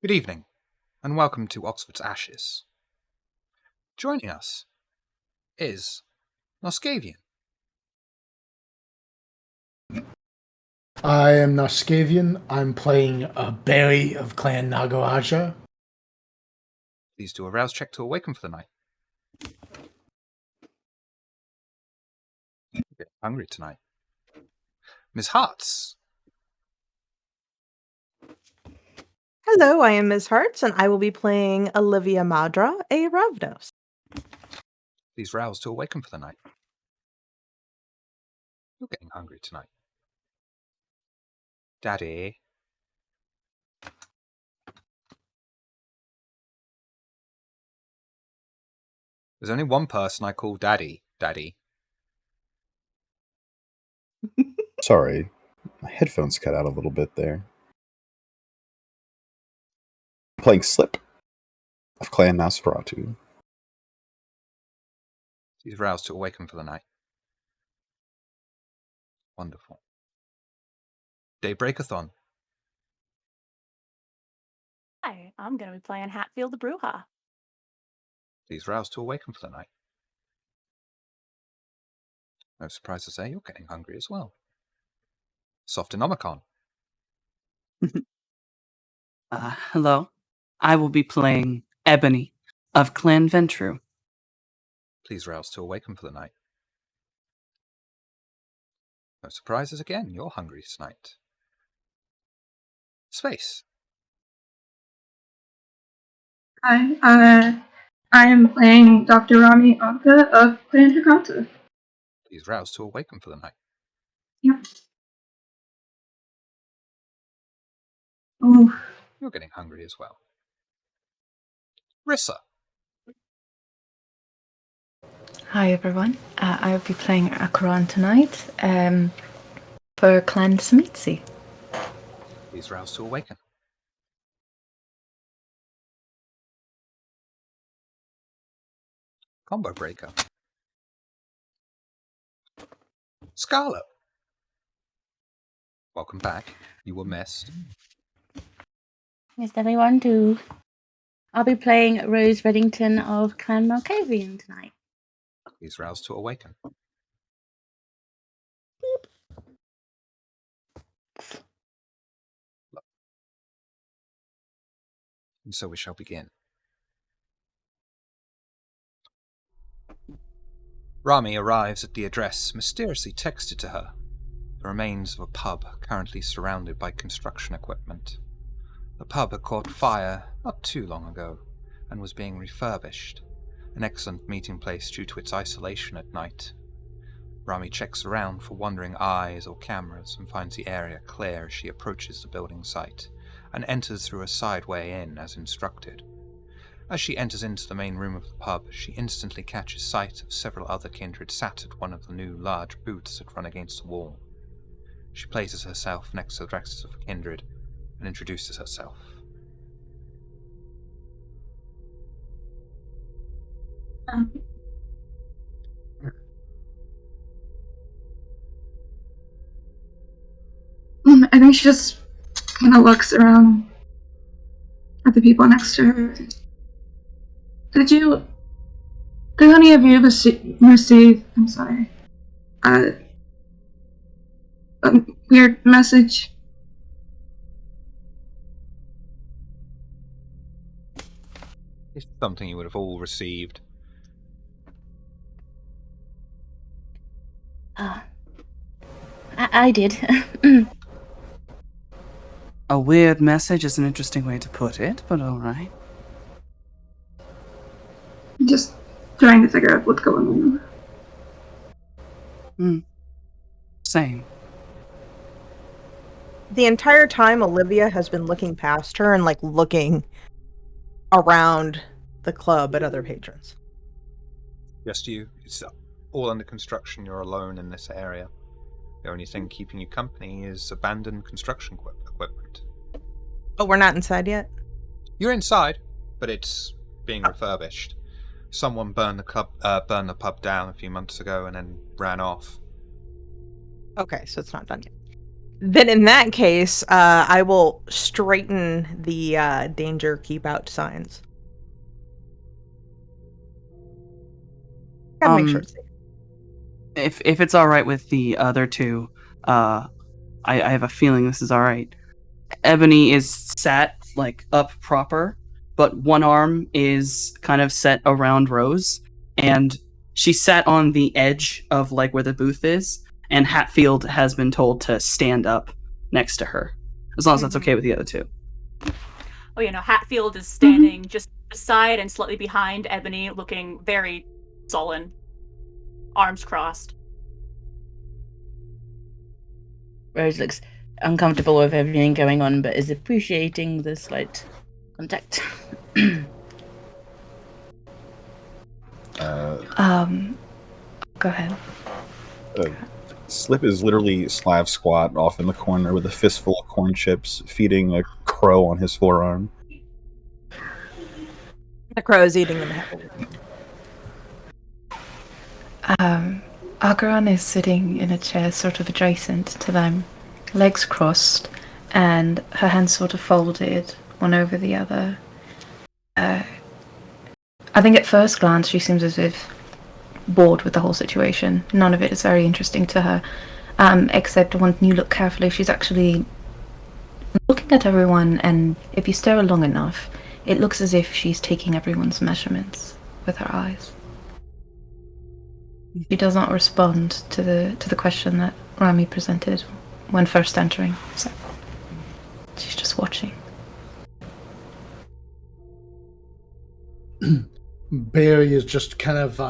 Good evening, and welcome to Oxford's Ashes. Joining us is Noscavian. I am Nascavian. I'm playing a Berry of Clan Nagaraja. Please do a rouse check to awaken for the night. You're getting hungry tonight. Ms. Hartz. Hello, I am Ms. Hartz, and I will be playing Olivia Madra, a Ravnos. Please rouse to awaken for the night. You're getting hungry tonight. Daddy. There's only one person I call Daddy. Daddy. Sorry, my headphones cut out a little bit there. I'm playing Slip of Clan Nosferatu. Please rouse to awaken for the night. Wonderful. Daybreakathon. Hi, I'm going to be playing Hatfield the Brewha. Please rouse to awaken for the night. No surprise to say you're getting hungry as well. Softonomicon. Hello. I will be playing Ebony of Clan Ventru. Please rouse to awaken for the night. No surprises again, you're hungry tonight. Space. Hi, I am playing Dr. Rami Anka of Clan Hakata. Please rouse to awaken for the night. Yep. Oh, You're getting hungry as well. Rissa. Hi everyone, I will be playing Akaran tonight for Clan Smitsi. Please rouse to awaken. Combo breaker. Scarlet. Welcome back. You were missed. Missed everyone too. I'll be playing Rose Reddington of Clan Malkavian tonight. Please rouse to awaken. And so we shall begin. Rami arrives at the address mysteriously texted to her. The remains of a pub currently surrounded by construction equipment. The pub had caught fire not too long ago and was being refurbished, an excellent meeting place due to its isolation at night. Rami checks around for wandering eyes or cameras and finds the area clear as she approaches the building site and enters through a side way in as instructed. As she enters into the main room of the pub, she instantly catches sight of several other kindred sat at one of the new large booths that run against the wall. She places herself next to the rest of the kindred and introduces herself. I think she just kind of looks around at the people next to her. Did any of you receive, I'm sorry, a weird message? It's something you would have all received. I did. A weird message is an interesting way to put it, but alright. Just trying to figure out what's going on. Same. The entire time, Olivia has been looking past her and, looking around the club at other patrons. Just you. It's all under construction. You're alone in this area. The only thing keeping you company is abandoned construction equipment. Oh, we're not inside yet? You're inside, but it's being refurbished. Someone burned the pub down a few months ago and then ran off. Okay, so it's not done yet. Then in that case, I will straighten the danger keep out signs. Gotta make sure it's safe. If it's all right with the other two, I have a feeling this is all right. Ebony is sat like up proper, but one arm is kind of set around Rose, and she sat on the edge of like where the booth is, and Hatfield has been told to stand up next to her, as long as that's okay with the other two. Oh, Hatfield is standing just beside and slightly behind Ebony, looking very sullen, arms crossed. Rose looks uncomfortable with everything going on, but is appreciating the slight contact. Go ahead. Slip is literally Slav squat off in the corner with a fistful of corn chips, feeding a crow on his forearm. The crow is eating them happily. Agaran is sitting in a chair sort of adjacent to them, legs crossed, and her hands sort of folded, one over the other. I think at first glance she seems as if bored with the whole situation. None of it is very interesting to her, except when you look carefully, she's actually looking at everyone, and if you stare long enough, it looks as if she's taking everyone's measurements with her eyes. She does not respond to the question that Rami presented when first entering, so she's just watching. Barry is just kind of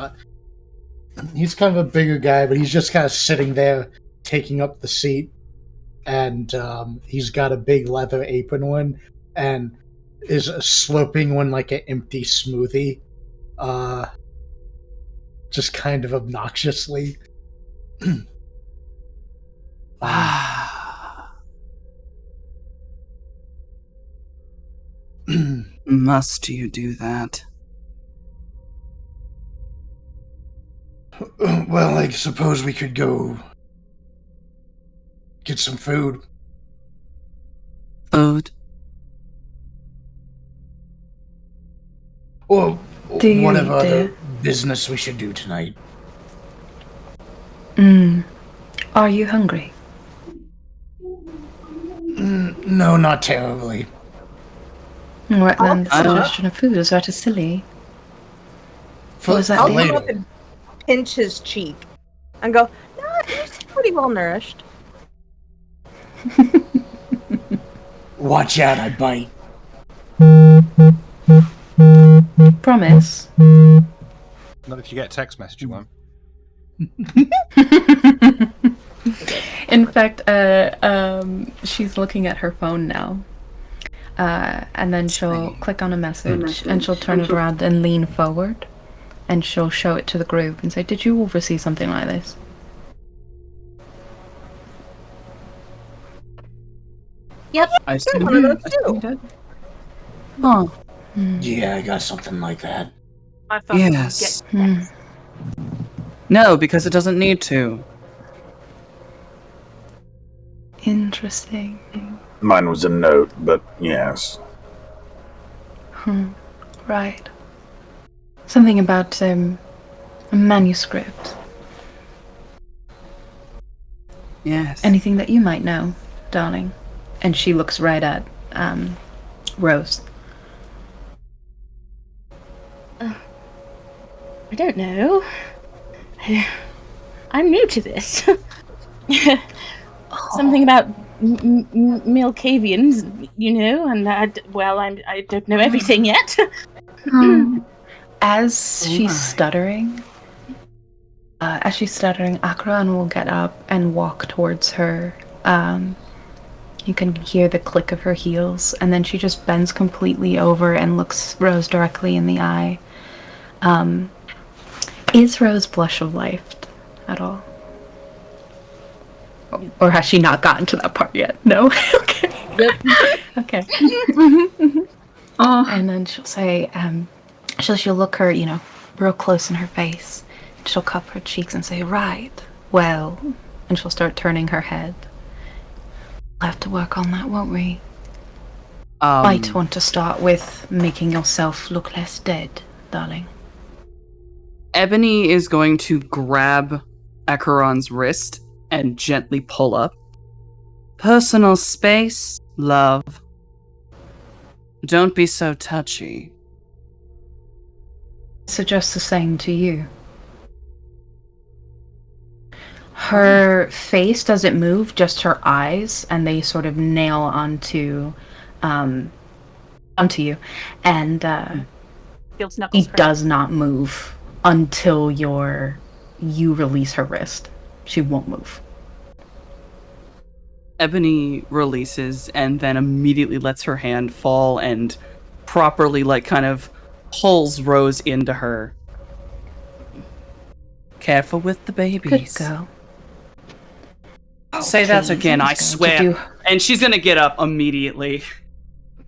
he's kind of a bigger guy, but he's just kind of sitting there taking up the seat, and he's got a big leather apron on and is slurping one like an empty smoothie, just kind of obnoxiously. Must you do that? Well, I suppose we could go get some food. Food? Or Do you whatever eat other it? business we should do tonight. Are you hungry? No, not terribly. Right then, the I don't- suggestion of food is rather silly. For, was that for I'll later? come up and pinch his cheek and go, no, he's pretty well nourished. Watch out, I bite. Promise. Not if you get a text message, you won't. In fact, she's looking at her phone now. And then she'll click on a message and she'll turn it around and lean forward and she'll show it to the group and say, "Did you oversee something like this?" I see. One of those I see too. that. Oh, Yeah, I got something like that. I thought yes. Hmm. No, because it doesn't need to. Interesting. Mine was a note, but yes. Right. Something about a manuscript. Yes. Anything that you might know, darling? And she looks right at Rose. I don't know. I'm new to this. Something about Milkavians, and I don't know everything yet. As she's my. stuttering, Akran will get up and walk towards her. You can hear the click of her heels, and then she just bends completely over and looks Rose directly in the eye. Is Rose blush of life at all? Or has she not gotten to that part yet? No? Okay. Yep. Okay. Oh, And then she'll say, she'll look her, real close in her face. And she'll cup her cheeks and say, "Right, well," and she'll start turning her head. We'll have to work on that, won't we? Might want to start with making yourself look less dead, darling. Ebony is going to grab Acheron's wrist and gently pull up. Personal space, love. Don't be so touchy. I suggest the same to you. Her face doesn't move, just her eyes, and they sort of nail onto you. And Feels knuckles he does not move until you release her wrist. She won't move. Ebony releases and then immediately lets her hand fall and properly, kind of pulls Rose into her. Careful with the babies. Good girl. Say that again, I swear. And she's gonna get up immediately.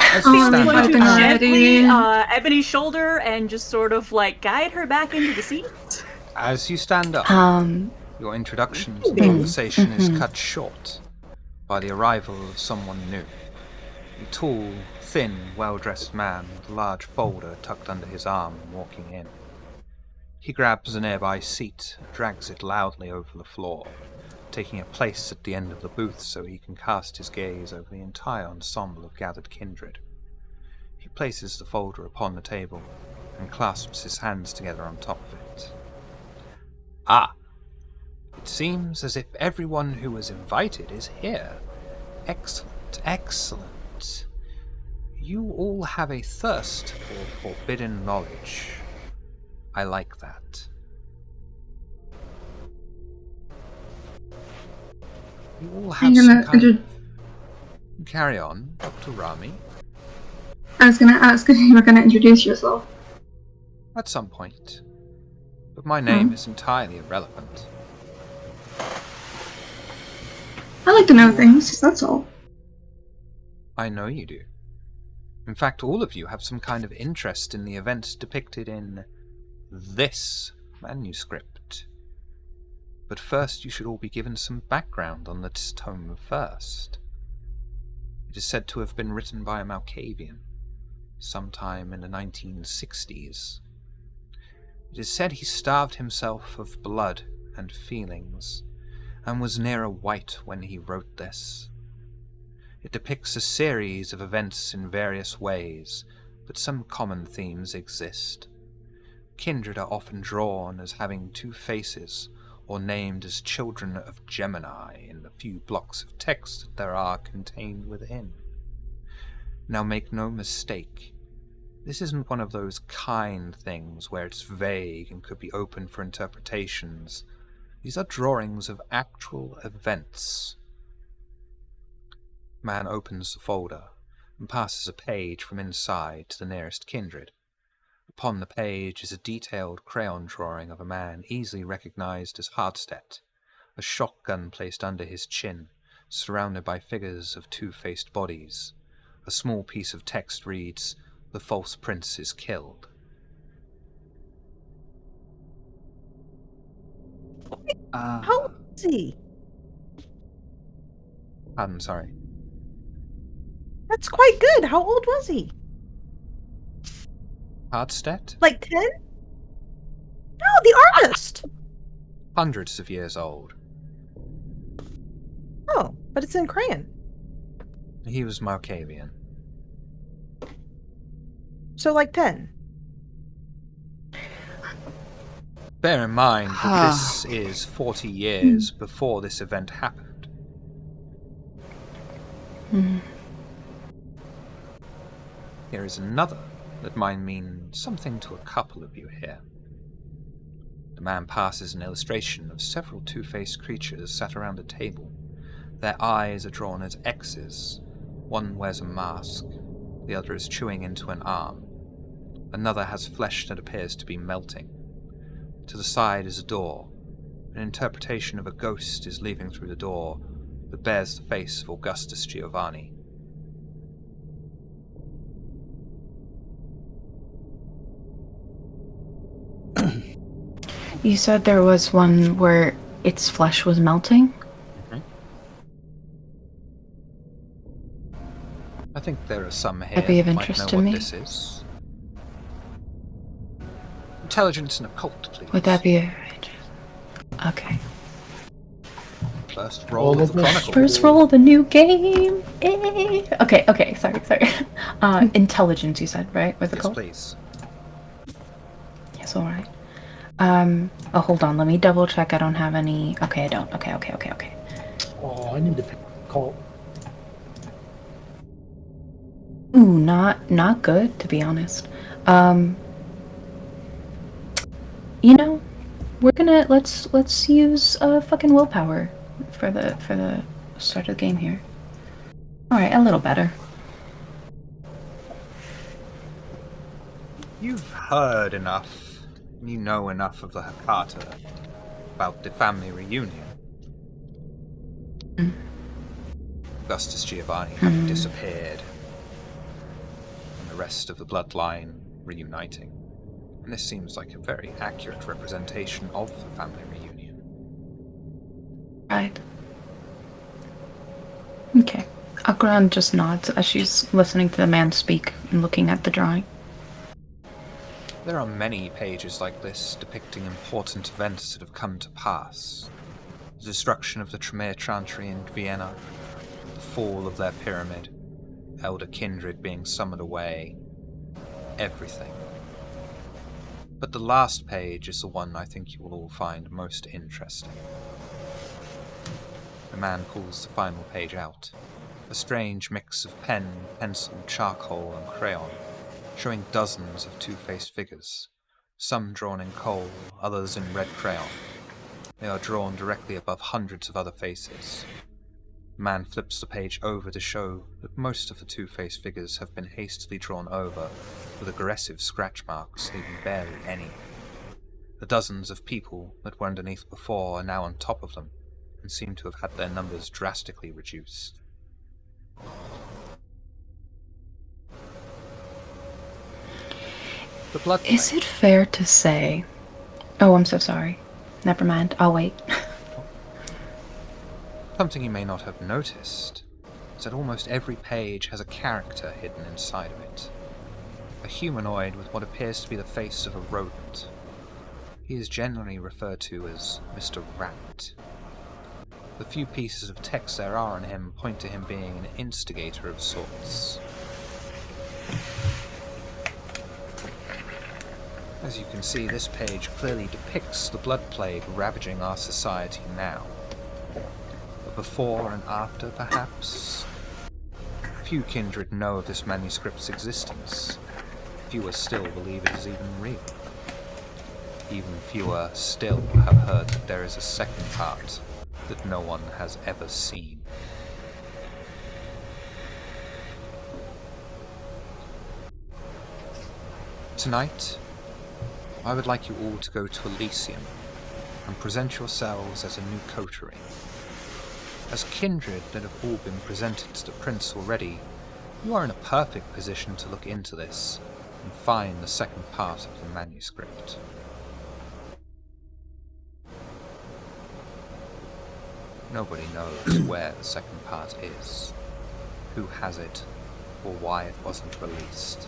Feels going to gently Ebony's shoulder and just sort of guide her back into the seat. As you stand up, your introduction to the conversation is cut short by the arrival of someone new. A tall, thin, well-dressed man with a large folder tucked under his arm walking in. He grabs a nearby seat and drags it loudly over the floor, taking a place at the end of the booth so he can cast his gaze over the entire ensemble of gathered kindred. He places the folder upon the table and clasps his hands together on top of it. Ah! It seems as if everyone who was invited is here. Excellent, excellent. You all have a thirst for forbidden knowledge. I like that. You all have some kind of... Carry on, Dr. Rami. I was gonna ask if you were gonna introduce yourself. At some point. But my name is entirely irrelevant. I like to know things, that's all. I know you do. In fact, all of you have some kind of interest in the events depicted in this manuscript. But first you should all be given some background on this tome first. It is said to have been written by a Malkavian, sometime in the 1960s. It is said he starved himself of blood and feelings, and was near a white when he wrote this. It depicts a series of events in various ways, but some common themes exist. Kindred are often drawn as having two faces, or named as children of Gemini in the few blocks of text that there are contained within. Now make no mistake, this isn't one of those kind things where it's vague and could be open for interpretations. These are drawings of actual events. Man opens the folder and passes a page from inside to the nearest kindred. Upon the page is a detailed crayon drawing of a man easily recognized as Hardstedt, a shotgun placed under his chin, surrounded by figures of two-faced bodies. A small piece of text reads, "The false prince is killed." How old is he? I'm sorry. That's quite good. How old was he? Hardstedt? Like 10? No, the artist! Hundreds of years old. Oh, but it's in crayon. He was Malkavian. So like 10. Bear in mind that this is 40 years before this event happened. Here is another that might mean something to a couple of you here. The man passes an illustration of several two-faced creatures sat around a table. Their eyes are drawn as X's. One wears a mask, the other is chewing into an arm. Another has flesh that appears to be melting. To the side is a door. An interpretation of a ghost is leaving through the door that bears the face of Augustus Giovanni. You said there was one where its flesh was melting? I think there are some here That'd be of that might interest know to what me. this is. Intelligence and occult, please. Would that be a... Okay. First roll of the Rollable. Chronicle. First roll of the new game! Eh. Okay, sorry. Intelligence, you said, right? With the Yes, cult? please. Yes, alright. Oh, hold on, let me double check I don't have any... Okay, I don't. Okay. Oh, I need to pick a cult. Ooh, not good, to be honest. You know, we're gonna... Let's use, fucking willpower for the start of the game here. Alright, a little better. You've heard enough. You know enough of the Hakata about the family reunion. Augustus Giovanni having disappeared, and the rest of the bloodline reuniting. And this seems like a very accurate representation of the family reunion. Right. Okay. Akran just nods as she's listening to the man speak and looking at the drawing. There are many pages like this depicting important events that have come to pass. The destruction of the Tremere Chantry in Vienna, the fall of their pyramid, Elder Kindred being summoned away, everything. But the last page is the one I think you will all find most interesting. The man pulls the final page out, a strange mix of pen, pencil, charcoal, and crayon, showing dozens of two-faced figures, some drawn in coal, others in red crayon. They are drawn directly above hundreds of other faces. The man flips the page over to show that most of the two-faced figures have been hastily drawn over, with aggressive scratch marks, leaving barely any. The dozens of people that were underneath before are now on top of them, and seem to have had their numbers drastically reduced. The blood Is plague. it fair to say... Oh, I'm so sorry. Never mind, I'll wait. Something you may not have noticed is that almost every page has a character hidden inside of it. A humanoid with what appears to be the face of a rodent. He is generally referred to as Mr. Rat. The few pieces of text there are on him point to him being an instigator of sorts. As you can see, this page clearly depicts the blood plague ravaging our society now. But before and after, perhaps? Few kindred know of this manuscript's existence. Fewer still believe it is even real. Even fewer still have heard that there is a second part that no one has ever seen. Tonight, I would like you all to go to Elysium and present yourselves as a new coterie. As kindred that have all been presented to the prince already, you are in a perfect position to look into this and find the second part of the manuscript. Nobody knows where the second part is, who has it, or why it wasn't released.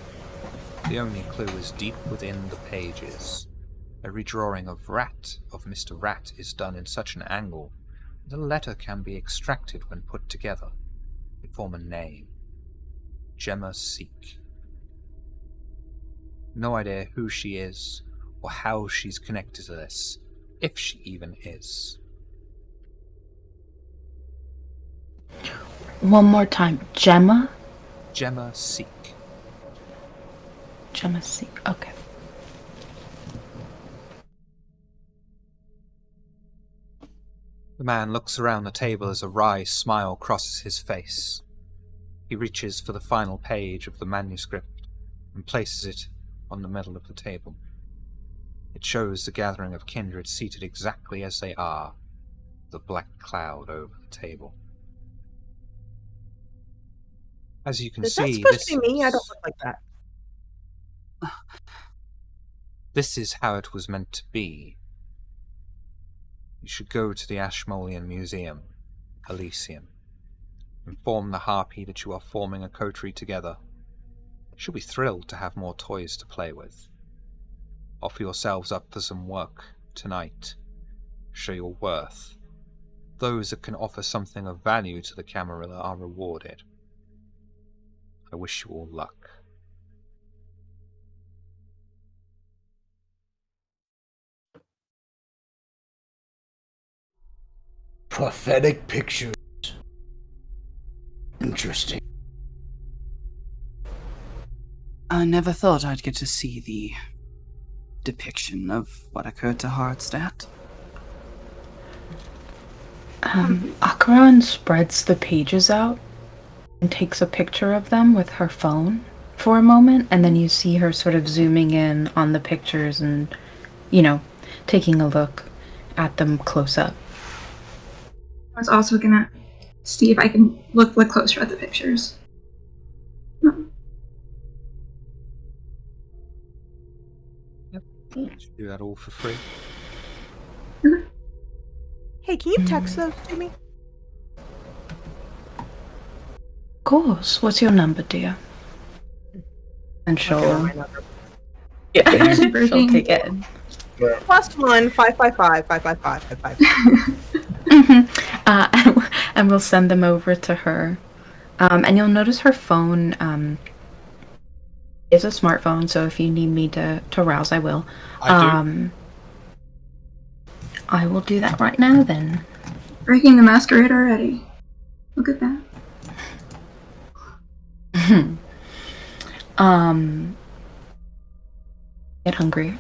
The only clue is deep within the pages. A redrawing of Mr. Rat is done in such an angle that a letter can be extracted when put together. They form a name. Gemma Seek. No idea who she is, or how she's connected to this, if she even is. One more time. Gemma? Gemma Seek. Gemma C. Okay. The man looks around the table as a wry smile crosses his face. He reaches for the final page of the manuscript and places it on the middle of the table. It shows the gathering of kindred seated exactly as they are, the black cloud over the table. As you can Is that see, supposed to be me? I don't look like that. This is how it was meant to be. You should go to the Ashmolean Museum, Elysium. Inform the harpy that you are forming a coterie together. She'll be thrilled to have more toys to play with. Offer yourselves up for some work tonight. Show your worth. Those that can offer something of value to the Camarilla are rewarded. I wish you all luck. Prophetic pictures. Interesting. I never thought I'd get to see the depiction of what occurred to Hardstadt. Akaran spreads the pages out and takes a picture of them with her phone for a moment, and then you see her sort of zooming in on the pictures and, taking a look at them close up. I was also gonna see if I can look closer at the pictures. Do that all for free. Hey, can you text those to me? Of course. What's your number, dear? And she'll... Yeah, she'll take it. +1 555 555 555. And we'll send them over to her. And you'll notice her phone is a smartphone, so if you need me to rouse, I will. I will do that right now, then. Breaking the Masquerade already. Look at that. Get hungry.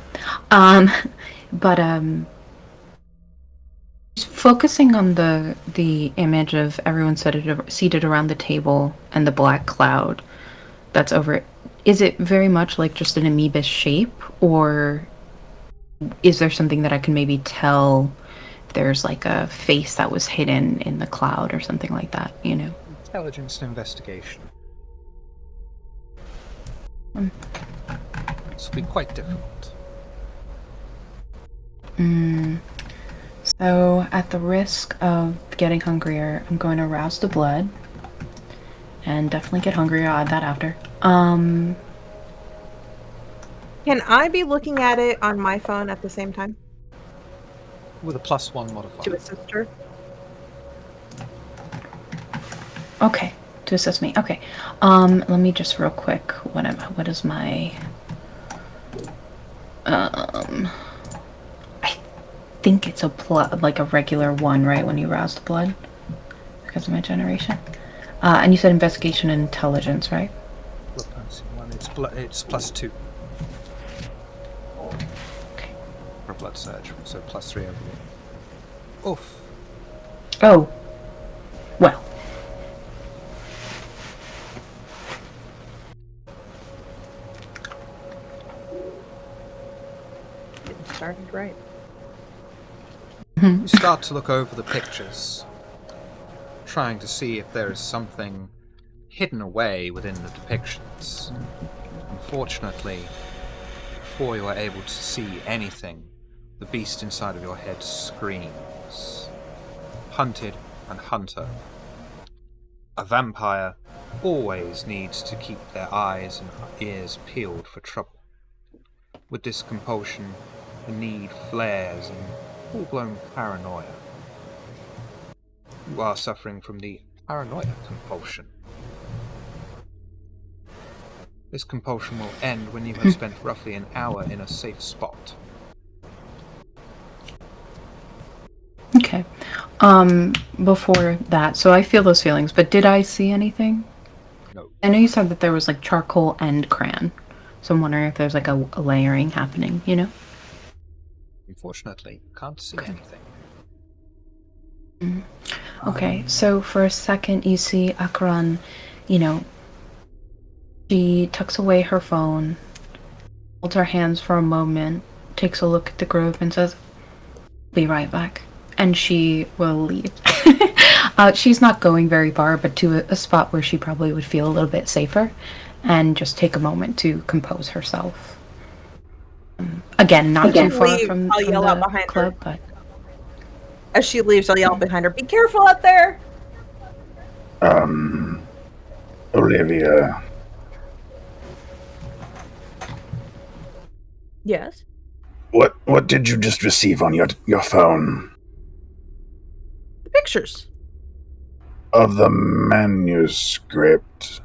Focusing on the image of everyone seated around the table and the black cloud that's over it. Is it very much like just an amoeba shape, or is there something that I can maybe tell if there's like a face that was hidden in the cloud or something like that, Intelligence and investigation. This will be quite difficult. So, at the risk of getting hungrier, I'm going to rouse the blood. And definitely get hungrier, I'll add that after. Can I be looking at it on my phone at the same time? With a +1 modifier. To assist her? Okay, to assist me. Okay. Let me just real quick. What is my... I think it's like a regular 1, right, when you rouse the blood? Because of my generation. And you said investigation and intelligence, right? It's +2. Okay. For blood surge, so +3 overall. Oof. Oh. Well. Getting started right. You start to look over the pictures, trying to see if there is something hidden away within the depictions. Unfortunately, before you are able to see anything, the beast inside of your head screams. Hunted and hunter. A vampire always needs to keep their eyes and ears peeled for trouble. With this compulsion, the need flares in full-blown paranoia. You are suffering from the paranoia compulsion. This compulsion will end when you have spent roughly an hour in a safe spot. Okay. Before that, so I feel those feelings, but did I see anything? No. I know you said that there was like charcoal and crayon, so I'm wondering if there's like a layering happening, Unfortunately, can't see anything. Okay, so for a second you see Akran, she tucks away her phone, holds her hands for a moment, takes a look at the group and says, "Be right back." And she will leave. She's not going very far, but to a spot where she probably would feel a little bit safer and just take a moment to compose herself. Again, not too far from yell out the behind club, her. but... As she leaves, I'll yell behind her, "Be careful out there!" Olivia, Yes. what did you just receive on your phone? The pictures. Of the manuscript?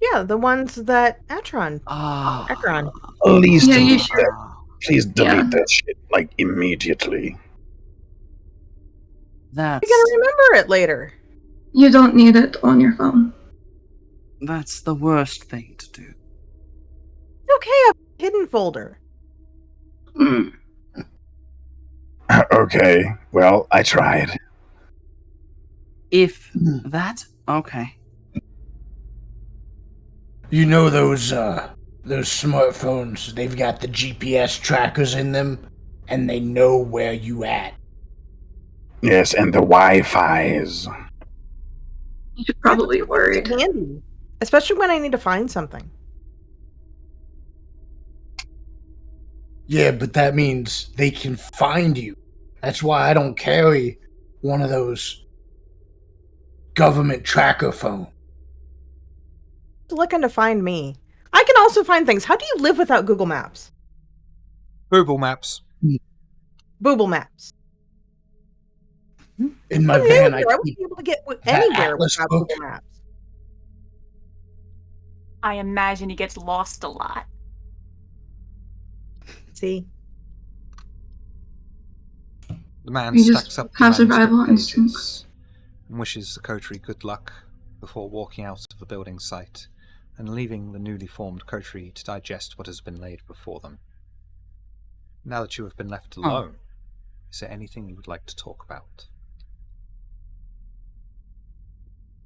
Yeah, the ones that Atron. Ah. Ekron. Please Yeah, you delete should. that. Please delete Yeah. that shit, like, immediately. That's You're gonna remember it later. You don't need it on your phone. that's the worst thing to do. Okay, I have a hidden folder. Mm. Okay, well, I tried. If that okay. You know those smartphones, they've got the GPS trackers in them, and they know where you at. Yes, and the Wi-Fi's. You should probably It's worried. handy, especially when I need to find something. Yeah, but that means they can find you. That's why I don't carry one of those government tracker phones. Looking to find me. I can also find things. How do you live without Google Maps? Google Maps. Google Maps. In my I van, I wouldn't keep be able to get that anywhere Atlas without book. Google Maps. I imagine he gets lost a lot. See? The man You just stacks up the have survival manuscript instincts. pages and wishes the coterie good luck before walking out of the building site and leaving the newly formed coterie to digest what has been laid before them. Now that you have been left alone, is there anything you would like to talk about?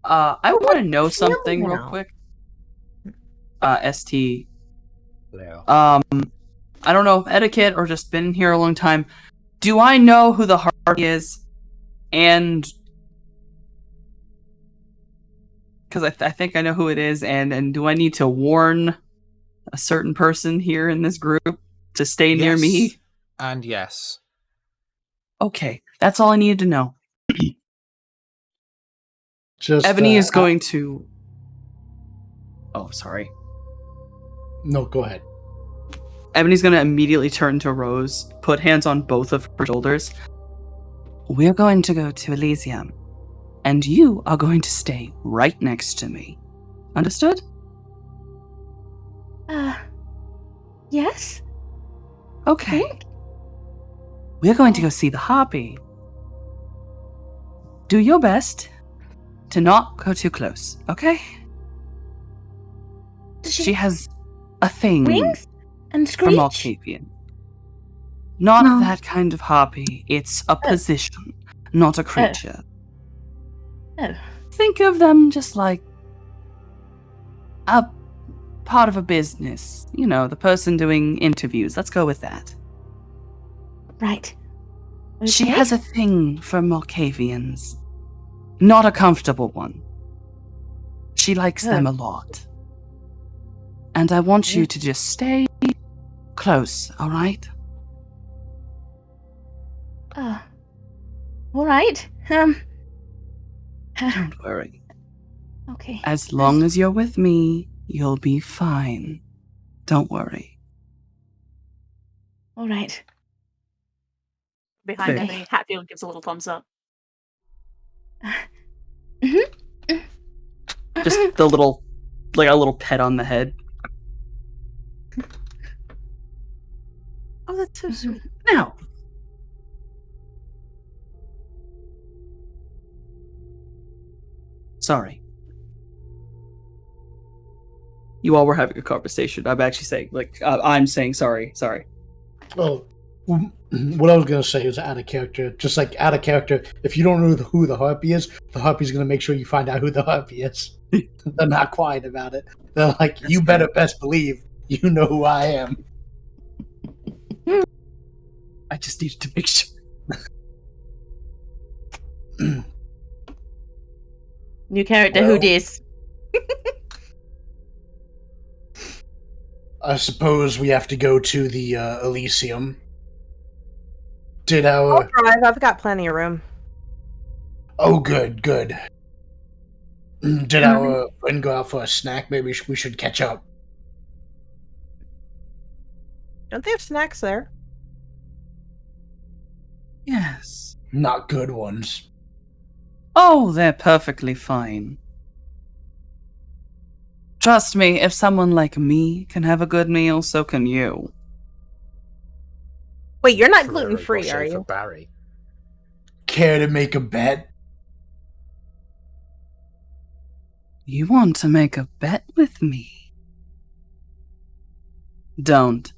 I want to know what's the something feeling real now? quick. ST. Leo. I don't know if etiquette or just been here a long time. Do I know who the Harpy is? And because I think I know who it is, and do I need to warn a certain person here in this group to stay near me? Yes and yes. Okay, that's all I needed to know. Just Ebony is going to. Oh, sorry. No, go ahead. Ebony's gonna immediately turn to Rose, put hands on both of her shoulders. We're going to go to Elysium, and you are going to stay right next to me. Understood? Yes? Okay. Think? We're going to go see the Harpy. Do your best to not go too close, okay? Does She has a thing wings and for screech? Malkavian. Not No. that kind of harpy. It's a position, not a creature. Oh. Think of them just like a part of a business. You know, the person doing interviews. Let's go with that. Right. She Okay. has a thing for Malkavians. Not a comfortable one. She likes them a lot. And I want you to just stay close, alright? All right. Don't worry. Okay. As long as you're with me, you'll be fine. Don't worry. All right. Behind Fair. Ebony, Hatfield gives a little thumbs up. Just the little, like a little pet on the head. Oh, that's so sweet. Now. Sorry. You all were having a conversation. I'm actually saying, I'm saying sorry. Well, what I was going to say is out of character. Just like out of character, if you don't know who the Harpy is, the Harpy's going to make sure you find out who the Harpy is. They're not quiet about it. They're like, That's you fair. better best believe you know who I am. I just needed to make sure. New character, Well- who dis? I suppose we have to go to the Elysium. Did I'll our... drive. I've got plenty of room. Oh, good. Did our friend go out for a snack? Maybe we should catch up. Don't they have snacks there? Yes. Not good ones. Oh, they're perfectly fine. Trust me, if someone like me can have a good meal, so can you. Wait, you're not Ferrero gluten-free, Rocher are for you? Barry. Care to make a bet? You want to make a bet with me? Don't.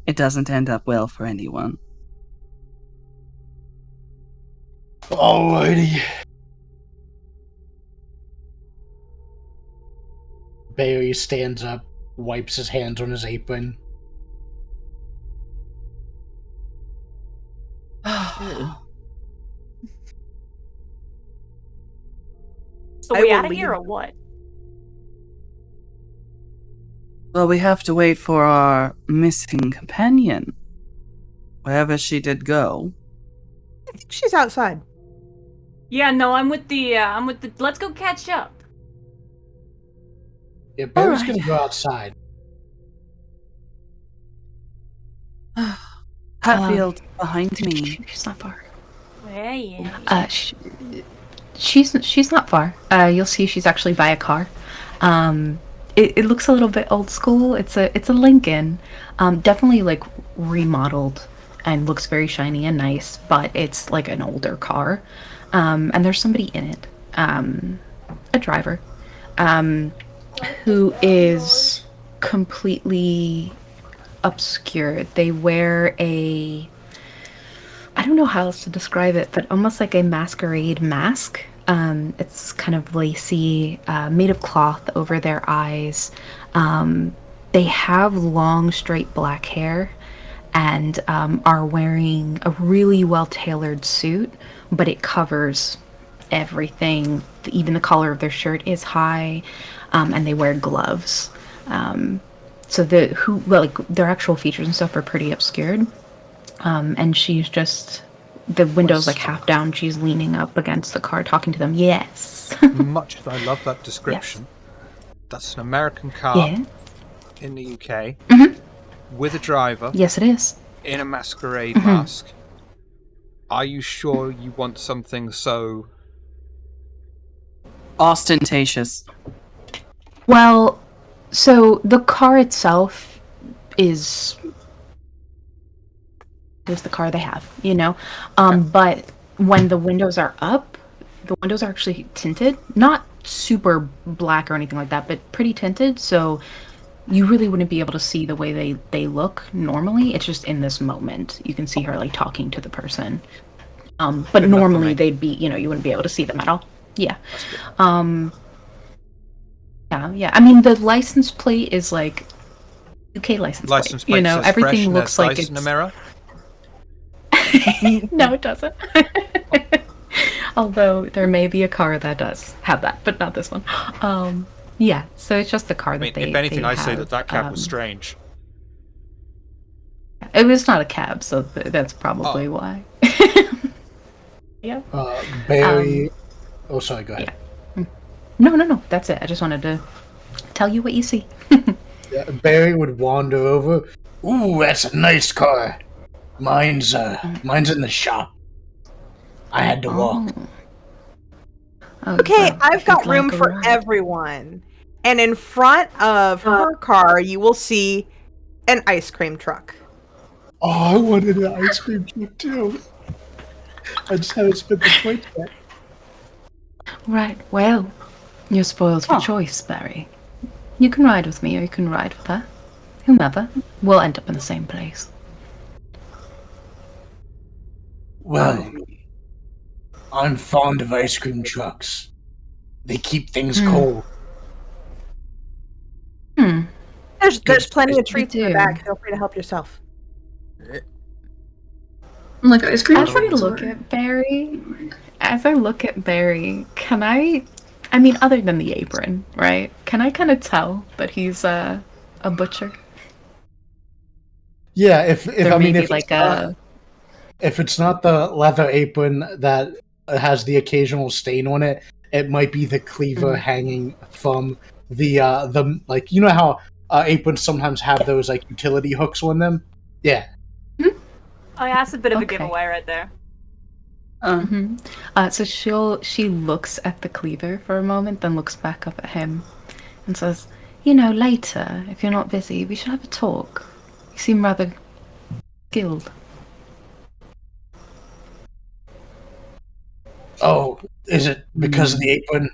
It doesn't end up well for anyone. Alrighty. Barry stands up, wipes his hands on his apron. So I we will out of here leave. or what? Well, we have to wait for our missing companion. Wherever she did go. I think she's outside. Yeah, no, I'm with the. Let's go catch up. Yeah, Barry's Alright. gonna go outside. Hatfield, behind me. She's not far. Yeah. She's not far. You'll see she's actually by a car. It looks a little bit old school. It's a Lincoln. Definitely like remodeled and looks very shiny and nice, but it's like an older car. And there's somebody in it. A driver. Who is completely obscured. They wear I don't know how else to describe it, but almost like a masquerade mask. It's kind of lacy, made of cloth over their eyes. They have long, straight black hair and are wearing a really well-tailored suit, but it covers everything. Even the collar of their shirt is high, and they wear gloves. So their actual features and stuff are pretty obscured. And she's just, the window's like half down. She's leaning up against the car, talking to them. Yes. Much as I love that description, that's an American car Yeah. in the UK Mhm. with a driver Yes, it is. in a masquerade mask. Are you sure you want something so Ostentatious. Well, so the car itself is the car they have, but when the windows are up, the windows are actually tinted, not super black or anything like that, but pretty tinted, so you really wouldn't be able to see the way they look normally. It's just in this moment you can see her like talking to the person, but normally they'd be, you wouldn't be able to see them at all. Yeah. Yeah. I mean, the license plate is like UK license plate. says Everything fresh and looks there's like dice it's in a mirror? No, it doesn't. Although there may be a car that does have that, but not this one. Yeah, so it's just the car I mean, that they if anything, they I say have, that cab was strange. It was not a cab, so that's probably why. Yeah. Barry. Oh, sorry. Go ahead. Yeah. No. That's it. I just wanted to tell you what you see. Yeah, Barry would wander over. Ooh, that's a nice car. Mine's in the shop. I had to walk. Okay, well, I've if got you'd room like a for ride. everyone. And in front of her car, you will see an ice cream truck. Oh, I wanted an ice cream truck too. I just haven't spent the points yet. Right. Well, you're spoiled for choice, Barry. You can ride with me, or you can ride with her. Whomever. We'll end up in the same place. Well, I'm fond of ice cream trucks. They keep things cold. There's plenty of treats in the do. back. Feel free to help yourself. Like ice cream As I trucks? look at Barry, can I mean, other than the apron, right? Can I kind of tell that he's a butcher? Yeah, if Like it's not the leather apron that has the occasional stain on it, it might be the cleaver hanging from the like, you know how aprons sometimes have those like utility hooks on them? Yeah. Oh yeah, that's a bit of a Okay. giveaway right there. So she looks at the cleaver for a moment, then looks back up at him and says, "You know, later, if you're not busy, we should have a talk. You seem rather skilled." Oh, is it because of the apron?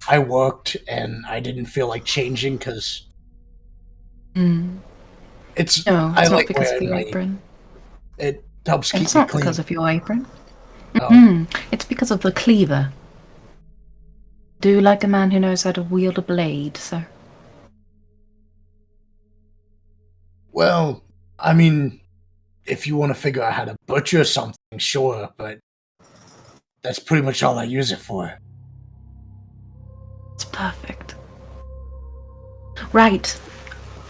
I worked and I didn't feel like changing because it's. No, I it's not like because of wearing the my. apron. It helps keep It's me not clean. because of your apron. Oh. It's because of the cleaver. Do like a man who knows how to wield a blade, sir. Well, I mean, if you want to figure out how to butcher something, sure, but that's pretty much all I use it for. It's perfect. Right.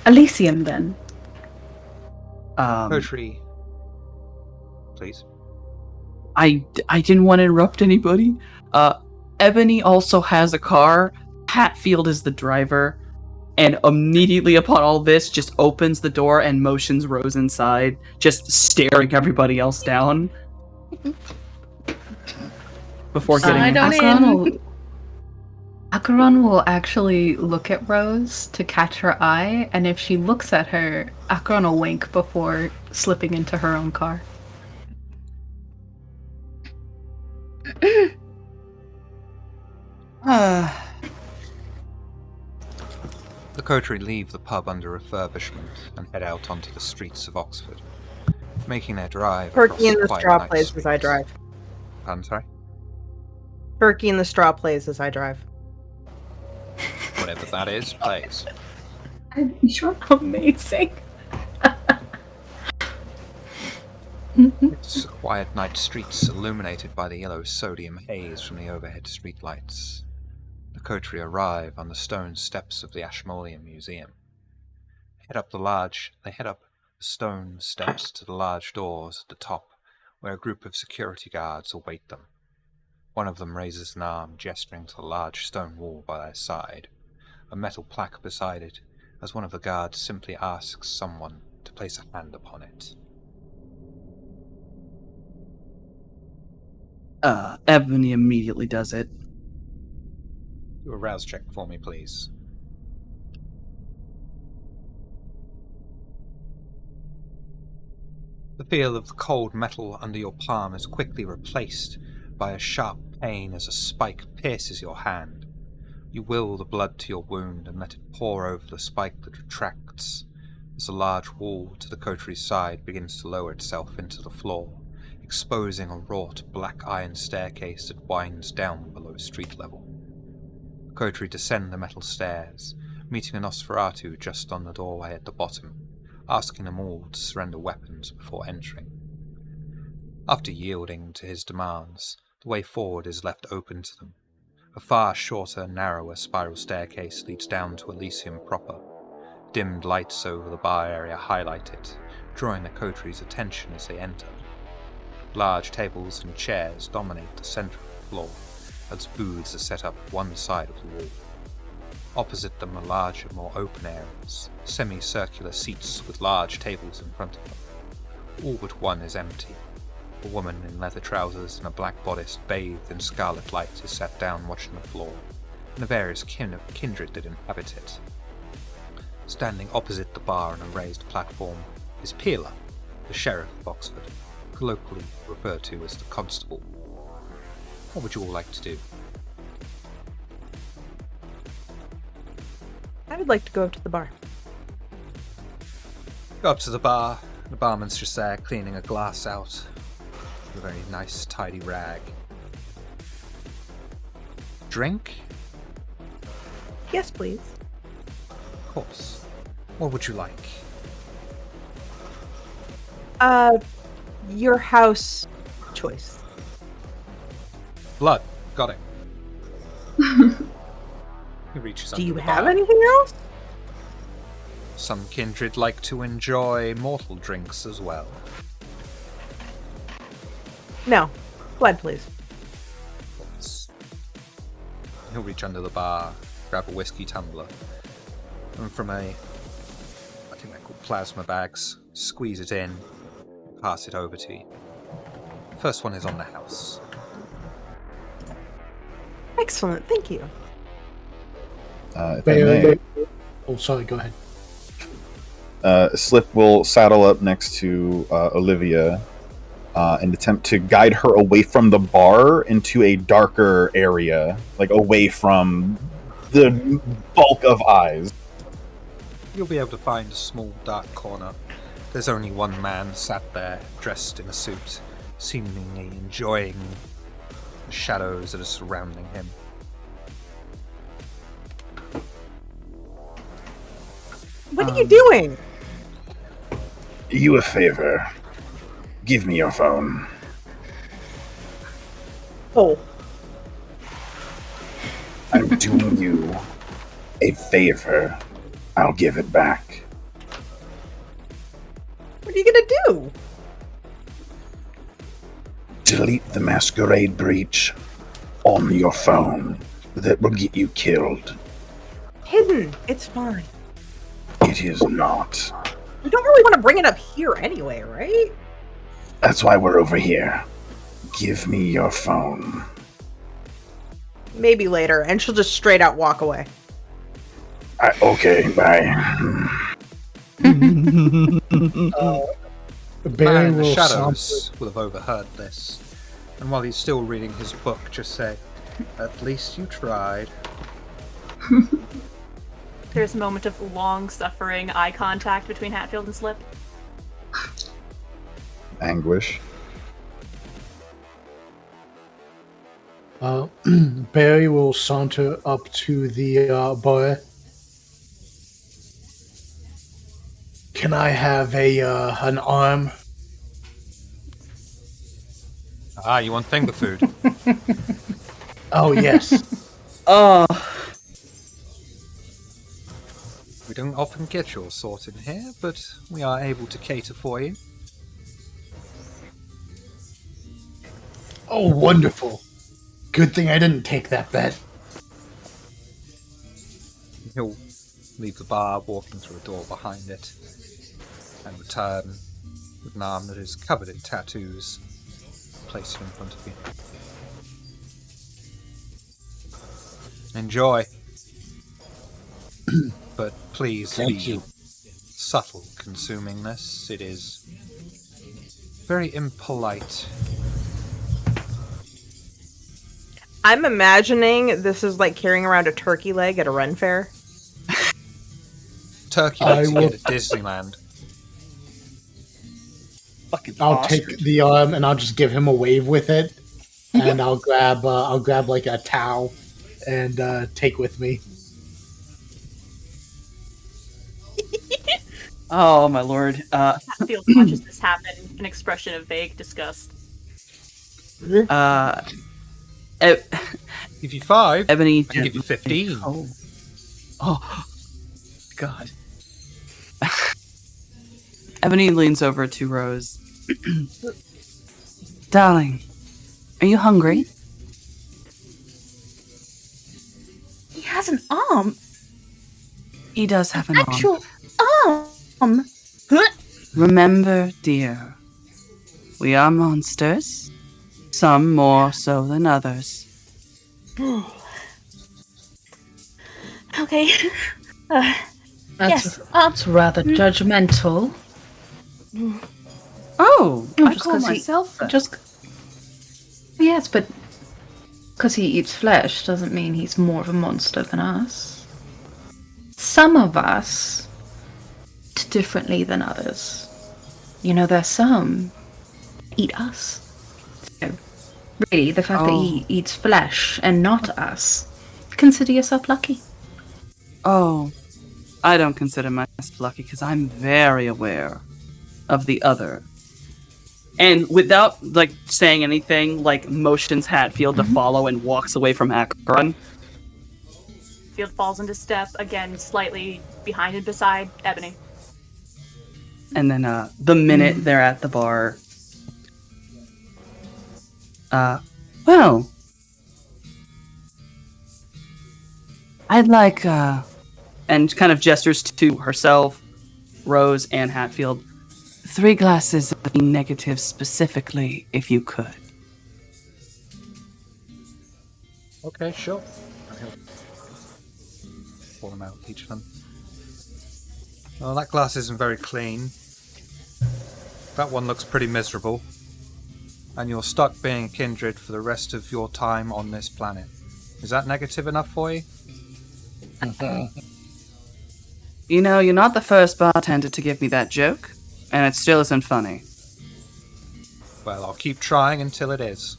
Elysium, then. Poetry. Please. I didn't want to interrupt anybody. Ebony also has a car. Hatfield is the driver. And immediately upon all this, just opens the door and motions Rose inside, just staring everybody else down. Before getting... Acheron will actually look at Rose to catch her eye, and if she looks at her, Acheron will wink before slipping into her own car. The coterie leave the pub under refurbishment and head out onto the streets of Oxford, making their drive Perky across in the quiet straw night plays as I streets. drive. I'm sorry? Perky in the straw plays as I drive. Whatever that is, plays. You sure? Amazing. It's quiet night streets illuminated by the yellow sodium haze from the overhead streetlights. The coterie arrive on the stone steps of the Ashmolean Museum. They head up the stone steps to the large doors at the top, where a group of security guards await them. One of them raises an arm, gesturing to the large stone wall by their side, a metal plaque beside it, as one of the guards simply asks someone to place a hand upon it. Ebony immediately does it. Do a rouse check for me, please. The feel of the cold metal under your palm is quickly replaced by a sharp pain as a spike pierces your hand. You will the blood to your wound and let it pour over the spike that retracts, as the large wall to the coterie's side begins to lower itself into the floor, exposing a wrought black iron staircase that winds down below street level. The coterie descend the metal stairs, meeting a Nosferatu just on the doorway at the bottom, asking them all to surrender weapons before entering. After yielding to his demands, the way forward is left open to them. A far shorter, narrower spiral staircase leads down to Elysium proper. Dimmed lights over the bar area highlight it, drawing the coterie's attention as they enter. Large tables and chairs dominate the center of the floor, as booths are set up one side of the wall. Opposite them are larger, more open areas, semicircular seats with large tables in front of them. All but one is empty. A woman in leather trousers and a black bodice bathed in scarlet light is sat down watching the floor, and the various kindred that inhabit it. Standing opposite the bar on a raised platform is Peeler, the sheriff of Oxford, colloquially referred to as the constable. What would you all like to do? I would like to go up to the bar. Go up to the bar. The barman's just there cleaning a glass out with a very nice, tidy rag. Drink? Yes, please. Of course. What would you like? Your house choice. Blood. Got it. He reaches Do under you the have bar. anything else? Some kindred like to enjoy mortal drinks as well. No. Blood, please. He'll reach under the bar, grab a whiskey tumbler, and from I think they're called plasma bags, squeeze it in, pass it over to you. First one is on the house. Excellent, thank you. If I may, Oh, sorry, go ahead. Slip will saddle up next to Olivia and attempt to guide her away from the bar into a darker area, like away from the bulk of eyes. You'll be able to find a small dark corner. There's only one man sat there, dressed in a suit, seemingly enjoying the shadows that are surrounding him. What are you doing? Do you a favor. Give me your phone. Oh. I'm doing you a favor. I'll give it back. What are you gonna do? Delete the Masquerade breach on your phone. That will get you killed. Hidden. It's fine. It is not. We don't really want to bring it up here anyway, right? That's why we're over here. Give me your phone. Maybe later, and she'll just straight out walk away. Okay, bye. The Barry man in the will shadows will have overheard this, and while he's still reading his book, just say, "At least you tried." There's a moment of long-suffering eye contact between Hatfield and Slip. Anguish. Barry will saunter up to the bar. Can I have an arm? You want finger food? Oh, yes. Oh, We don't often get your sort in here, but we are able to cater for you. Oh, wonderful. Good thing I didn't take that bet. He'll leave the bar, walking through a door behind it, and return with an arm that is covered in tattoos, place it in front of you. Enjoy. But please Thank be you. subtle consuming this. It is very impolite. I'm imagining this is like carrying around a turkey leg at a run fair. Turkey I legs you will- get at Disneyland. fucking I'll ostrich. take the arm and I'll just give him a wave with it, and I'll grab like a towel and take with me. Oh my lord. Hatfield watches this happen, an expression of vague disgust. E- Give you 5. Ebony. I can give you 15. Oh, God. Ebony leans over to Rose. Darling, are you hungry? He has an arm. He does have an arm. Actual arm. Remember, dear, we are monsters. Some more so than others. Okay. That's, Yes. that's rather judgmental. Oh, I Just call 'cause he- myself that. Just yes, but because he eats flesh doesn't mean he's more of a monster than us. Some of us eat differently than others. You know, there's some eat us. So, really, the fact that he eats flesh and not us, consider yourself lucky. Oh, I don't consider myself lucky because I'm very aware of the other. And without like saying anything, like motions Hatfield to follow and walks away from Akron. Field falls into step, again, slightly behind and beside Ebony. And then the minute they're at the bar, well, I'd like, and kind of gestures to herself, Rose, and Hatfield. 3 glasses of the negative specifically, if you could. Okay, sure. And he'll pour them out, each of them. Well, that glass isn't very clean. That one looks pretty miserable. And you're stuck being a kindred for the rest of your time on this planet. Is that negative enough for you? You know, you're not the first bartender to give me that joke, and it still isn't funny. Well, I'll keep trying until it is.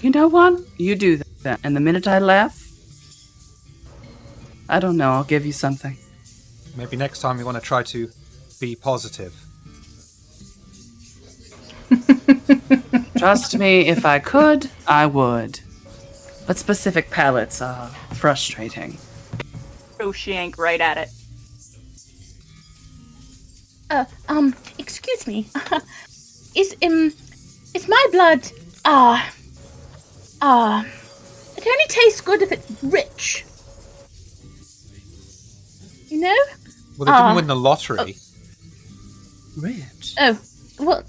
You know what? You do that, and the minute I laugh, I don't know, I'll give you something. Maybe next time you want to try to be positive. Trust me, if I could, I would. But specific palates are frustrating. Throw Shank right at it. Excuse me. Is my blood, it only tastes good if it's rich. You know? Well, they didn't win the lottery. Rich. Oh, well,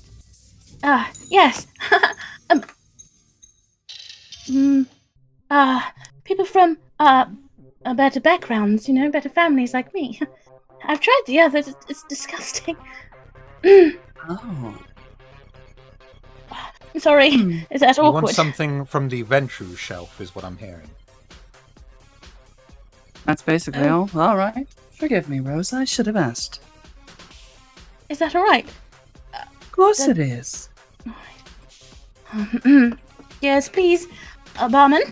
yes. People from, better backgrounds, you know, better families like me. I've tried the others, it's disgusting. Oh. I'm sorry, is that You awkward? want something from the Ventru shelf, is what I'm hearing. That's basically all. All right. Forgive me, Rose. I should have asked. Is that alright? Of course it is. Yes, please, barman.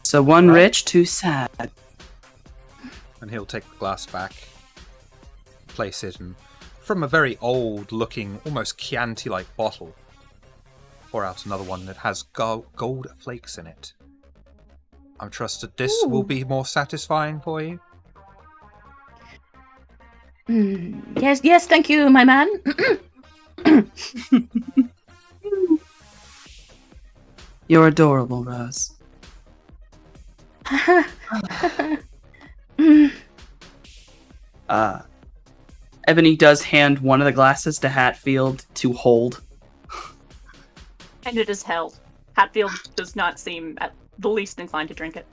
So 1 rich, 2 sad. And he'll take the glass back, place it, and from a very old-looking, almost Chianti-like bottle, pour out another one that has gold flakes in it. I'm trusted this will be more satisfying for you. Yes, thank you, my man. You're adorable, Rose. Ebony does hand one of the glasses to Hatfield to hold. And it is held. Hatfield does not seem at the least inclined to drink it.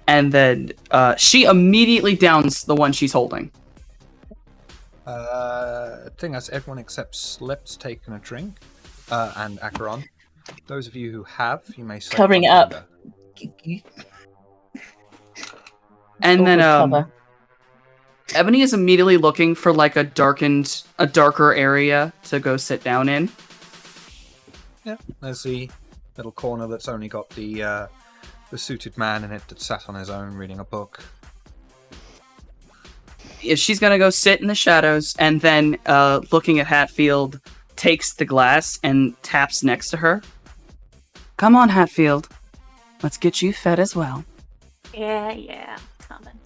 And then she immediately downs the one she's holding. Thing as everyone except Slip's taken a drink, and Acheron. Those of you who have, you may say Covering it up. And then Cover. Ebony is immediately looking for like a darker area to go sit down in. Yeah, there's the little corner that's only got the suited man in it that sat on his own reading a book. She's gonna go sit in the shadows, and then looking at Hatfield, takes the glass and taps next to her. Come on, Hatfield. Let's get you fed as well. Yeah, coming.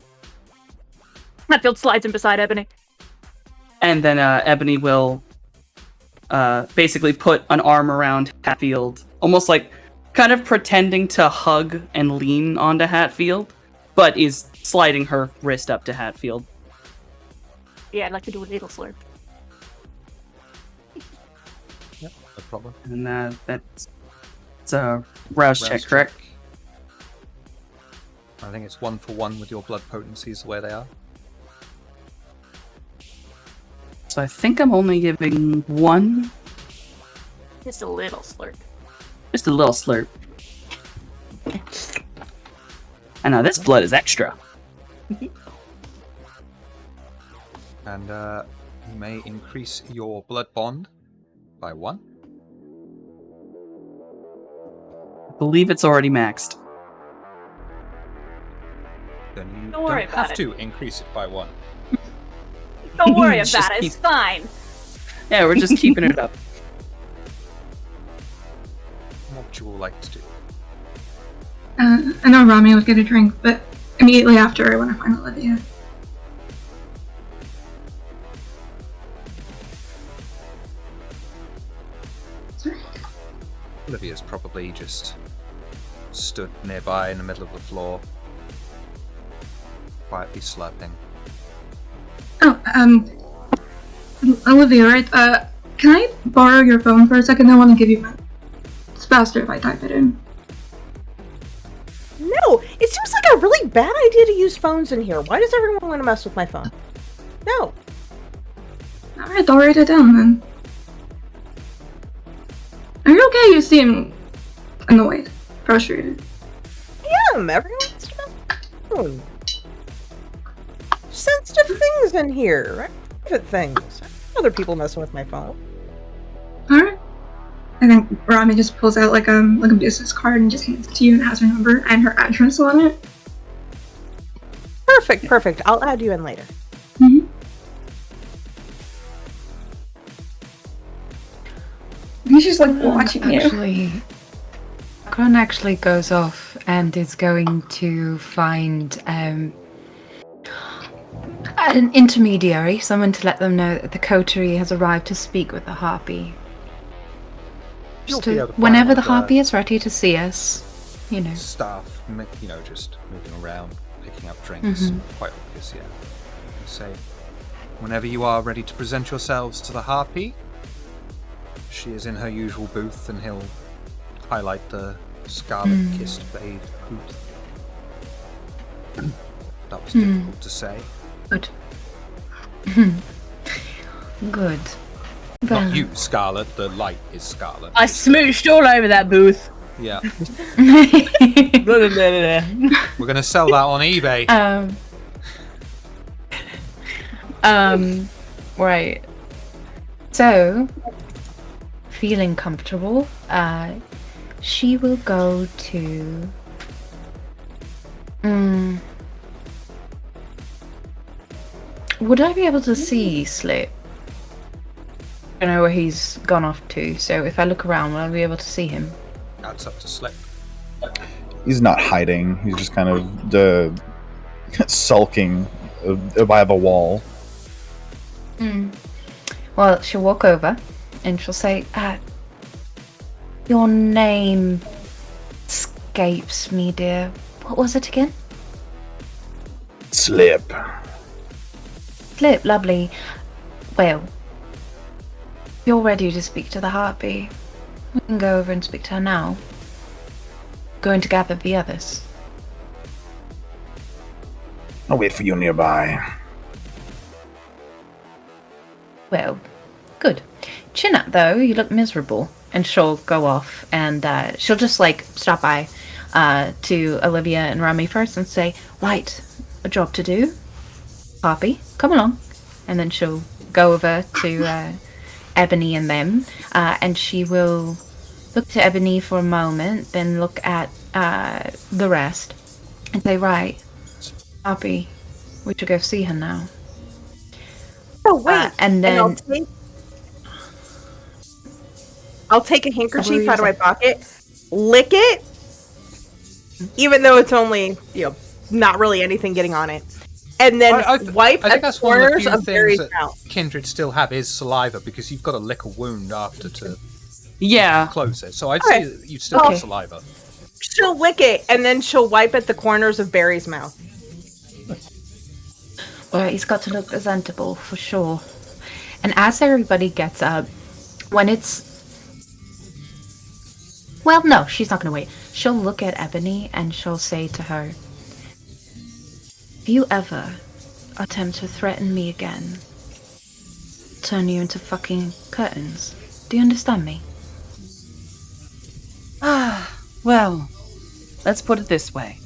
Hatfield slides in beside Ebony. And then Ebony will basically put an arm around Hatfield, almost like kind of pretending to hug and lean onto Hatfield, but is sliding her wrist up to Hatfield. Yeah, I'd like to do a little slurp. Yep, no problem. And that's a rouse check, correct? I think it's 1 for 1 with your blood potencies the way they are. So I think I'm only giving 1. Just a little slurp. Just a little slurp. I know, this blood is extra. And you may increase your blood bond by 1. I believe it's already maxed. Then you Don't worry don't about have it. to increase it by 1. Don't worry Just about it, keep- it's fine. Yeah, we're just keeping it up. What would you all like to do? I know Rami would get a drink, but immediately after I want to find Olivia. Olivia's probably just stood nearby in the middle of the floor, quietly slurping. Oh, Olivia, right? Can I borrow your phone for a second? I want to give you my... It's faster if I type it in. No, it seems like a really bad idea to use phones in here. Why does everyone want to mess with my phone? No. Alright, I'll write it down then. Are you okay? You seem annoyed, frustrated. Yeah, everyone wants to mess with my phone. Sensitive things in here, right? Private things. Other people messing with my phone. Alright. I think Rami just pulls out like a business card and just hands it to you and has her number and her address on it. Perfect. I'll add you in later. Mm-hmm. He's just like watching you. Kron actually goes off and is going to find an intermediary, someone to let them know that the coterie has arrived to speak with the harpy. Whenever the harpy is ready to see us, Staff, just moving around, picking up drinks. Quite obvious, yeah. You say, whenever you are ready to present yourselves to the harpy, she is in her usual booth, and he'll highlight the scarlet-kissed babe booth. That was difficult to say. Good. Good. Not you, Scarlet. The light is Scarlet. I smooched all over that booth. Yeah. We're gonna sell that on eBay. Right. So, feeling comfortable, she will go to... Would I be able to see Slip? I don't know where he's gone off to, so if I look around, will I be able to see him? That's up to Slip. He's not hiding. He's just kind of sulking by the wall. Well, she'll walk over and she'll say, your name escapes me, dear. What was it again? Slip. Slip, lovely. Well, if you're ready to speak to the harpy, we can go over and speak to her now. Going to gather the others. I'll wait for you nearby. Well, good. Chin up, though. You look miserable. And she'll go off, and she'll just, stop by to Olivia and Rami first and say, right, a job to do. Harpy, come along. And then she'll go over to Ebony and them, and she will look to Ebony for a moment, then look at the rest, and say, right, Harpy, we should go see her now. Oh, wait. And then... I'll take a handkerchief out of my pocket, lick it, even though it's only, not really anything getting on it, and then wipe I think at that's the corners one of of the few Barry's things that mouth. Kindred still have is saliva, because you've got to lick a wound after to Yeah. close it. So I'd say that you've still got saliva. She'll lick it, and then she'll wipe at the corners of Barry's mouth. Well, he's got to look presentable, for sure. And as everybody gets up, when it's... Well, no, she's not going to wait. She'll look at Ebony and she'll say to her, if you ever attempt to threaten me again, turn you into fucking curtains. Do you understand me? Well, let's put it this way.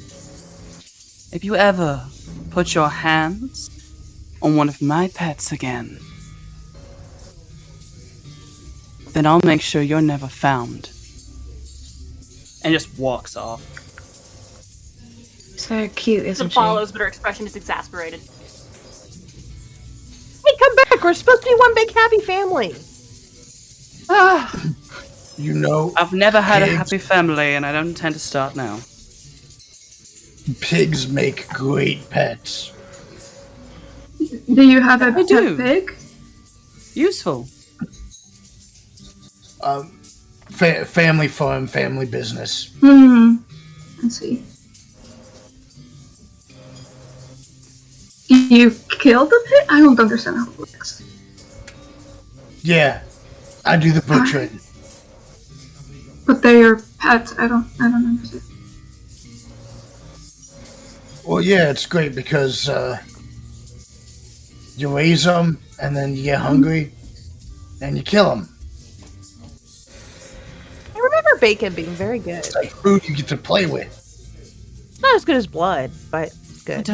If you ever put your hands on one of my pets again, then I'll make sure you're never found. And just walks off. It's very cute, isn't she? Follows, but her expression is exasperated. Hey, come back! We're supposed to be one big happy family. You know, I've never had a pigs- happy family, and I don't intend to start now. Pigs make great pets. Do you have a I do. pet pig? Useful. Family farm, family business. and see. You killed the pit? I don't understand how it works. Yeah, I do the butchering. But they're your pets. I don't understand. Well, yeah, it's great because you raise them, and then you get hungry, and you kill them. I remember bacon being very good. It's like food you get to play with. It's not as good as blood, but it's I good.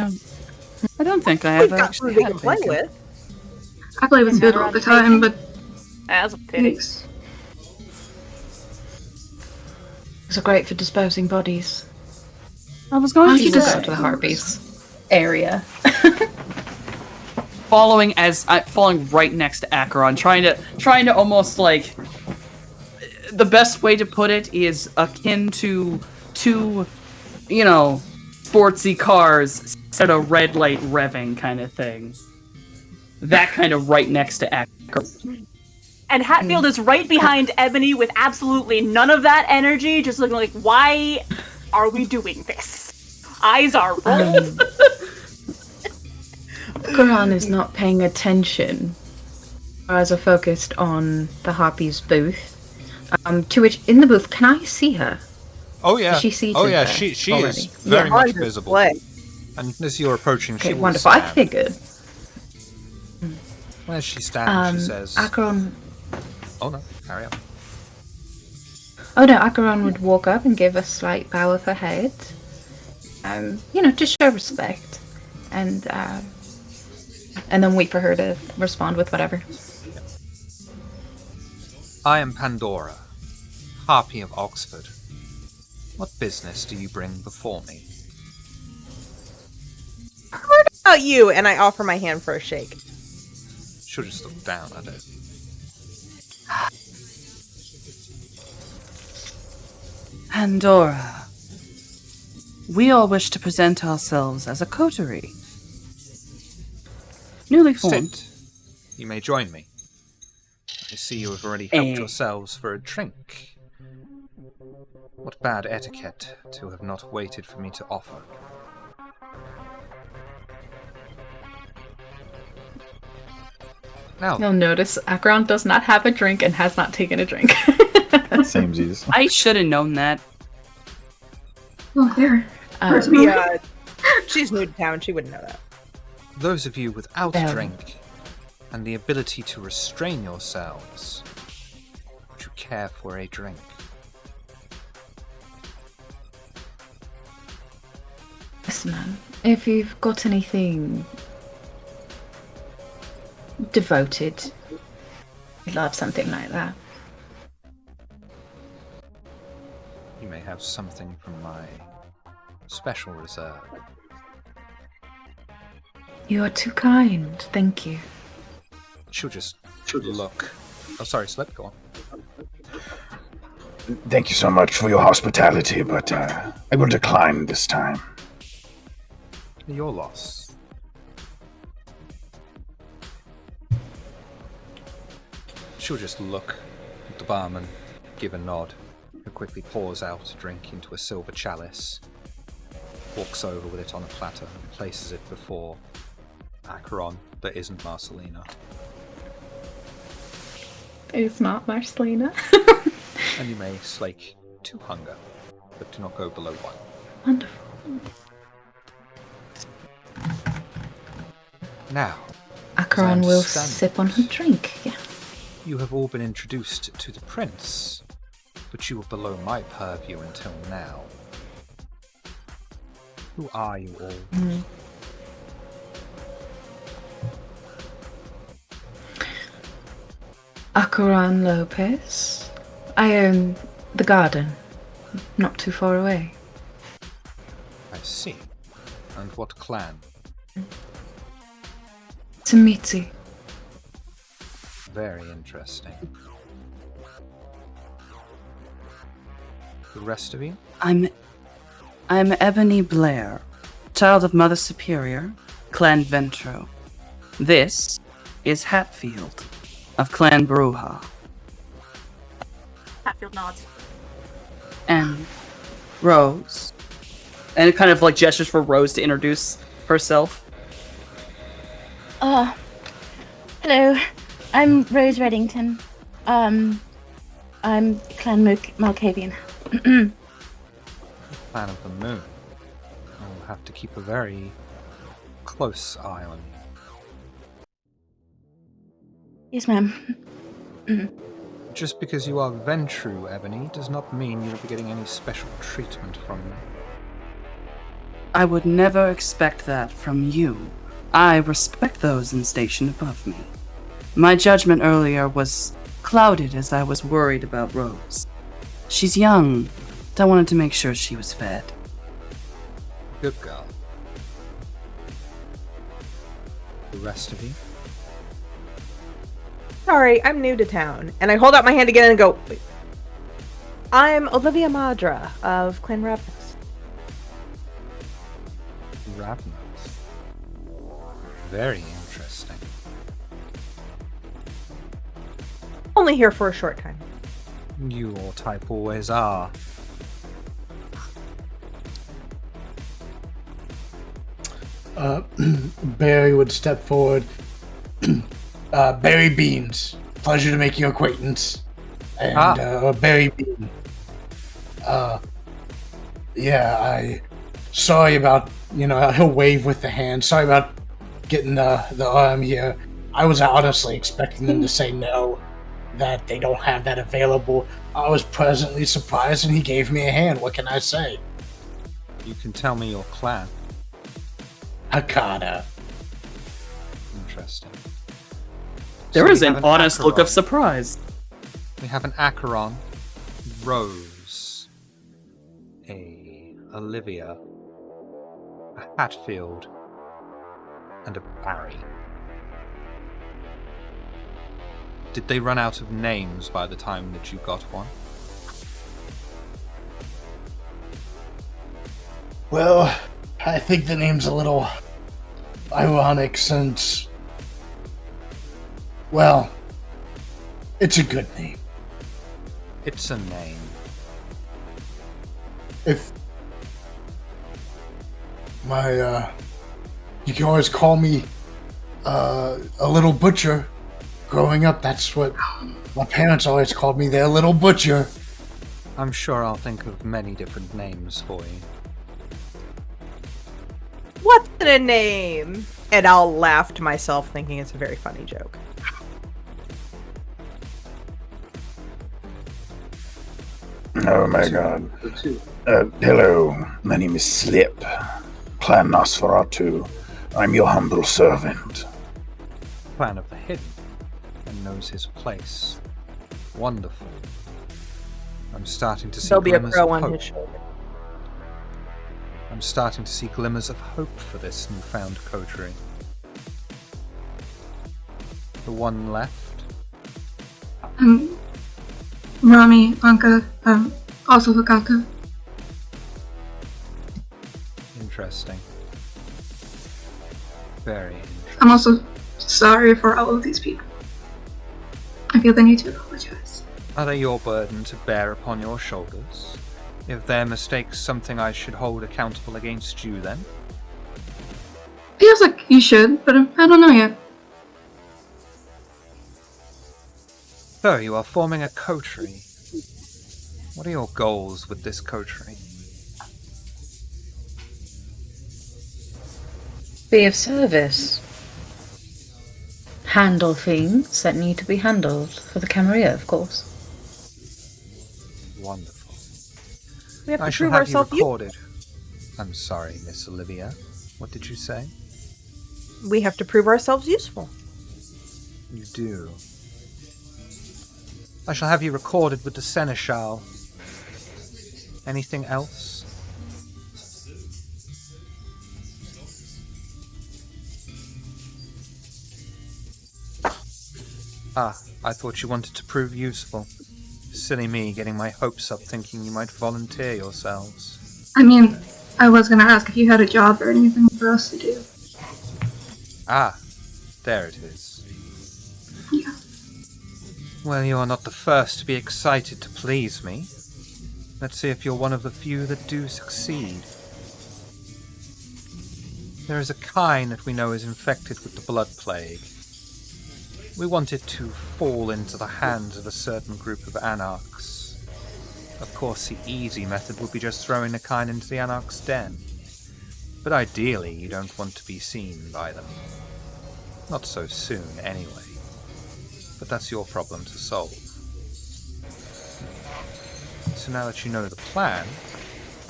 don't think I We've ever got actually food we had can play bacon. with. I play with food all the time, but That's a pity. thanks. It's great for disposing bodies. I was going I to should say, go to the Harpies area. following right next to Acheron, trying to almost like, the best way to put it is akin to two, sportsy cars set a red light revving kind of thing. That kind of right next to Acheron. And Hatfield is right behind Ebony with absolutely none of that energy, just looking like, why are we doing this? Eyes are rolled. Quran is not paying attention. Our eyes are focused on the Harpy's booth. To which, in the booth, can I see her? Oh yeah. Is she seated Oh yeah, there she already? is very much hard to visible. play. And as you're approaching, she Okay, will wonderful. I stand. figured. Where she stands, she says, Acheron. "Oh no, carry on." Oh no, Acheron would walk up and give a slight bow of her head. To show respect. And then wait for her to respond with whatever. I am Pandora, Harpy of Oxford. What business do you bring before me? What about you? And I offer my hand for a shake. She'll just look down at it. Pandora. We all wish to present ourselves as a coterie. Newly formed. Sit. You may join me. I see you have already helped yourselves for a drink. What bad etiquette to have not waited for me to offer. Now, You'll notice Acheron does not have a drink and has not taken a drink. Samesies. I should have known that. Oh, there. Yeah, she's new to town. She wouldn't know that. those of you without Well. drink and the ability to restrain yourselves, would you care for a drink? Yes, ma'am. If you've got anything devoted, I'd love something like that. You may have something from my special reserve. You are too kind. Thank you. She'll just look. Oh, sorry, Slip, go on. Thank you so much for your hospitality, but I will decline this time. Your loss. She'll just look at the barman, give a nod, who quickly pours out a drink into a silver chalice, walks over with it on a platter and places it before Acheron that isn't Marcelina. It's not Marcelina. And you may slake 2 hunger, but do not go below 1. Wonderful. Now, Acheron will understand sip on her drink. Yeah. you have all been introduced to the prince, but you were below my purview until now. Who are you all? Acheron Lopez. I own the garden, not too far away. I see. And what clan? Tamitsi. Very interesting. The rest of you? I'm Ebony Blair, child of Mother Superior, Clan Ventro. This is Hatfield, of Clan Bruja. Hatfield nods. And Rose, And it kind of like gestures for Rose to introduce herself. Hello. I'm Rose Reddington. I'm Clan Malkavian. Clan of the Moon. I'll have to keep a very close eye on you. Yes, ma'am. Just because you are Ventru, Ebony, does not mean you will be getting any special treatment from me. I would never expect that from you. I respect those in station above me. My judgment earlier was clouded as I was worried about Rose. She's young. I wanted to make sure she was fed. Good girl. The rest of you? Sorry, I'm new to town. And I hold out my hand again and go, wait. I'm Olivia Madra of Clan Ravnus. Ravnus. Very interesting. Only here for a short time. Your type always are. Barry would step forward. Barry Beans. Pleasure to make your acquaintance. And Barry Bean. Sorry about, he'll wave with the hand. Sorry about getting the arm here. I was honestly expecting them to say no, that they don't have that available. I was pleasantly surprised and he gave me a hand. What can I say? You can tell me your clan. Hakata. Interesting. There So is we an have honest look of Acheron. surprise. We have an Acheron, Rose, a Olivia, a Hatfield, and a Barry. Did they run out of names by the time that you got one? Well, I think the name's a little ironic since, well, it's a good name. It's a name. If you can always call me a little butcher. Growing up, that's what my parents always called me, their little butcher. I'm sure I'll think of many different names for you. What's in a name? And I'll laugh to myself thinking it's a very funny joke. Oh my god. Hello, my name is Slip, Clan Nosferatu. I'm your humble servant. Clan of the Hidden, and knows his place. Wonderful. I'm starting to see There'll be a glimmers crow of on hope. his shoulder. I'm starting to see glimmers of hope for this newfound coterie. The one left? Rami, Anka, also Hakaka. Interesting. Very interesting. I'm also sorry for all of these people. I feel the need to apologize. Are they your burden to bear upon your shoulders? If their mistakes something I should hold accountable against you then? Feels like you should, but I don't know yet. So, you are forming a coterie. What are your goals with this coterie? Be of service. Handle things that need to be handled for the Camarilla, of course. Wonderful. We have to I shall prove have you ourselves. recorded. I'm sorry, Miss Olivia. What did you say? We have to prove ourselves useful. You do. I shall have you recorded with the Seneschal. Anything else? Ah, I thought you wanted to prove useful. Silly me getting my hopes up thinking you might volunteer yourselves. I mean, I was gonna ask if you had a job or anything for us to do. Ah, there it is. Yeah. Well, you are not the first to be excited to please me. Let's see if you're one of the few that do succeed. There is a kind that we know is infected with the blood plague. We want it to fall into the hands of a certain group of anarchs. Of course, the easy method would be just throwing the kind into the anarch's den. But ideally, you don't want to be seen by them. Not so soon, anyway. But that's your problem to solve. So now that you know the plan,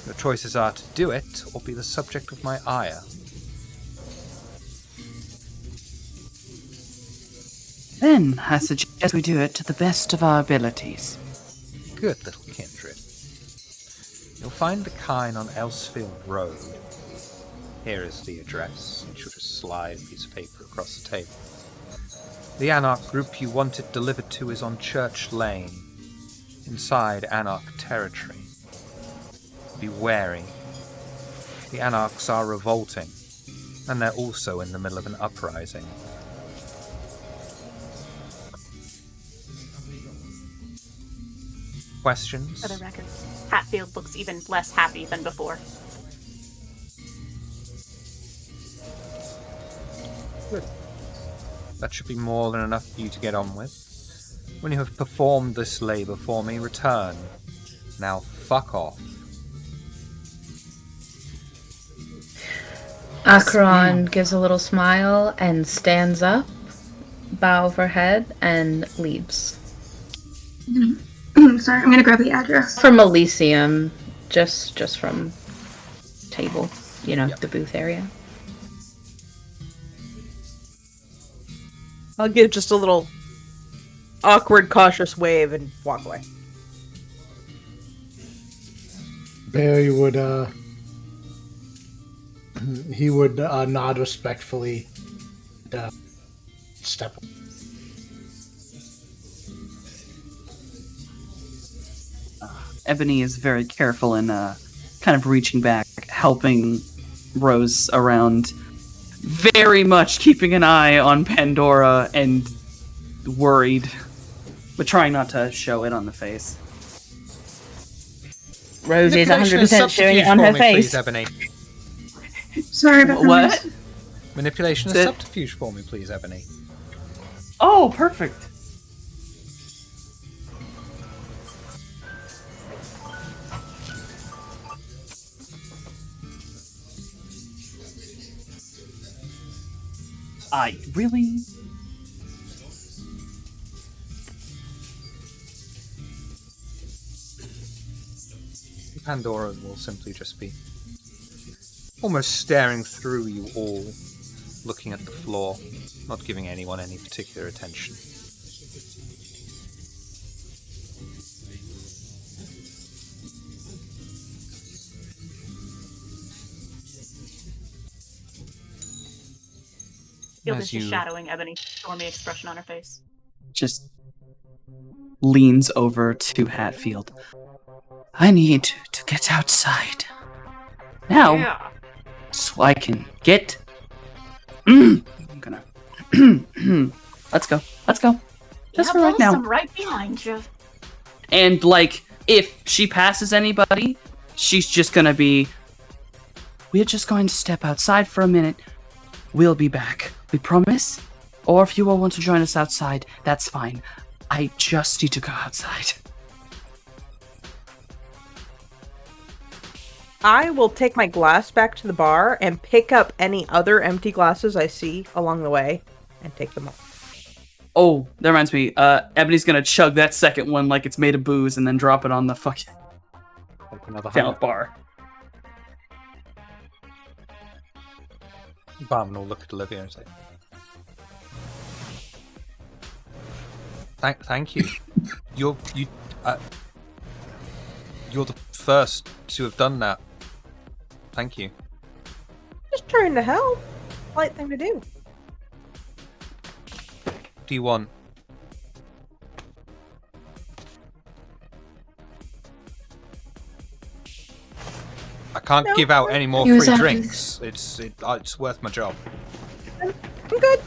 your choices are to do it or be the subject of my ire. Then I suggest we do it to the best of our abilities. Good little kindred. You'll find the kind on Elsfield Road. Here is the address. You should just slide a piece of paper across the table. The Anarch group you want it delivered to is on Church Lane, inside Anarch territory. Be wary. The Anarchs are revolting, and they're also in the middle of an uprising. Questions? For the record, Hatfield looks even less happy than before. Good. That should be more than enough for you to get on with. When you have performed this labour for me, return. Now fuck off. Acheron gives a little smile and stands up, bow of her head, and leaves. Sorry, I'm gonna grab the address. From Elysium, just from table, the booth area. I'll give just a little awkward, cautious wave and walk away. Barry would, he would nod respectfully and step. Ebony is very careful in kind of reaching back, helping Rose around, very much keeping an eye on Pandora and worried, but trying not to show it on the face. Rose is 100% showing it on her face. Please, Ebony. Sorry about the What? noise. Manipulation and subterfuge for me, please, Ebony. Oh, perfect. Really? Pandora will simply just be almost staring through you all, looking at the floor, not giving anyone any particular attention. Field is As just you- shadowing Ebony's stormy expression on her face. Just leans over to Hatfield. I need to get outside. Now, Yeah. so I can get... I'm gonna... Let's go. Just for right now. I'm right behind you. And, if she passes anybody, she's just gonna be... We're just going to step outside for a minute. We'll be back. We promise? Or if you all want to join us outside, that's fine. I just need to go outside. I will take my glass back to the bar and pick up any other empty glasses I see along the way and take them off. Oh, that reminds me. Ebony's gonna chug that second one like it's made of booze and then drop it on the fucking talent bar. Barman will look at Olivia and say, Thank you. You're the first to have done that. Thank you. Just trying to help. Polite thing to do. Do you want? I can't give out any more Use free that, drinks. It's worth my job. I'm good.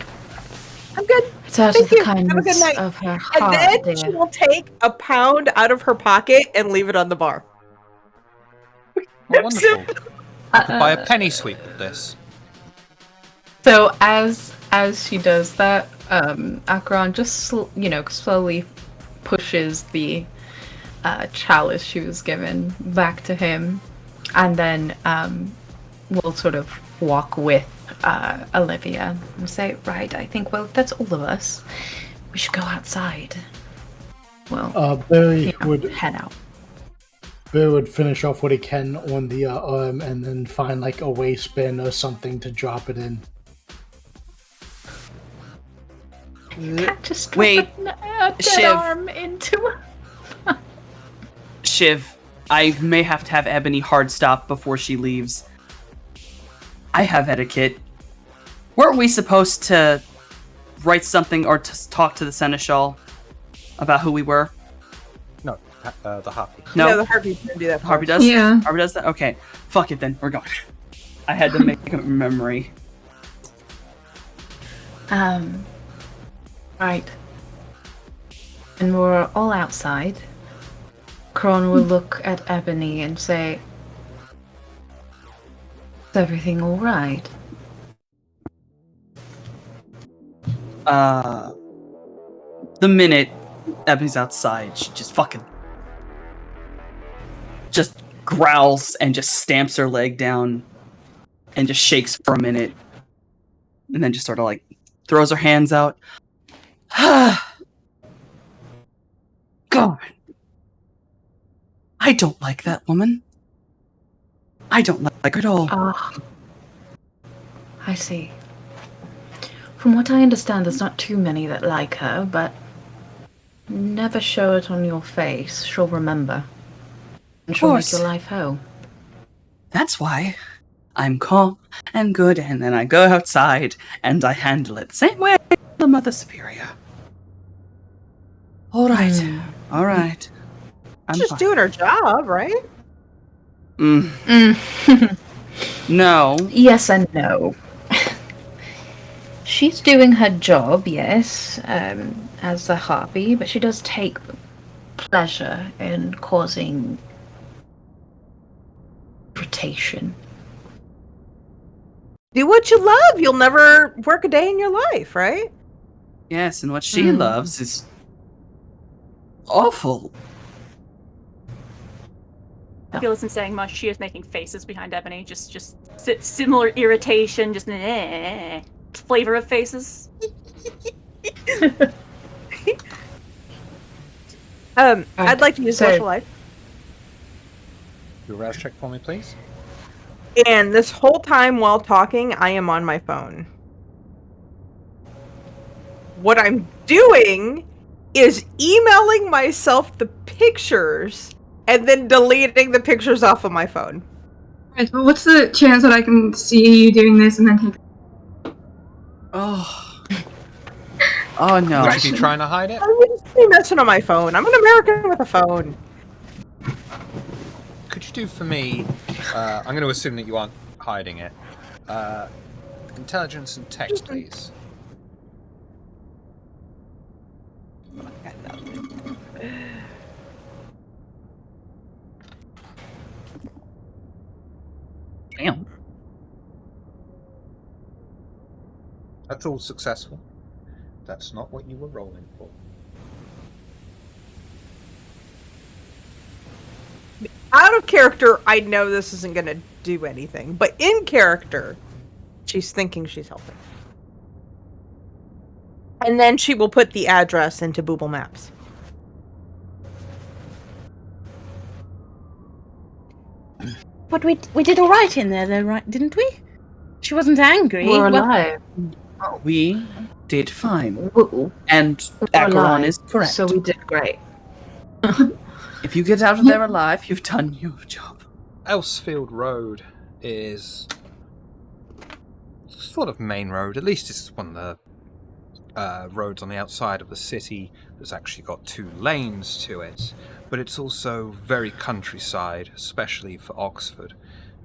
I'm good. It's out Thank of the you. Have a good kindness night. of her And heart, then she dear. will take a pound out of her pocket and leave it on the bar. Oh, wonderful. I could buy a penny sweep with this. So as she does that, Akron just slowly pushes the chalice she was given back to him, and then will sort of walk with Olivia and say, "Right, I think if that's all of us, we should go outside." Well, Barry would head out. Barry would finish off what he can on the arm, and then find like a waste bin or something to drop it in. Can't just Wait, drop a dead Shiv. arm into. Shiv, I may have to have Ebony hard stop before she leaves. I have etiquette. Weren't we supposed to write something or to talk to the Seneschal about who we were? No, the Harpy. No, the Harpy's gonna do that. Harvey does? Yeah. Harvey does that? Okay. Fuck it then. We're going. I had to make a memory. Right. And we're all outside. Kron will look at Ebony and say, "Is everything all right?" The minute Ebony's outside, she just fucking just growls and just stamps her leg down and just shakes for a minute and then just sort of like throws her hands out. God. I don't like that woman. I don't like her at all. Ah, I see. From what I understand, there's not too many that like her, but never show it on your face. She'll remember. And she'll make your life hell. That's why I'm calm and good, and then I go outside and I handle it. Same way the Mother Superior. All right. All right. I'm She's fine. doing her job, right? No. Yes and no. She's doing her job, yes, as the Harpy, but she does take pleasure in causing irritation. Do what you love. You'll never work a day in your life, right? Yes, and what she loves is awful. Phil isn't saying much. She is making faces behind Ebony. Just similar irritation. Just flavor of faces. I'd like to use social life. Do a rouse check for me, please. And this whole time while talking, I am on my phone. What I'm doing is emailing myself the pictures and then deleting the pictures off of my phone. Right, but what's the chance that I can see you doing this and then take? Oh. Oh no. Would you be trying to hide it? I wouldn't be messing on my phone. I'm an American with a phone. Could you do for me, I'm going to assume that you aren't hiding it, intelligence and text, please. Damn. That's all successful. That's not what you were rolling for. Out of character, I know this isn't going to do anything. But in character, she's thinking she's helping. And then she will put the address into Google Maps. But we did all right in there, though, right? Didn't we? She wasn't angry. We're Well, alive. We did fine. We're And Acheron alive, is correct. So we did great. If you get out of there alive, you've done your job. Elsefield Road is sort of main road. At least it's one of the roads on the outside of the city that's actually got 2 lanes to it. But it's also very countryside, especially for Oxford.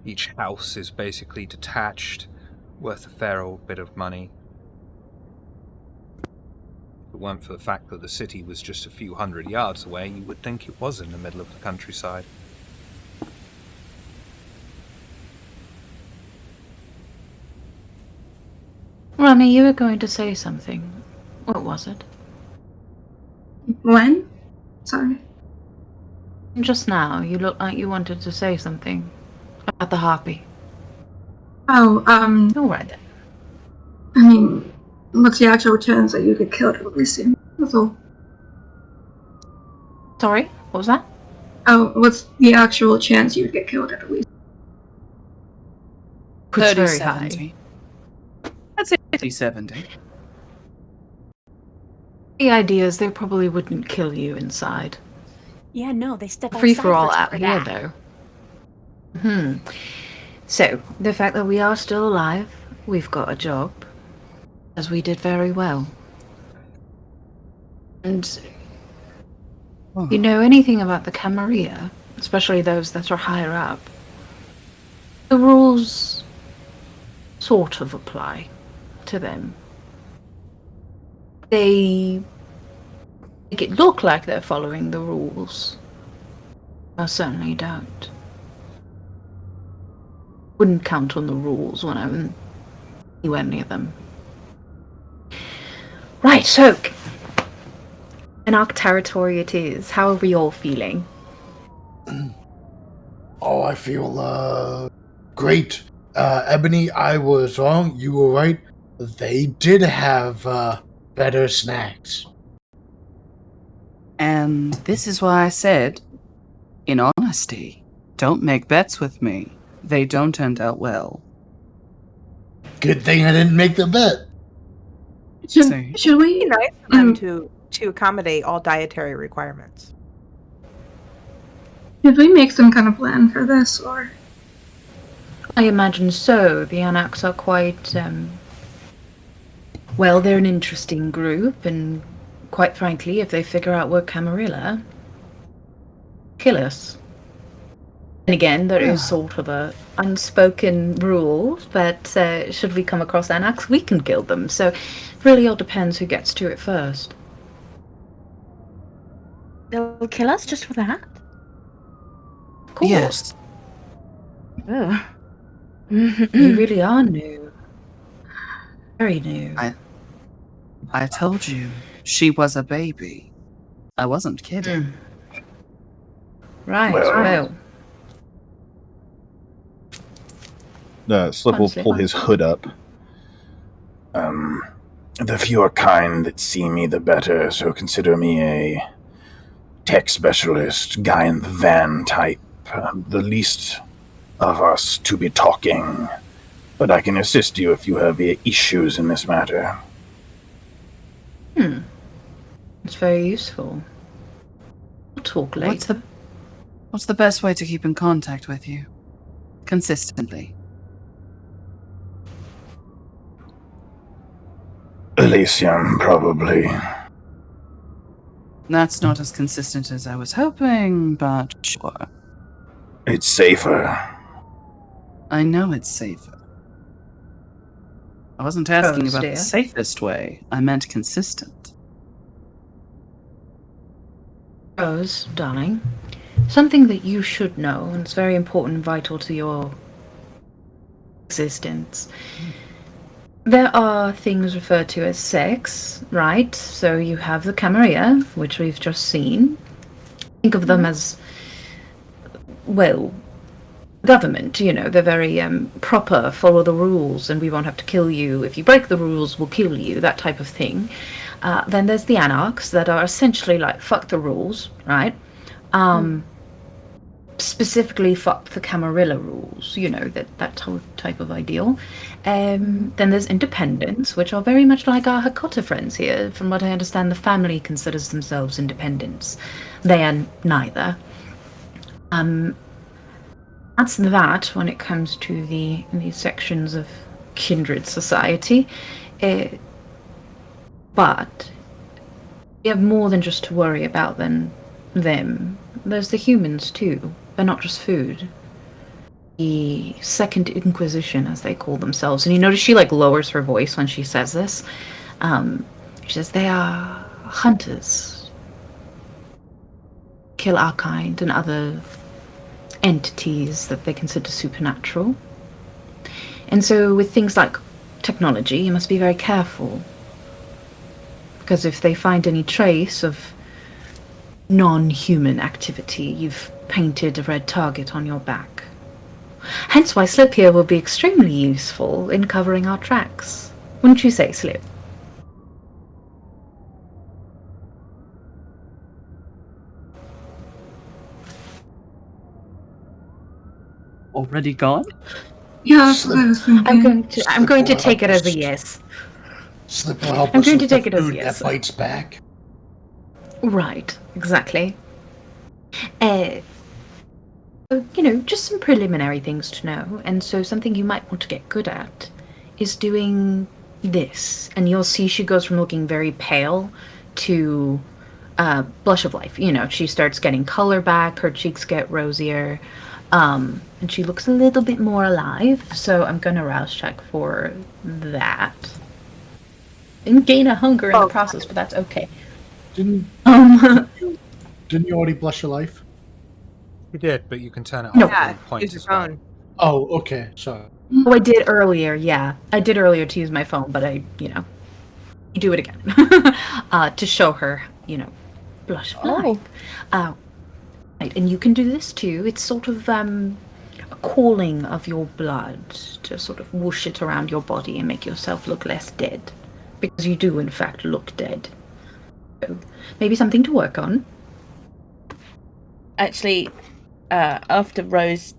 Each house is basically detached, worth a fair old bit of money. If it weren't for the fact that the city was just a few hundred yards away, you would think it was in the middle of the countryside. Rami, you were going to say something. What was it? When? Sorry. Just now, you looked like you wanted to say something about the harpy. Oh, All right then. I mean, what's the actual chance that you get killed at Elysium? That's all. Sorry, what was that? Oh, what's the actual chance you'd get killed at Elysium? It's very 30-70. high. I'd say 50-70. The idea is they probably wouldn't kill you inside. Yeah, no, they step Free outside for all first out for here, that. though. So, the fact that we are still alive, we've got a job, as we did very well. And you know anything about the Camarilla, especially those that are higher up, the rules sort of apply to them. They make it look like they're following the rules. I certainly don't. Wouldn't count on the rules when I knew any of them. Right, so in our territory it is. How are we all feeling? Oh, I feel great. Ebony, I was wrong. You were right. They did have better snacks. And this is why I said, in honesty, don't make bets with me. They don't end out well. Good thing I didn't make the bet. Should we? It'd be nice for them to accommodate all dietary requirements. Should we make some kind of plan for this, or? I imagine so. The Anaks are quite, well, they're an interesting group, and quite frankly, if they figure out we're Camarilla, kill us. And again, there is sort of a unspoken rule that should we come across Anaks, we can kill them. So it really all depends who gets to it first. They'll kill us just for that? Of course. Yes. Ugh. You really are new. Very new. I told you, she was a baby. I wasn't kidding. Right, Well. Slip will pull his hood up. The fewer kind that see me, the better, so consider me a tech specialist, guy in the van type. The least of us to be talking. But I can assist you if you have issues in this matter. It's very useful. We'll talk later. What's the best way to keep in contact with you? Consistently. Elysium, probably. That's not as consistent as I was hoping, but sure. It's safer. I know it's safer. I wasn't asking Rose, about dear. the safest way. I meant consistent. Rose, darling, something that you should know, and it's very important and vital to your existence. There are things referred to as sex, right? So you have the Camarilla, which we've just seen. Think of them as, well, government, you know, they're very proper, follow the rules, and we won't have to kill you. If you break the rules, we'll kill you, that type of thing. Then there's the Anarchs that are essentially like, fuck the rules, right? Specifically fuck the Camarilla rules, you know, that type of ideal. Then there's independents, which are very much like our Hakota friends here. From what I understand, the family considers themselves independents. They are neither. That's that when it comes to these sections of kindred society. But we have more than just to worry about than them. There's the humans too. They're not just food. The Second Inquisition, as they call themselves. And you notice she like lowers her voice when she says this. She says they are hunters. Kill our kind and other entities that they consider supernatural. And so with things like technology, you must be very careful. Because if they find any trace of non-human activity, you've painted a red target on your back. Hence why Slip here will be extremely useful in covering our tracks. Wouldn't you say, Slip? Already gone? Yeah, that's what I was thinking. I'm going to take it as a yes. Slip will help I'm us going with to take the it as food yes. that bites back. Right, exactly. Just some preliminary things to know, and so something you might want to get good at is doing this. And you'll see she goes from looking very pale to blush of life. She starts getting color back, her cheeks get rosier, and she looks a little bit more alive, so I'm gonna rouse check for that. And gain a hunger in the process, but that's okay. Didn't you already blush your life? You did, but you can turn it off No. at any point use your as well. phone. Oh, okay. Sorry. Oh, I did earlier, yeah. I did earlier to use my phone, but you do it again. To show her, blush of life. Right, and you can do this too. It's sort of a calling of your blood to sort of whoosh it around your body and make yourself look less dead. Because you do, in fact, look dead. So, maybe something to work on. Actually, after Rose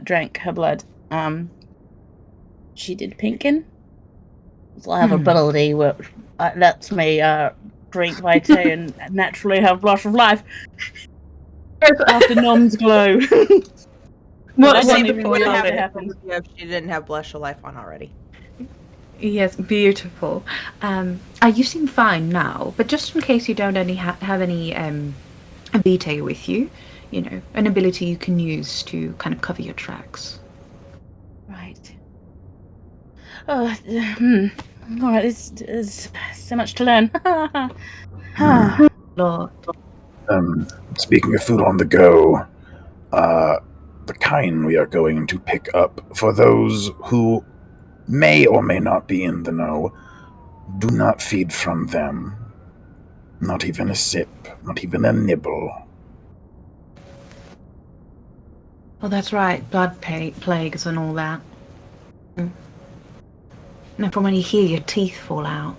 drank her blood, she did pinkin. So I have ability which lets me drink Vitae and naturally have blush of life. After Nom's glow. Well, Wasn't say even before you real have it it happened. if she didn't have blush of life on already. Yes, beautiful. You seem fine now, but just in case you don't have any vitae with you, an ability you can use to kind of cover your tracks. Right. Oh, all right. There's so much to learn. Lord. Speaking of food on the go, the kind we are going to pick up for those who may or may not be in the know, do not feed from them. Not even a sip, not even a nibble. Oh, that's right. Blood plagues and all that. And from when you hear your teeth fall out.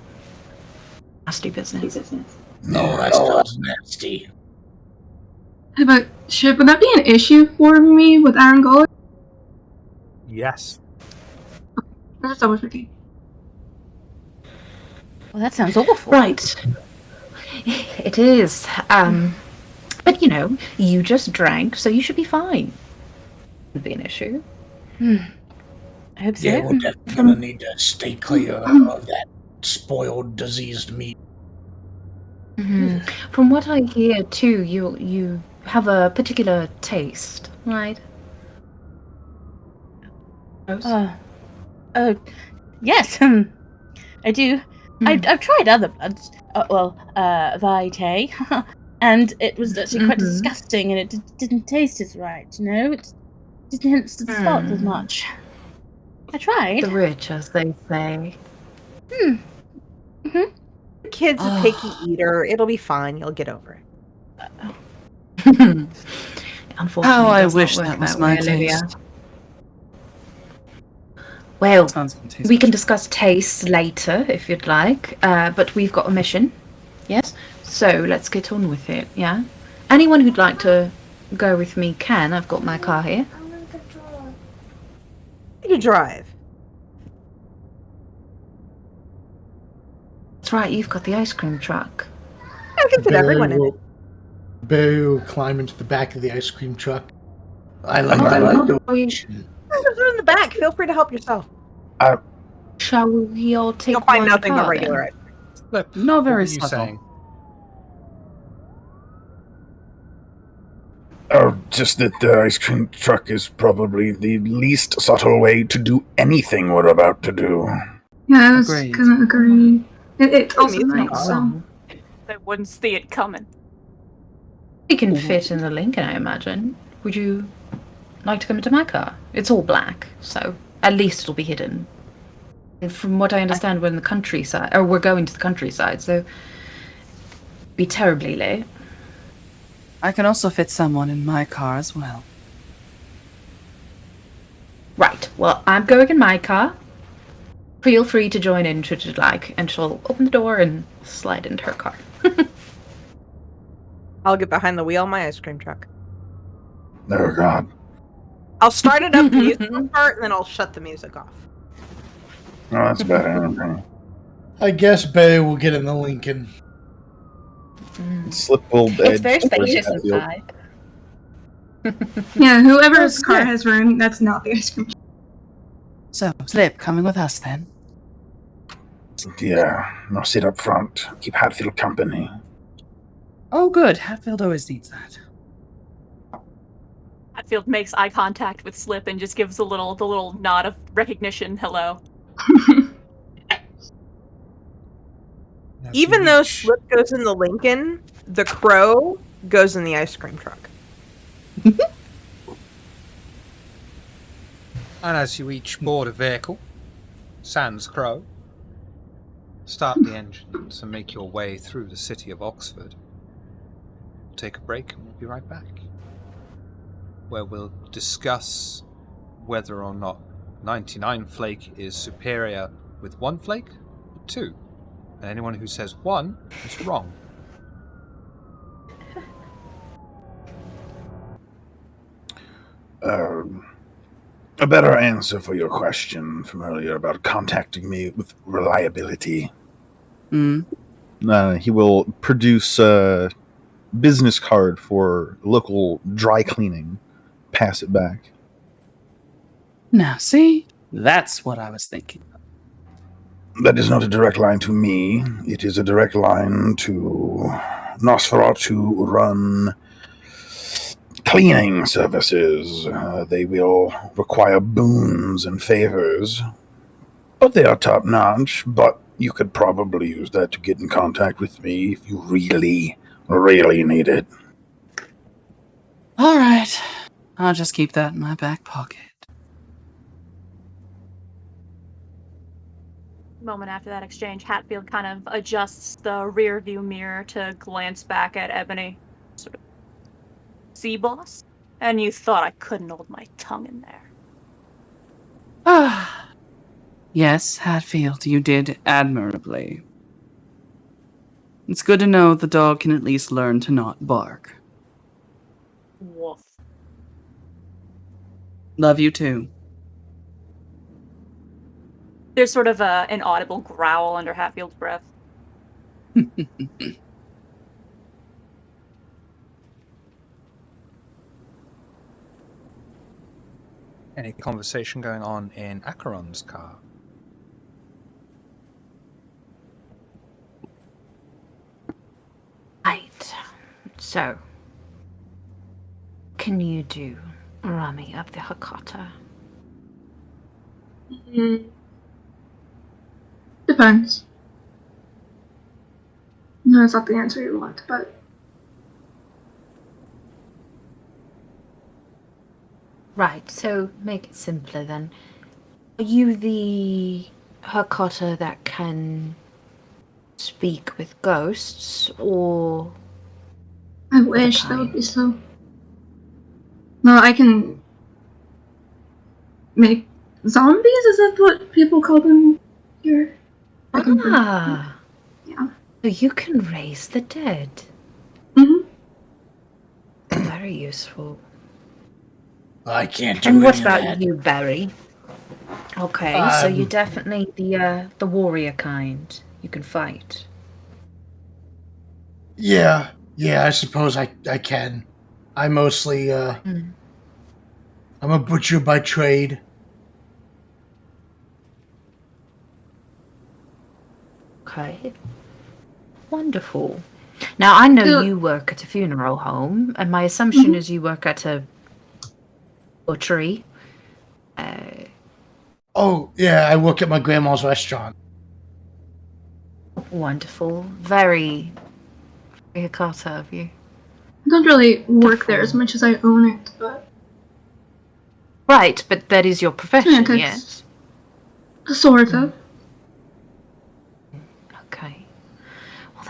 Nasty business. No, that sounds nasty. Hey, but would that be an issue for me with Iron Golem? Yes. That's double checking. Well, that sounds awful. Right. It is. But you just drank, so you should be fine. Wouldn't be an issue. I hope so. Yeah, we're definitely gonna need to stay clear of that spoiled, diseased meat. From what I hear too, you have a particular taste, right? Rose? Oh, yes. I do. I've tried other bloods. Vitae, and it was actually quite disgusting, and it didn't taste as right. It didn't hint the salt as much. I tried. The rich, as they say. The kid's a picky eater. It'll be fine. You'll get over it. Unfortunately, How I it does not wish work that was way, my Olivia. taste. Well, Sounds fantastic. we can discuss tastes later if you'd like, but we've got a mission. Yes? So let's get on with it, yeah? Anyone who'd like to go with me can. I've got my car here. You drive. That's right, you've got the ice cream truck. I can fit everyone in it. Barry will climb into the back of the ice cream truck. I like the Just in the back. Feel free to help yourself. Shall we all take You'll find one nothing car, but regular then? ice cream. Look, Not very what were you subtle. saying? Oh, just that the ice cream truck is probably the least subtle way to do anything we're about to do. Yeah, I was Agreed. gonna agree. It's also Music nice, on. so. They wouldn't see it coming. We can fit in the Lincoln, I imagine. Would you like to come into my car? It's all black, so at least it'll be hidden. And from what I understand, we're in the countryside, or we're going to the countryside, so be terribly late. I can also fit someone in my car as well. Right, well, I'm going in my car. Feel free to join in should you like, and she'll open the door and slide into her car. I'll get behind the wheel of my ice cream truck. Oh, God. I'll start it up, the musical part, and then I'll shut the music off. Oh, that's better. Okay. I guess Barry will get in the Lincoln. Slip will It's very spacious inside. Yeah, whoever's car has room, that's not the ice cream. So, Slip, coming with us then? Yeah, I'll sit up front. Keep Hatfield company. Oh, good. Hatfield always needs that. Hatfield makes eye contact with Slip and just gives the little nod of recognition. Hello. Even though Slip goes in the Lincoln, the Crow goes in the ice cream truck. And as you each board a vehicle, sans Crow, start the engines and make your way through the city of Oxford. We'll take a break and we'll be right back, where we'll discuss whether or not 99 Flake is superior with 1 flake or 2. And anyone who says 1 is wrong. A better answer for your question from earlier about contacting me with reliability. He will produce a business card for local dry cleaning. Pass it back. Now, see? That's what I was thinking. That is not a direct line to me. It is a direct line to Nosferatu run cleaning services. They will require boons and favors, but they are top notch. But you could probably use that to get in contact with me if you really, really need it. All right. I'll just keep that in my back pocket. Moment after that exchange, Hatfield kind of adjusts the rear view mirror to glance back at Ebony. Sort of, see, boss? And you thought I couldn't hold my tongue in there. Ah. Yes, Hatfield, you did admirably. It's good to know the dog can at least learn to not bark. Woof. Love you too. There's sort of an audible growl under Hatfield's breath. Any conversation going on in Acheron's car? Right. So, can you do Rami of the Hakata? Depends. No, it's not the answer you want, but Right, so make it simpler then. Are you the Hakata that can speak with ghosts, or I wish that would be so. No, I can make zombies? Is that what people call them here? Ah, yeah. So you can raise the dead. Mm-hmm. Very useful. I can't do And what any of about that. you, Barry? Okay, so you're definitely the warrior kind. You can fight. Yeah, I suppose I can. I mostly, I'm a butcher by trade. Okay. Wonderful. Now, I know you work at a funeral home, and my assumption is you work at a butchery. Oh, yeah, I work at my grandma's restaurant. Wonderful. Very Hakata of you. I don't really work there as much as I own it, but... Right, but that is your profession, that's yes? sort of.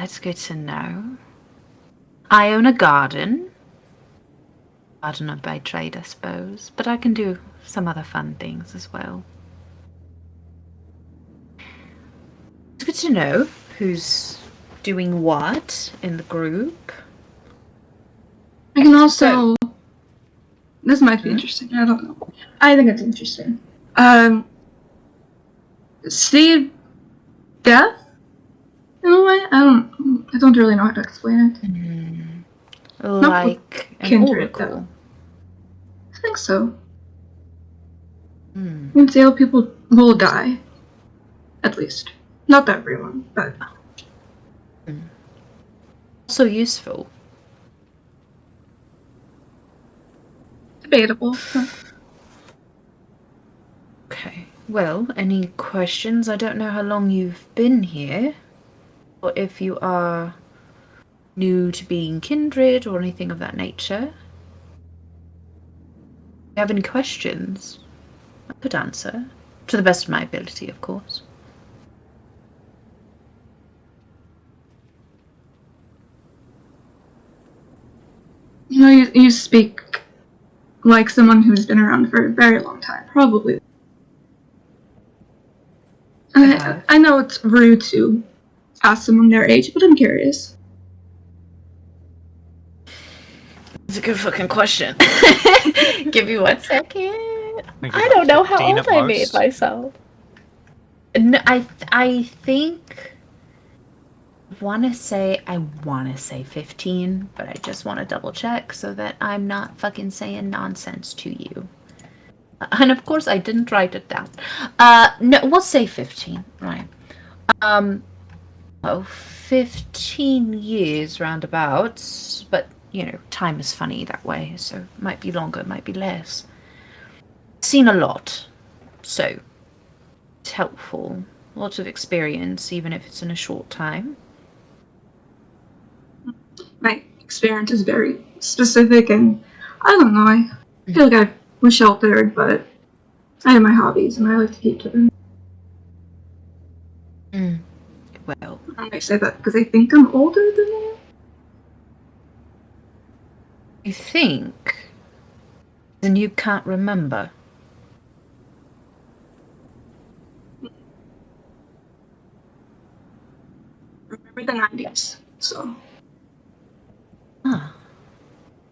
that's good to know. I own a garden. Gardener by trade, I suppose, but I can do some other fun things as well. It's good to know who's doing what in the group. I can also. This might be interesting. I don't know. I think it's interesting. Steve death in a way. I don't really know how to explain it. Like an kindred, oracle. though. I think so. You can say how people will die. At least. Not everyone, but. Also useful. Debatable. Okay. Well, any questions? I don't know how long you've been here, or if you are new to being kindred or anything of that nature. If you have any questions, I could answer. To the best of my ability, of course. You know, you speak like someone who's been around for a very long time, probably. I know it's rude to ask someone their age, but I'm curious. It's a good fucking question. Give me 1 second. I don't know how old I made myself. No, I think I want to say 15, but I just want to double check so that I'm not fucking saying nonsense to you. And of course, I didn't write it down. No, we'll say 15, right? 15 years roundabouts, but you know, time is funny that way, so might be longer, might be less. Seen a lot, so it's helpful. Lots of experience, even if it's in a short time. My experience is very specific, and I don't know, I feel like I was sheltered, but I have my hobbies, and I like to keep to them. Well, I say that because I think I'm older than you. You think? Then you can't remember. Remember the 90s, so.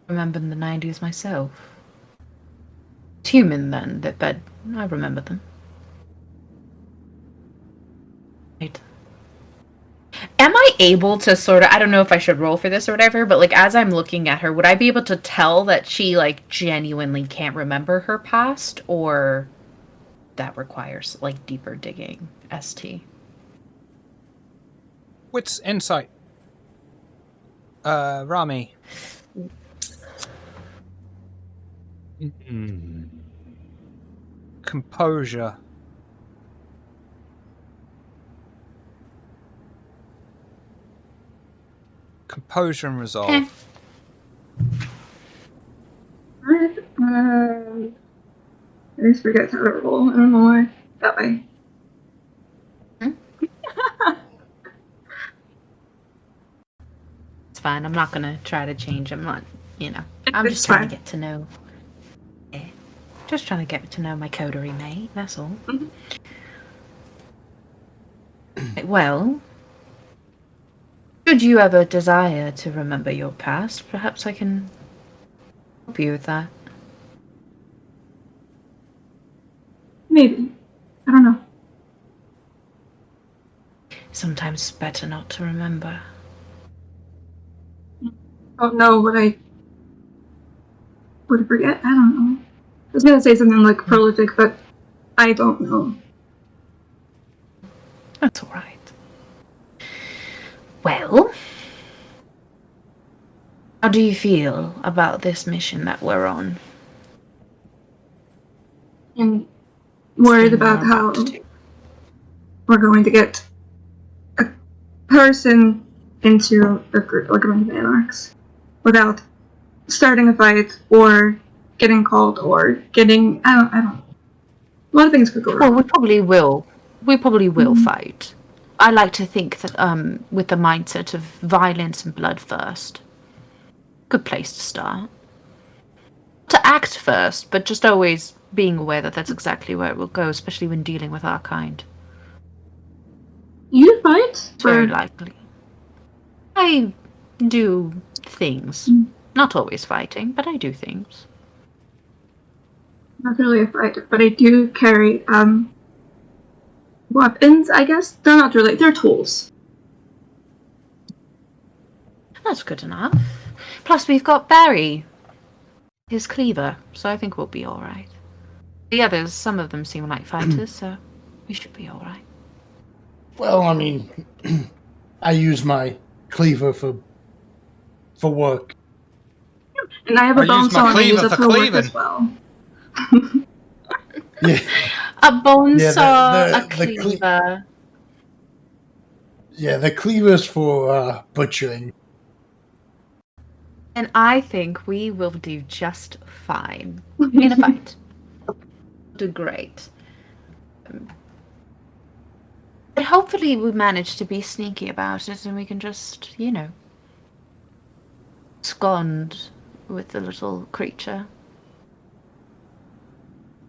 Remember the 90s myself. It's human then, but I remember them. Right. Am I able to sort of, I don't know if I should roll for this or whatever, but like as I'm looking at her, would I be able to tell that she like genuinely can't remember her past, or that requires like deeper digging? ST. Wits insight. Rami. Composure. Composure and resolve. Alright, I just forget how to roll. I don't know why. That way. It's fine. I'm not gonna try to change. I'm not, you know. I'm It's just trying fine. to get to know. Yeah. Just trying to get to know my coterie mate. That's all. Well, should you ever desire to remember your past, perhaps I can help you with that. Maybe. I don't know. Sometimes it's better not to remember. I don't know what I would forget. I don't know. I was gonna say something like prolific, but I don't know. That's all right. Well, how do you feel about this mission that we're on? I'm worried about how we're going to get a person into a group, like a bunch of anarchs, without starting a fight or getting called or getting. I don't. A lot of things could go wrong. Well, we probably will. We probably will fight. I like to think that with the mindset of violence and blood first. Good place to start. To act first, but just always being aware that that's exactly where it will go, especially when dealing with our kind. You fight? It's very likely. I do things. Not always fighting, but I do things. Not really a fighter, but I do carry weapons, I guess. They're not really, they're tools. That's good enough. Plus, we've got Barry, his cleaver, so I think we'll be alright. The others, some of them seem like fighters, so we should be alright. Well, I mean, I use my cleaver for work. And I have a bone saw and I use it for work as well. Yeah. A bone saw, a cleaver. Yeah, the cleaver's for butchering. And I think we will do just fine in a fight. Do great. But hopefully we manage to be sneaky about it and we can just, abscond with the little creature.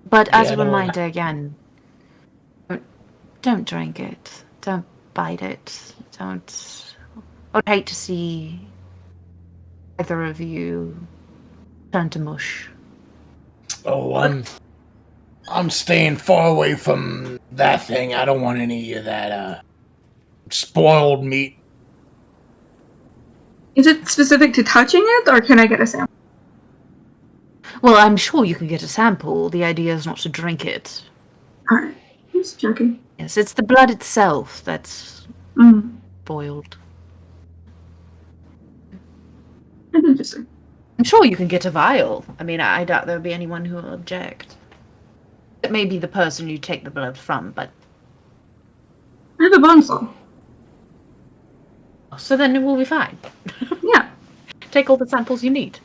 But as a reminder again, don't drink it. Don't bite it. Don't... I would hate to see either of you turn to mush. Oh, I'm staying far away from that thing. I don't want any of that spoiled meat. Is it specific to touching it, or can I get a sample? Well, I'm sure you can get a sample. The idea is not to drink it. Alright, just checking. Yes, it's the blood itself that's boiled. That's interesting. I'm sure you can get a vial. I mean, I doubt there would be anyone who will object. It may be the person you take the blood from, but... I have a bone saw. So then it will be fine. Yeah. Take all the samples you need.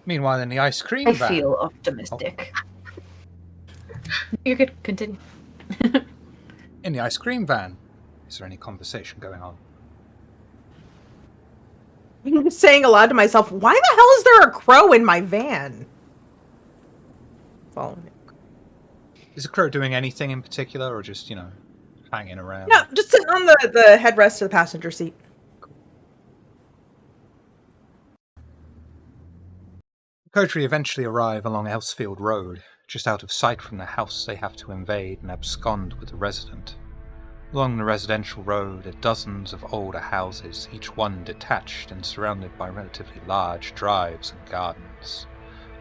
Meanwhile, in the ice cream I van... feel optimistic. You could continue. In the ice cream van, is there any conversation going on? I'm just saying aloud to myself, why the hell is there a crow in my van? Following it. Is the crow doing anything in particular, or just, hanging around? No, just sitting on the headrest of the passenger seat. The coterie eventually arrive along Elsfield Road, just out of sight from the house they have to invade and abscond with the resident. Along the residential road are dozens of older houses, each one detached and surrounded by relatively large drives and gardens.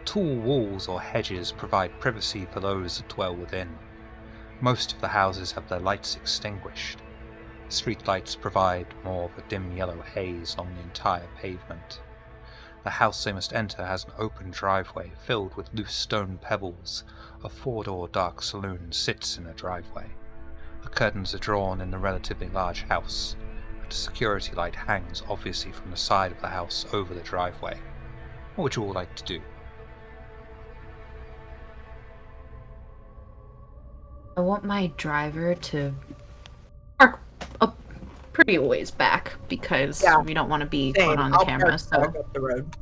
Tall walls or hedges provide privacy for those that dwell within. Most of the houses have their lights extinguished. Street lights provide more of a dim yellow haze along the entire pavement. The house they must enter has an open driveway filled with loose stone pebbles. A four-door dark saloon sits in the driveway. The curtains are drawn in the relatively large house, and a security light hangs obviously from the side of the house over the driveway. What would you all like to do? I want my driver to park a pretty ways back because we don't want to be caught on the camera. So up the road.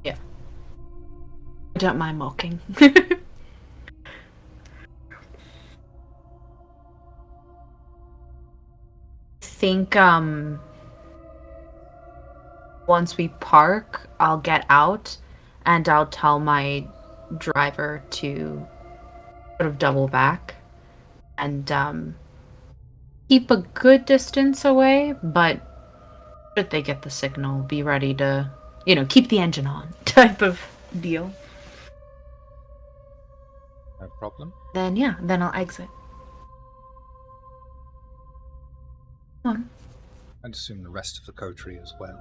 Yeah, I don't mind mocking. I think once we park, I'll get out and I'll tell my driver to sort of double back and keep a good distance away, but should they get the signal, be ready to, keep the engine on type of deal. No problem. Then I'll exit. I'd assume the rest of the coterie as well.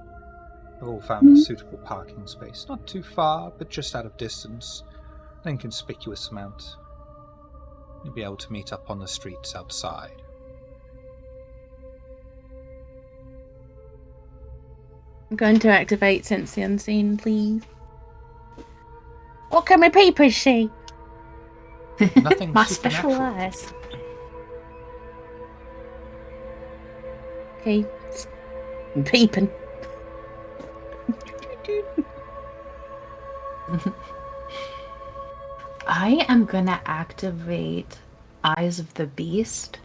They've all found a suitable parking space, not too far, but just out of distance, an inconspicuous amount. You'll be able to meet up on the streets outside. I'm going to activate Sense the Unseen, please. What can my papers say? Nothing My special supernatural. eyes. Okay, I'm peeping. I am gonna activate Eyes of the Beast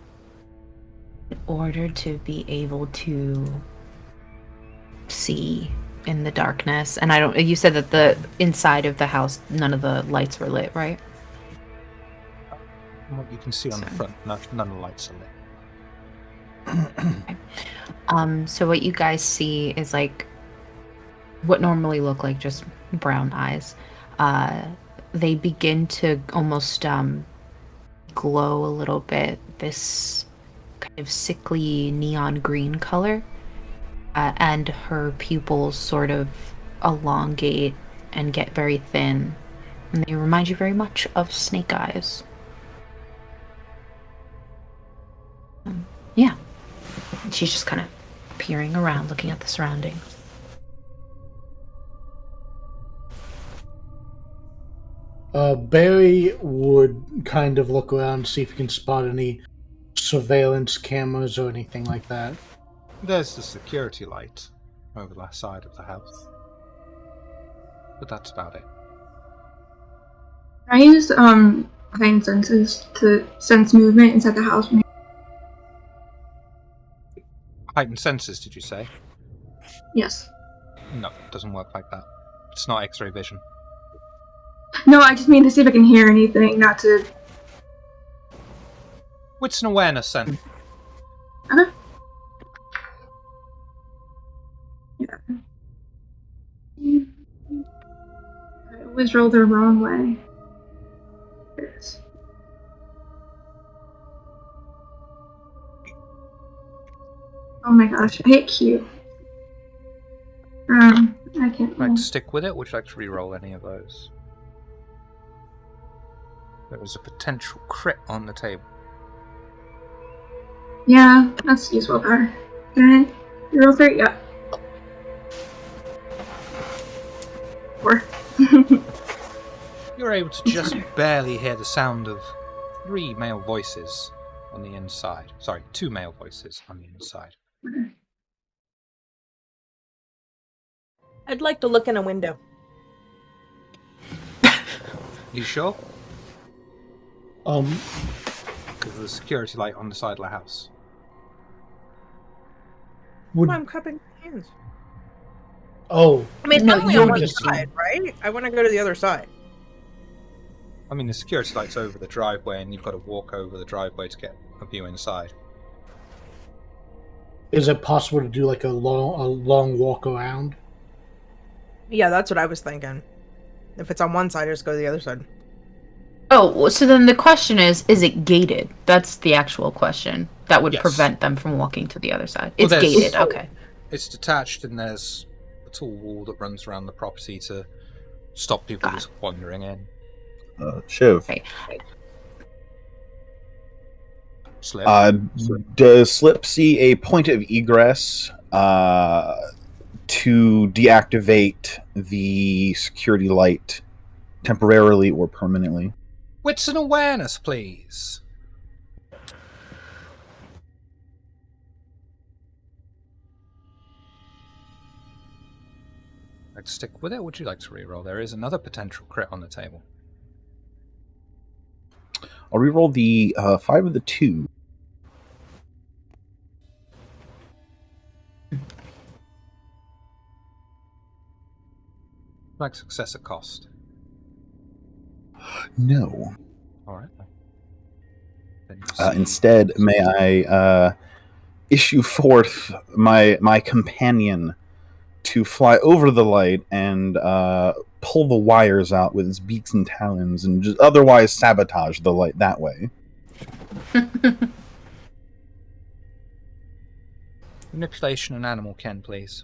in order to be able to see in the darkness. And I don't. You said that the inside of the house, none of the lights were lit, right? From what you can see on the front, none of the lights are lit. Okay. So what you guys see is like what normally look like just brown eyes. They begin to almost glow a little bit, this kind of sickly neon green color, and her pupils sort of elongate and get very thin, and they remind you very much of snake eyes. Yeah. She's just kind of peering around, looking at the surroundings. Barry would kind of look around to see if he can spot any surveillance cameras or anything like that. There's the security light over the side of the house. But that's about it. I use heightened senses to sense movement inside the house. Heightened senses, did you say? Yes. No, it doesn't work like that. It's not X-ray vision. No, I just mean to see if I can hear anything, not to. Wits and awareness, then. Okay. Yeah. I always roll the wrong way. There it is. Oh my gosh, I hate Q. I can't. Would you like to stick with it, or would you like to re-roll any of those? There was a potential crit on the table. Yeah, that's useful power. Can I roll 3? Yeah. 4. You're able to just barely hear the sound of 3 male voices on the inside. Sorry, 2 male voices on the inside. I'd like to look in a window. You sure? Um, Because of the security light on the side of the house. would I'm cupping my hands. oh, I mean, it's No, only you'll on one be side, right? I want to go to the other side. I mean, the security light's over the driveway, and you've got to walk over the driveway to get a view inside. is it possible to do like a long walk around? Yeah, that's what I was thinking. If it's on one side, just go to the other side. Oh, so then the question is it gated? That's the actual question. That would Yes. prevent them from walking to the other side. Well, It's there's- gated, okay. It's detached, and there's a tall wall that runs around the property to stop people just wandering in. Shiv. Right. Slip. Does Slip see a point of egress to deactivate the security light temporarily or permanently? Wits and awareness, please. I'd stick with it. Would you like to reroll? There is another potential crit on the table. I'll reroll the 5 of the 2. Like success at cost. No. All right. Then you see- Instead, may I issue forth my companion to fly over the light and pull the wires out with its beaks and talons and just otherwise sabotage the light that way. Manipulation and animal ken, please.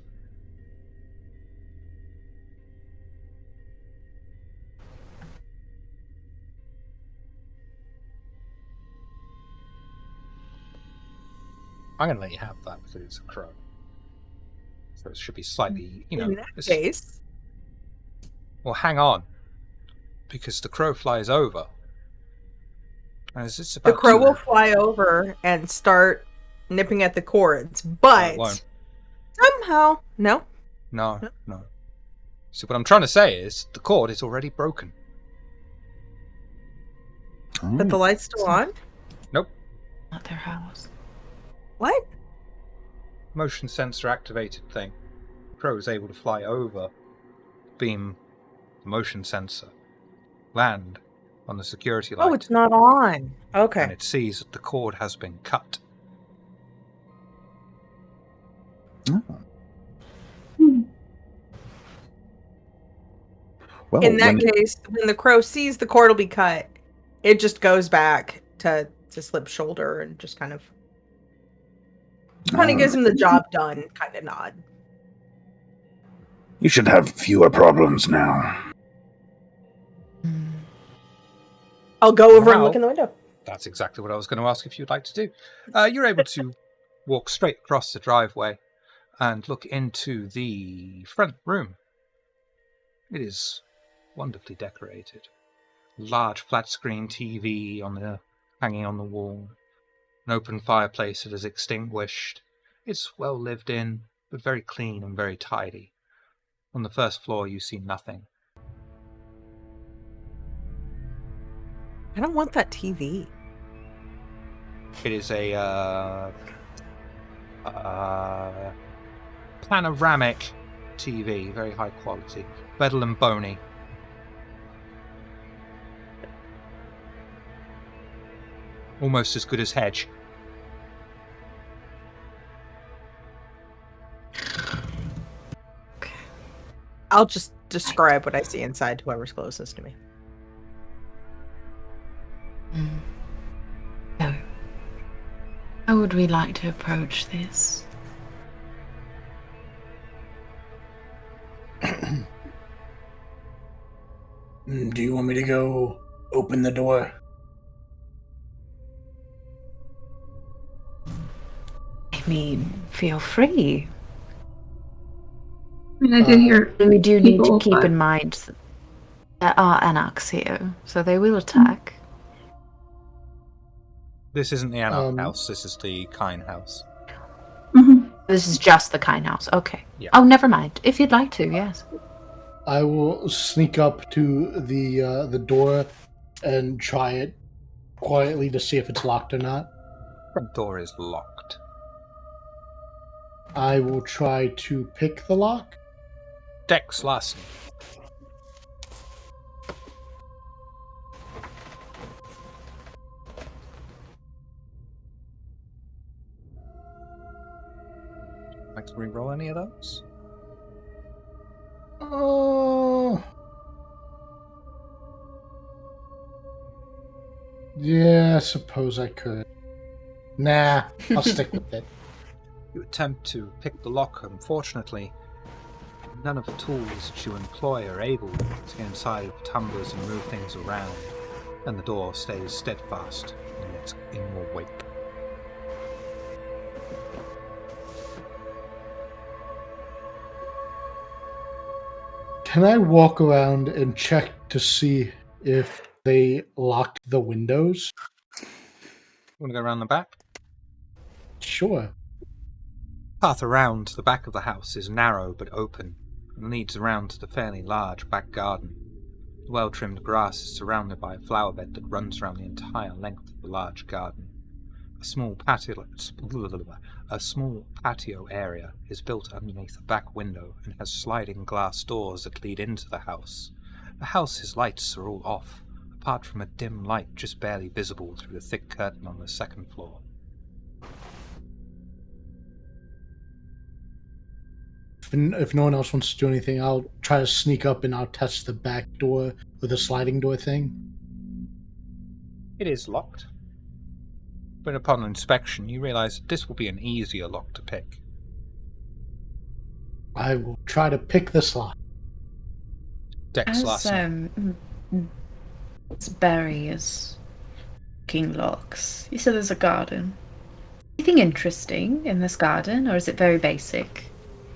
I'm going to let you have that because it's a crow. So it should be slightly, In that case, Well, hang on. Because the crow flies over. As it's The about crow to... will fly over and start nipping at the cords, No, it but won't. somehow, no. No. So what I'm trying to say is, the cord is already broken. But the light's still on? Nope. Not their house. What? Motion sensor activated thing. The crow is able to fly over, beam the motion sensor, land on the security light. Oh, it's not on. Okay. And it sees that the cord has been cut. Well, In that case, when the crow sees the cord will be cut, it just goes back to Slip's shoulder and just kind of gives him the job done kind of nod. You should have fewer problems now. I'll go over and look in the window. That's exactly what I was going to ask if you'd like to do. You're able to walk straight across the driveway and look into the front room. It is wonderfully decorated. Large flat-screen TV hanging on the wall. An open fireplace that is extinguished. It's well lived in, but very clean and very tidy. On the first floor, you see nothing. I don't want that TV. It is a panoramic TV, very high quality. Better and bony. Almost as good as Hedge. I'll just describe what I see inside to whoever's closest to me. So, how would we like to approach this? Do you want me to go open the door? I mean, feel free. I mean, I did hear. We do need to people, keep but- in mind that there are anarchs here, so they will attack. This isn't the Anarch house, this is the Kine house. This is just the Kine house. Okay. Yeah. Oh, never mind. If you'd like to, yes. I will sneak up to the door and try it quietly to see if it's locked or not. Front door is locked. I will try to pick the lock. Dex Larson. Like to re-roll any of those? Oh. Yeah, I suppose I could. Nah, I'll stick with it. You attempt to pick the lock. Unfortunately, none of the tools that you employ are able to get inside of tumblers and move things around, and the door stays steadfast in your wake. Can I walk around and check to see if they locked the windows? Want to go around the back? Sure. The path around the back of the house is narrow but open, and leads around to the fairly large back garden. The well-trimmed grass is surrounded by a flower bed that runs around the entire length of the large garden. A small patio area is built underneath a back window and has sliding glass doors that lead into the house. The house's lights are all off, apart from a dim light just barely visible through the thick curtain on the second floor. If no one else wants to do anything, I'll try to sneak up and I'll test the back door with a sliding door thing. It is locked, but upon inspection you realize that this will be an easier lock to pick. I will try to pick this lock. Dex Larson. As Barry is picking locks, you said there's a garden. Anything interesting in this garden, or is it very basic?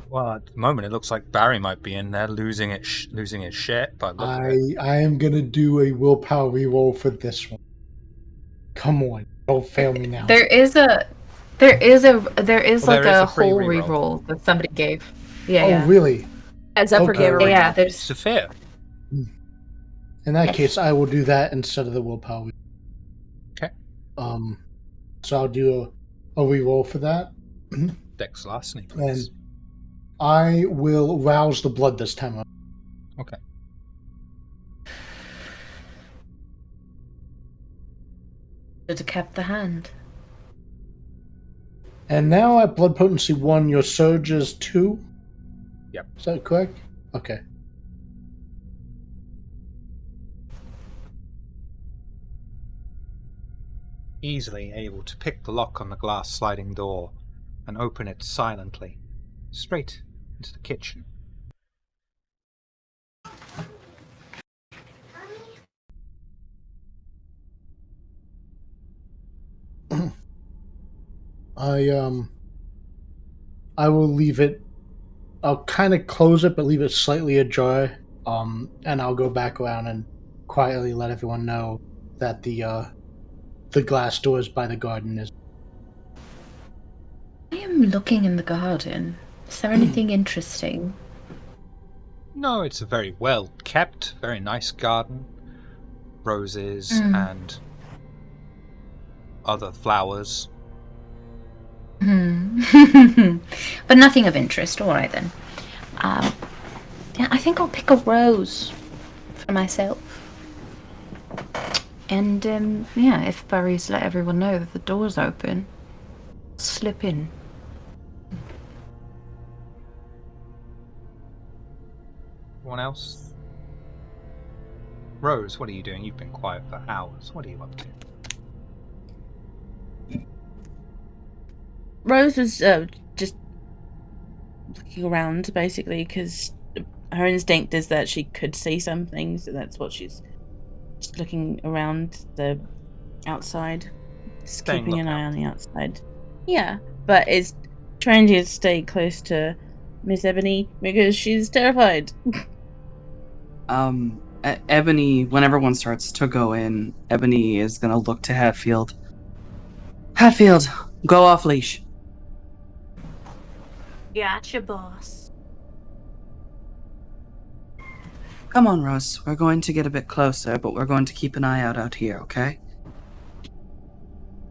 Well, at the moment it looks like Barry might be in there losing his shit. But I am gonna do a willpower reroll for this one. Come on, don't fail me now. There is like there is a free whole reroll. reroll that somebody gave. Yeah. Oh, yeah. really? As I forgave her. Yeah, there's So fair. In that case, I will do that instead of the willpower. Okay. So I'll do a reroll for that. Dex larceny, And please. I will rouse the blood this time. Okay. To cap the hand. And now at blood potency 1, your surge is 2? Yep. Is that correct? Okay. Easily able to pick the lock on the glass sliding door and open it silently, straight into the kitchen. I will leave it. I'll kind of close it, but leave it slightly ajar. And I'll go back around and quietly let everyone know that the glass doors by the garden is. I am looking in the garden. Is there anything interesting? No, it's a very well kept, very nice garden. Roses and other flowers. But nothing of interest. All right then. Yeah, I think I'll pick a rose for myself. And yeah, if Barry's let everyone know that the door's open, slip in. Anyone else? Rose, what are you doing? You've been quiet for hours. What are you up to? Rose was just looking around, basically, because her instinct is that she could see something, so that's what she's just looking around the outside, just keeping an eye on the outside. Yeah, but it's trying to stay close to Miss Ebony because she's terrified. Ebony, when everyone starts to go in, Ebony is gonna look to Hatfield. Hatfield, go off leash. Gotcha, boss. Come on, Rose. We're going to get a bit closer, but we're going to keep an eye out here, okay?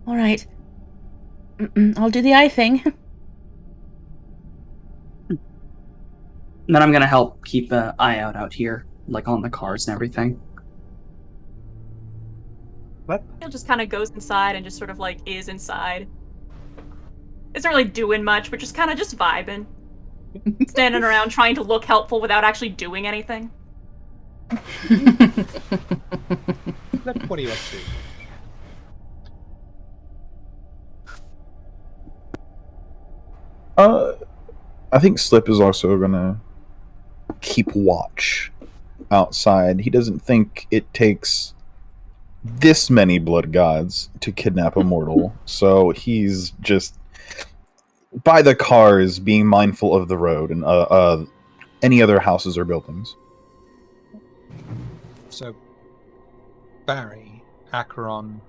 All right. I'll do the eye thing. And then I'm gonna help keep an eye out here, like on the cars and everything. What? He just kind of goes inside and just sort of like is inside. Isn't really doing much, but just kind of just vibing. Standing around trying to look helpful without actually doing anything. What are you up to? I think Slip is also gonna keep watch outside. He doesn't think it takes this many blood gods to kidnap a mortal, so he's just by the cars, being mindful of the road and any other houses or buildings. So, Barry, Acheron,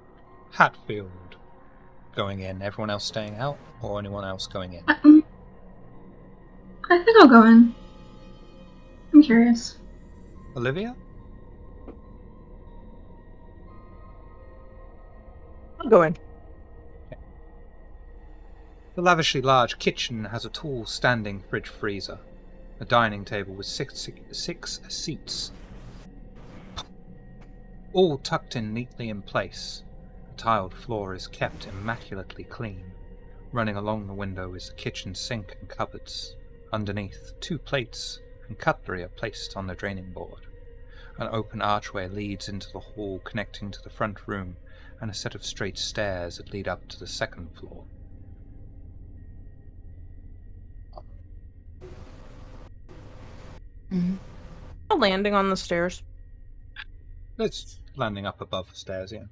Hatfield going in. Everyone else staying out, or anyone else going in? I think I'll go in. I'm curious. Olivia? I'll go in. The lavishly large kitchen has a tall standing fridge freezer, a dining table with six seats, all tucked in neatly in place. The tiled floor is kept immaculately clean. Running along the window is the kitchen sink and cupboards. Underneath, 2 plates and cutlery are placed on the draining board. An open archway leads into the hall connecting to the front room, and a set of straight stairs that lead up to the second floor. A landing on the stairs. It's landing up above the stairs, yeah.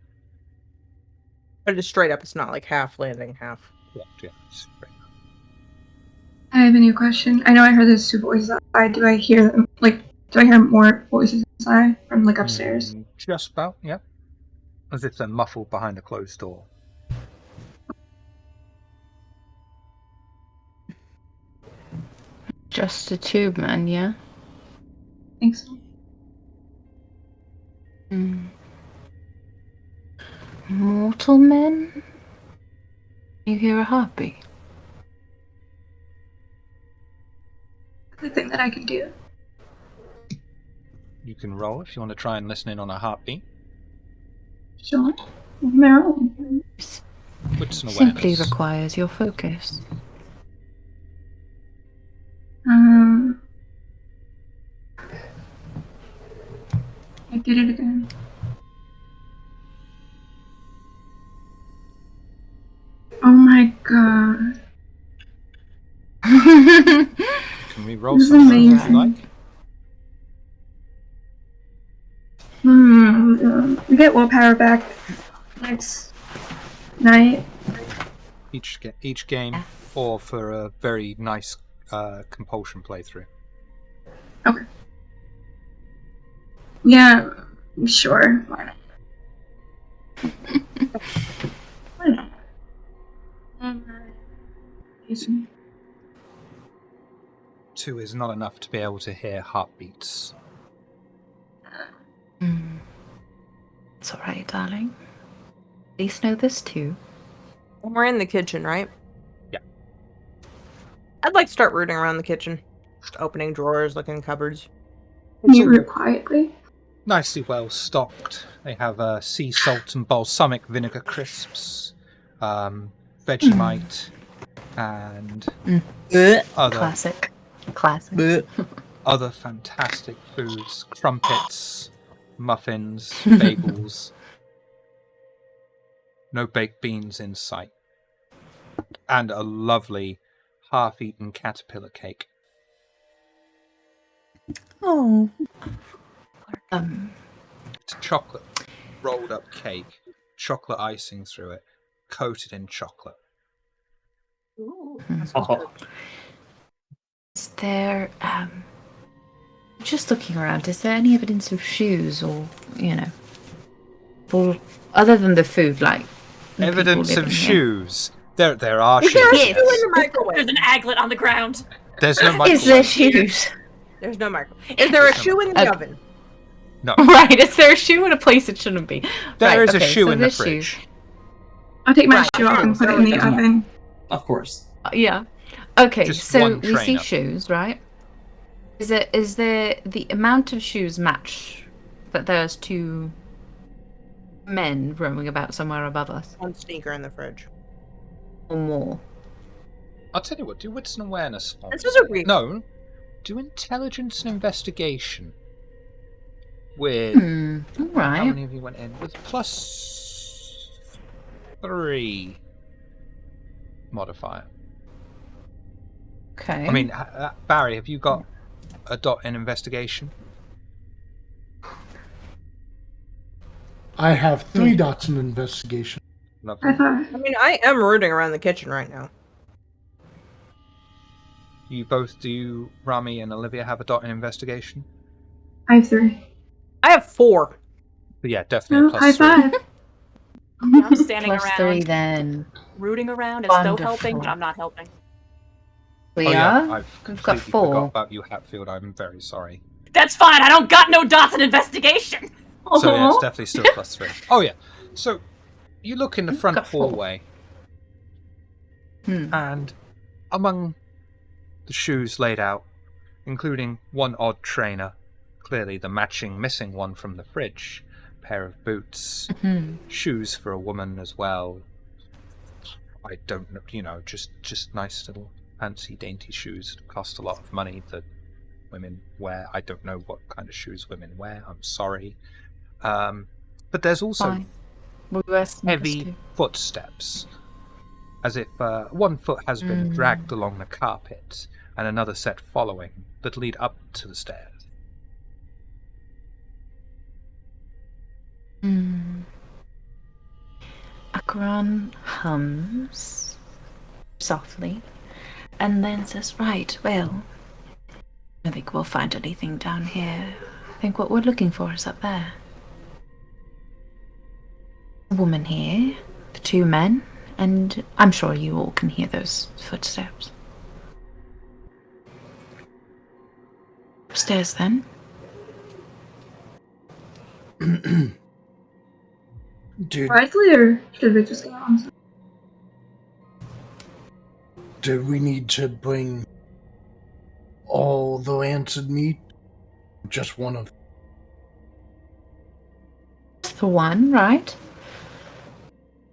But it's straight up. It's not like half landing, half. Yeah, straight up. I have a new question. I know I heard there's 2 voices outside. Do I hear them? Like, do I hear more voices inside from like upstairs? Just about, yeah. as if they're muffled behind a closed door. Just a tube man, yeah? I think so. Mortal men? You hear a heartbeat? The thing that I can do. You can roll if you want to try and listen in on a heartbeat. Sure. No. Wits and Simply awareness. requires your focus. I did it again. Oh my god. You can re-roll This is some if you amazing. like. We get willpower back next night. Each game, or for a very nice compulsion playthrough. Okay. Yeah, sure. Why not? Why not? Easy. 2 is not enough to be able to hear heartbeats. It's alright, darling. At least know this too. We're in the kitchen, right? Yeah. I'd like to start rooting around the kitchen. Just opening drawers, looking in cupboards. Can you root quietly? Nicely well stocked. They have sea salt and balsamic vinegar crisps, Vegemite, and other Classic. other fantastic foods: crumpets, muffins, bagels. No baked beans in sight, and a lovely half-eaten caterpillar cake. Oh. It's a chocolate rolled up cake, chocolate icing through it, coated in chocolate. Ooh. Is there, just looking around, is there any evidence of shoes or, other than the food, like Evidence people of living here? shoes. There are Is shoes. there a Yes. shoe in the microwave? There's an aglet on the ground. There's no microwave. Is there shoes? There's no microwave. Is there a There's no shoe in the Okay. oven? No. Right, is there a shoe in a place it shouldn't be? There Right, is a okay, shoe so in the there's fridge. shoes. I'll take my Right. shoe off and put it in the oven. Of course. Yeah. Okay, Just so one we see trainer. shoes, right? Is there the amount of shoes match that there's 2 men roaming about somewhere above us? One sneaker in the fridge. Or more? I'll tell you what, do wits and awareness. This is a read. No, do intelligence and investigation. With how Alright. many of you went in? With +3 modifier. Okay. I mean, Barry, have you got a dot in investigation? I have 3 dots in investigation. Lovely. I mean, I am rooting around the kitchen right now. You both do, Rami and Olivia, have a dot in investigation? I have 3. I have 4. But yeah, definitely No, a high +3. 5. I'm standing Plus around, 3 then. rooting around as though helping, but Wonderful. I'm not helping. We Oh yeah, are? I've We've got completely 4. forgot about you, Hatfield. I'm very sorry. That's fine. I don't got no dots in investigation. So yeah, it's definitely still +3. Oh yeah. So you look in the front got 4. hallway, Hmm. and among the shoes laid out, including one odd trainer, clearly the matching missing one from the fridge, pair of boots, shoes for a woman as well. I don't know, just nice little fancy dainty shoes that cost a lot of money that women wear. I don't know what kind of shoes women wear. I'm sorry. But there's also Fine. We wear sneakers heavy too. footsteps, as if one foot has been dragged along the carpet and another set following that lead up to the stairs. Akron hums softly and then says, right, well, I think we'll find anything down here. I think what we're looking for is up there. woman here, the two men, and I'm sure you all can hear those footsteps. Upstairs, then. Dude, Quietly, or should we just go on? do we need to bring all the rancid meat? Just one of them? Just the one, right?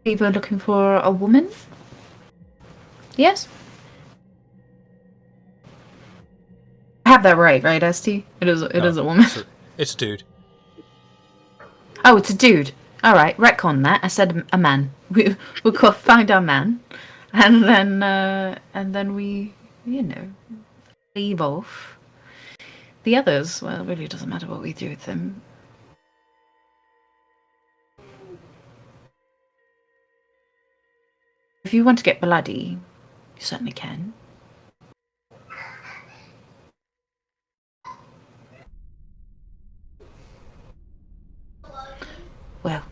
We were looking for a woman? Yes? I have that right, ST? It is a woman. It's a dude. Oh, it's a dude. Alright, retcon that. I said a man. We'll go find our man. And then we, leave off. The others, well, it really doesn't matter what we do with them. If you want to get bloody, you certainly can. Well,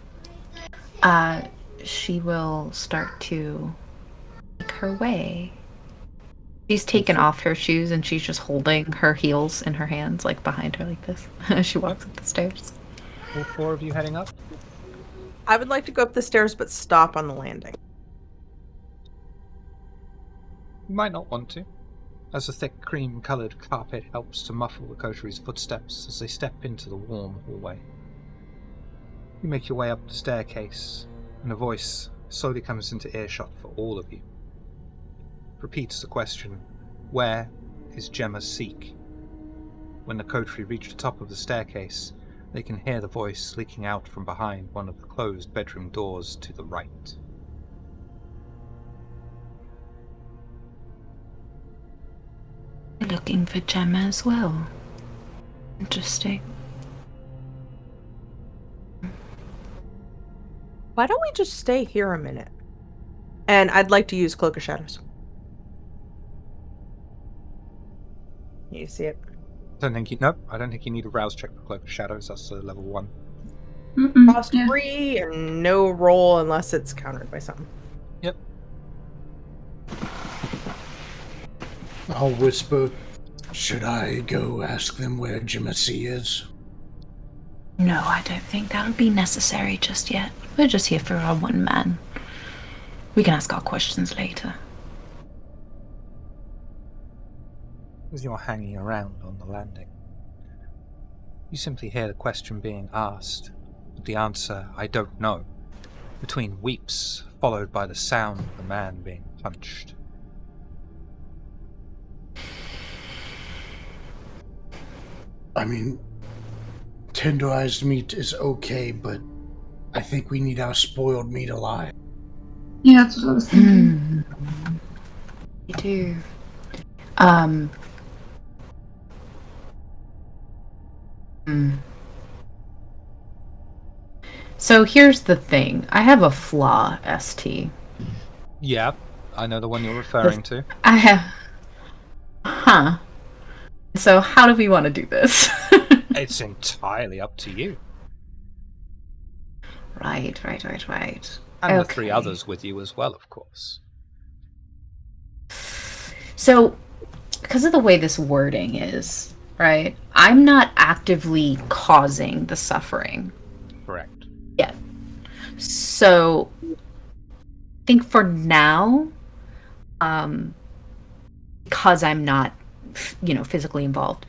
she will start to make her way. She's taken off her shoes and she's just holding her heels in her hands, like behind her like this, as she walks up the stairs. All four of you heading up? I would like to go up the stairs, but stop on the landing. You might not want to, as the thick cream-coloured carpet helps to muffle the coteries' footsteps as they step into the warm hallway. You make your way up the staircase, and a voice slowly comes into earshot for all of you. It repeats the question, where is Gemma's Seek? When the coterie reach the top of the staircase, they can hear the voice leaking out from behind one of the closed bedroom doors to the right. Looking for Gemma as well. Interesting. Why don't we just stay here a minute? And I'd like to use Cloak of Shadows. You see it? I don't think you need a rouse check for Cloak of Shadows. That's level 1. Cost 3 and no roll unless it's countered by something. Yep. I'll whisper, should I go ask them where Jimothy is? No, I don't think that would be necessary just yet. We're just here for our one man. We can ask our questions later. As you're hanging around on the landing, you simply hear the question being asked, with the answer, I don't know, between weeps followed by the sound of the man being punched. I mean, tenderized meat is okay, but I think we need our spoiled meat alive. Yeah, that's what I was thinking. You do. So here's the thing. I have a flaw, ST. Yeah, I know the one you're referring to. I have... Huh. So how do we want to do this? It's entirely up to you. Right. And the 3 others with you as well, of course. So, because of the way this wording is, right, I'm not actively causing the suffering. Correct. Yeah. So, I think for now, because I'm not, physically involved,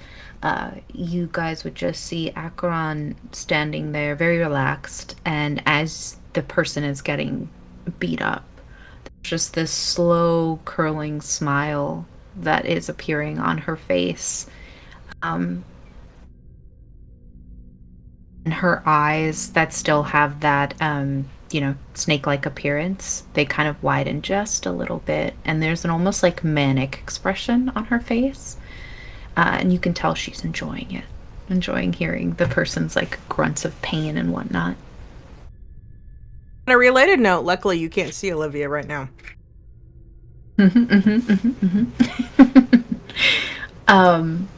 you guys would just see Acheron standing there very relaxed, and as the person is getting beat up, there's just this slow curling smile that is appearing on her face. And her eyes that still have that, snake-like appearance, they kind of widen just a little bit, and there's an almost like manic expression on her face. And you can tell she's enjoying it, enjoying hearing the person's like grunts of pain and whatnot. On a related note, luckily you can't see Olivia right now. Field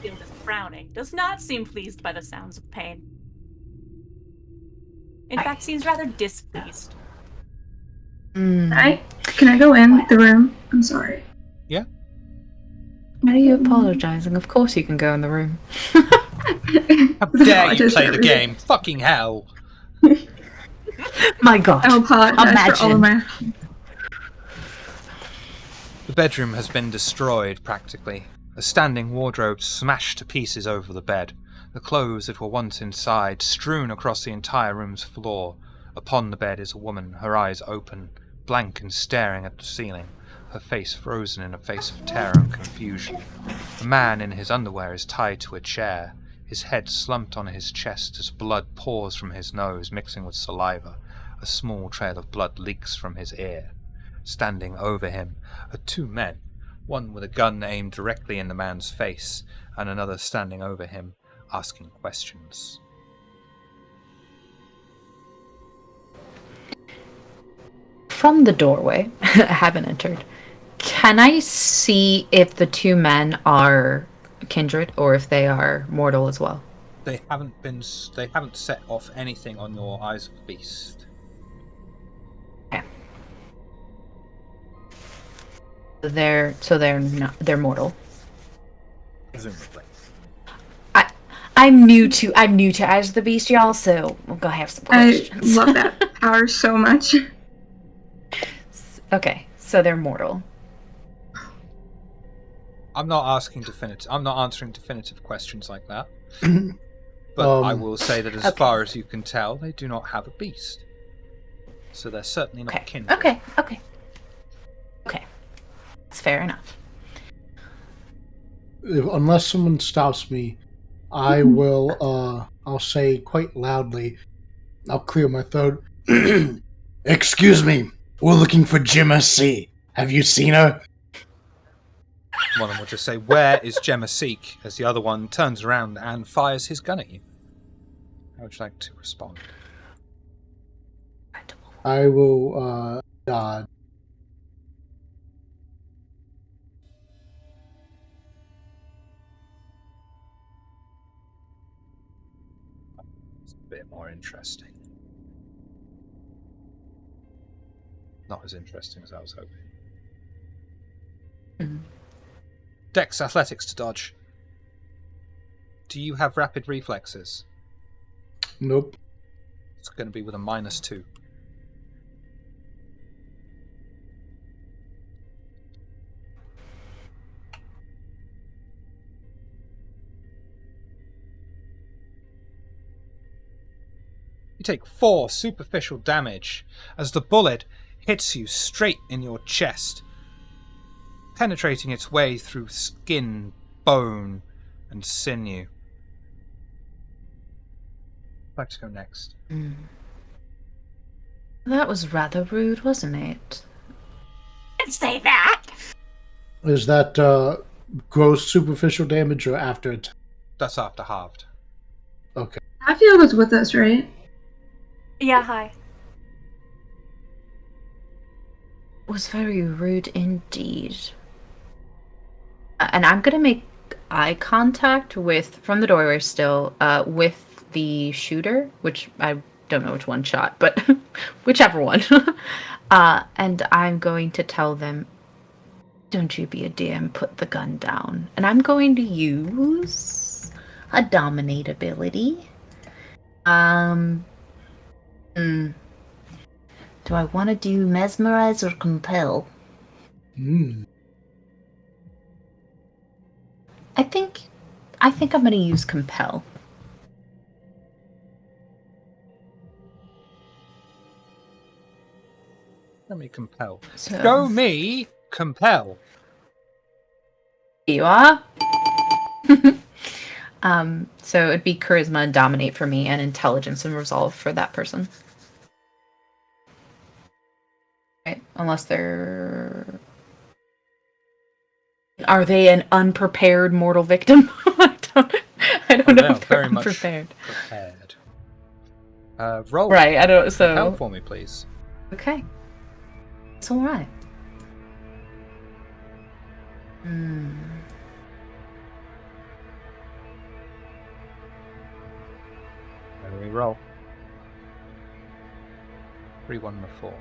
is frowning, does not seem pleased by the sounds of pain. In fact, seems rather displeased. Can I go in the room? I'm sorry. Yeah. Why are you apologizing? Of course you can go in the room. How dare you play the game? Fucking hell. My god. I apologize for all of my... The bedroom has been destroyed, practically. A standing wardrobe smashed to pieces over the bed. The clothes that were once inside strewn across the entire room's floor. Upon the bed is a woman, her eyes open, blank and staring at the ceiling, her face frozen in a face of terror and confusion. A man in his underwear is tied to a chair, his head slumped on his chest as blood pours from his nose, mixing with saliva. A small trail of blood leaks from his ear. Standing over him are two men, one with a gun aimed directly in the man's face, and another standing over him, asking questions. From the doorway, I haven't entered. Can I see if the two men are kindred or if they are mortal as well? They haven't set off anything on your Eyes of the Beast. Okay. They're mortal. Presumably. I'm new to Eyes of the Beast, y'all, so we'll go have some questions. I love that power so much. Okay, so they're mortal. I'm not answering definitive questions like that. But I will say that as far as you can tell, they do not have a beast. So they're certainly not kindred. Okay. That's fair enough. Unless someone stops me, I will, I'll say quite loudly, I'll clear my throat. Excuse me, we're looking for Gemma C. Have you seen her? One of them will just say, "Where is Gemma Seek?" as the other one turns around and fires his gun at you. How would you like to respond? I will, dodge. It's a bit more interesting. Not as interesting as I was hoping. Dex athletics to dodge. Do you have rapid reflexes? Nope. It's going to be with a -2. You take 4 superficial damage as the bullet hits you straight in your chest, penetrating its way through skin, bone, and sinew. I'd like to go next. That was rather rude, wasn't it? Didn't say that! Is that, gross superficial damage or after it? That's after halved. Okay. Hatfield was with us, right? Yeah, hi. It was very rude indeed. And I'm gonna make eye contact from the doorway still, with the shooter, which I don't know which one shot, but whichever one. And I'm going to tell them, don't you be a dear and put the gun down. And I'm going to use a dominate ability. Do I want to do mesmerize or compel? I think I'm going to use compel. Let me compel. So, Go me compel. Here you are. So it'd be charisma and dominate for me, and intelligence and resolve for that person. Right, unless they're... Are they an unprepared mortal victim? I don't know if they're unprepared. Prepared. Roll. Right, I don't. So compel for me, please. Okay, it's all right. Where do we roll? 3, 1, and a 4.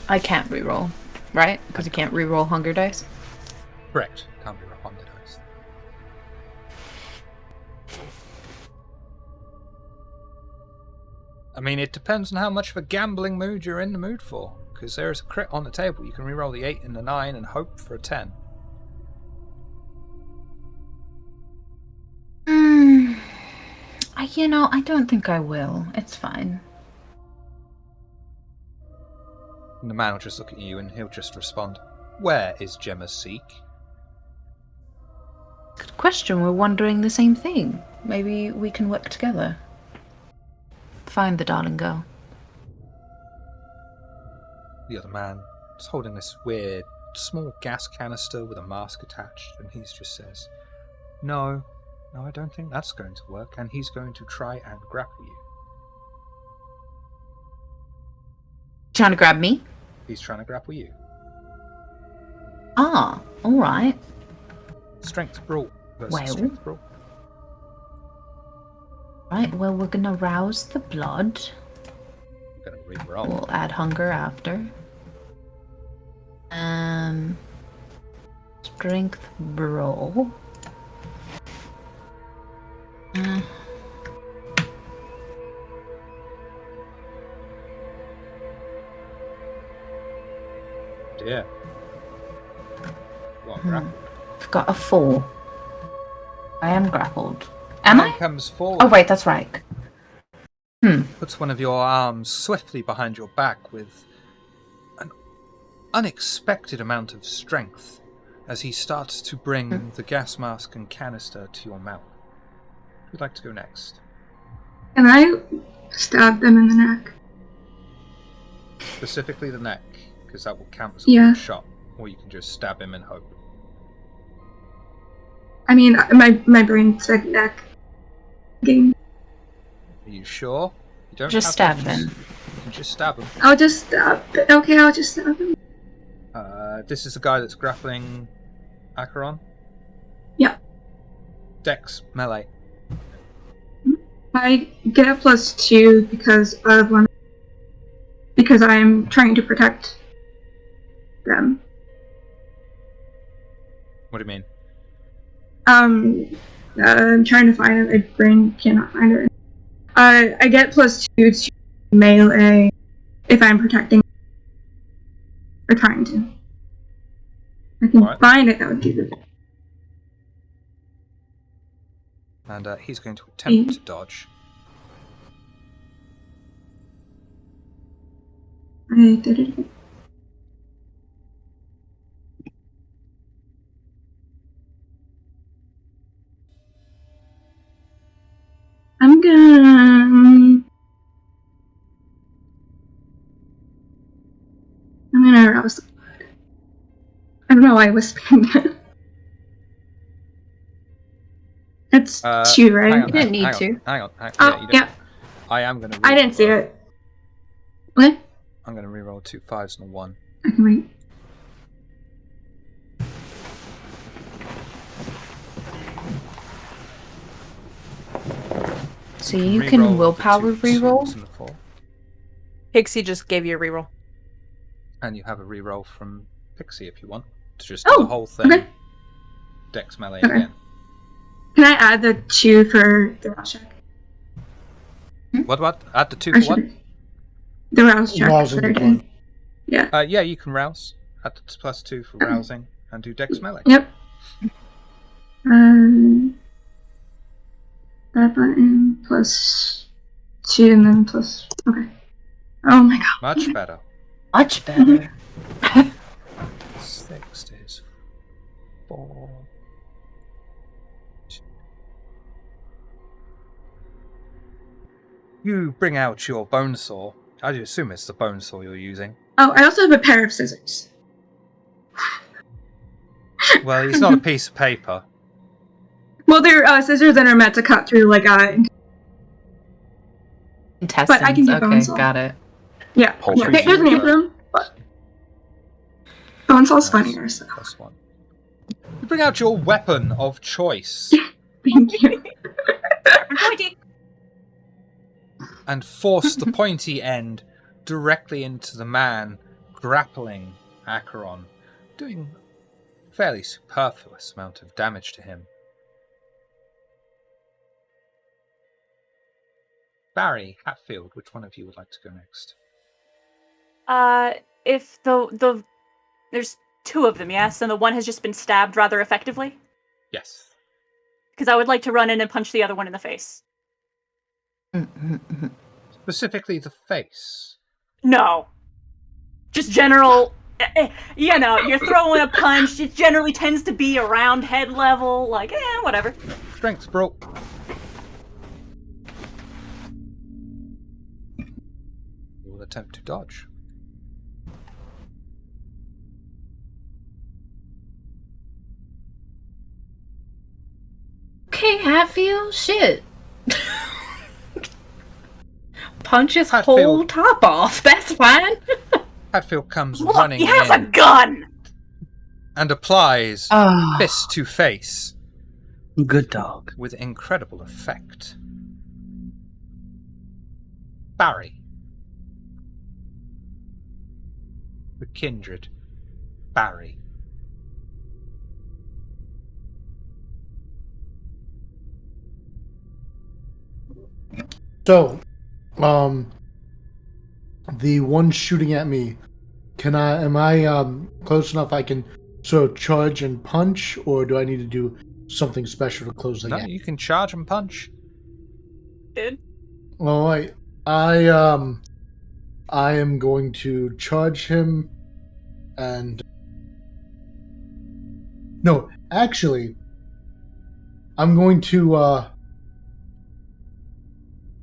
I can't reroll, right? Because you can't reroll hunger dice. Correct. Can't be responded dice. I mean, it depends on how much of a gambling mood you're in the mood for. Because there's a crit on the table. You can reroll the 8 and the 9 and hope for a 10. I don't think I will. It's fine. And the man will just look at you and he'll just respond, "Where is Gemma's Seek?" Good question. We're wondering the same thing. Maybe we can work together. Find the darling girl. The other man is holding this weird, small gas canister with a mask attached, and he just says, No, I don't think that's going to work, and he's going to try and grapple you. Trying to grab me? He's trying to grapple you. Ah, alright. Strength brawl versus Well. strength brawl. Right, well, we're gonna rouse the blood. We're going to re-roll. We'll add hunger after. Strength brawl. Dear. Well, grappled. I've got a 4. I am grappled. Am Man I? comes forward. Oh, wait, that's right. Puts one of your arms swiftly behind your back with an unexpected amount of strength as he starts to bring the gas mask and canister to your mouth. Who'd like to go next? Can I stab them in the neck? Specifically the neck, because that will count as a Yeah. good shot. Or you can just stab him and hope. I mean, my brain said neck. Game. Are you sure? You don't Just have stab to- him. You can just stab him. I'll just stab. Okay, I'll just stab him. This is the guy that's grappling Acheron? Yeah. Dex, melee. I get a +2 because of one. Because I'm trying to protect them. What do you mean? I'm trying to find it. My brain cannot find it. I get +2 to melee if I'm protecting or trying to. I can Alright. find it. That would be good. And he's going to attempt to dodge. I did it again. I'm gonna arouse the blood. I don't know why I whispered that. It's 2, right? Hang on, You didn't need hang on, to. Hang on. Oh, Yeah, you don't. yeah. I am going to. I didn't see it. What? I'm going to reroll 2 5s and a 1. I can wait. So you Reroll can the willpower 2 reroll? 2s and a 4. Pixie just gave you a reroll. And you have a reroll from Pixie if you want to just Oh, do the whole thing. okay. Dex melee Okay. again. Can I add the 2 for the rouse check? What? Add the 2 Or for what? should I- The rouse check Rousing that I the did. blood. Yeah. Yeah, you can rouse. Add the +2 for rousing and do Dex melee. Yep. That button +2 and then plus. Okay. Oh my god. Much better. Much better. 6 is 4. You bring out your bone saw. I assume it's the bone saw you're using. Oh, I also have a pair of scissors. Well, it's not a piece of paper. Well, they're scissors that are meant to cut through like Intestines. But I can do bone saw. Okay, got it. Yeah. Poultry There's a name scissors. for them. But Bonsal's funnier, so. +1. You bring out your weapon of choice. Thank you. Pointy. And force the pointy end directly into the man grappling Acheron, doing a fairly superfluous amount of damage to him. Barry, Hatfield, which one of you would like to go next? If the there's two of them, yes, and the one has just been stabbed rather effectively. Yes. Because I would like to run in and punch the other one in the face. Specifically the face. No. Just general. You know, you're throwing a punch. It generally tends to be around head level. Like, whatever. Strength, bro. You will attempt to dodge. Okay, Hatfield, shit. Punch his Hatfield. whole top off. That's fine. Hatfield comes Look, running he has in a gun! and applies fist to face Good dog. with incredible effect. Barry. The kindred. Barry. So, the one shooting at me, am I close enough I can sort of charge and punch, or do I need to do something special to close the No, gap? you can charge and punch. Dude. All right. I am going to charge him, and no, actually, I'm going to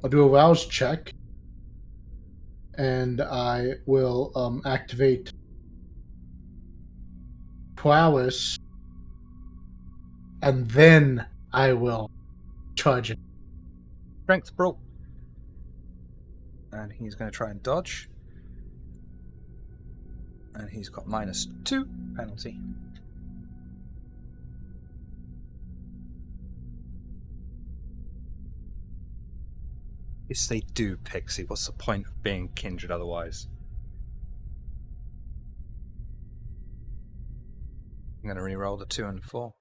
I'll do a rouse check, and I will activate prowess, and then I will charge it. Strength, bro. And he's going to try and dodge. And he's got -2 penalty. Yes, they do, Pixie. What's the point of being kindred otherwise? I'm going to re-roll the 2 and 4.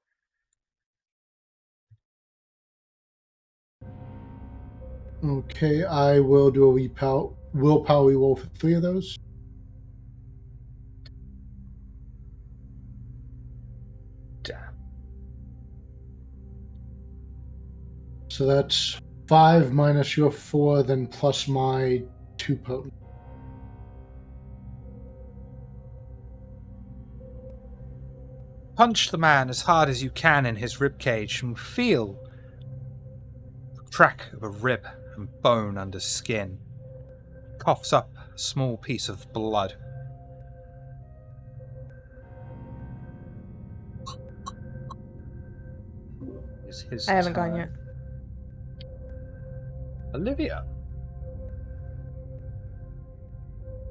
Okay, I will do a willpower reroll for 3 of those. Damn. So that's 5 minus your 4, then plus my 2 potent. Punch the man as hard as you can in his ribcage and feel the crack of a rib and bone under skin. Coughs up a small piece of blood. It's his I haven't turn. gone yet. Olivia.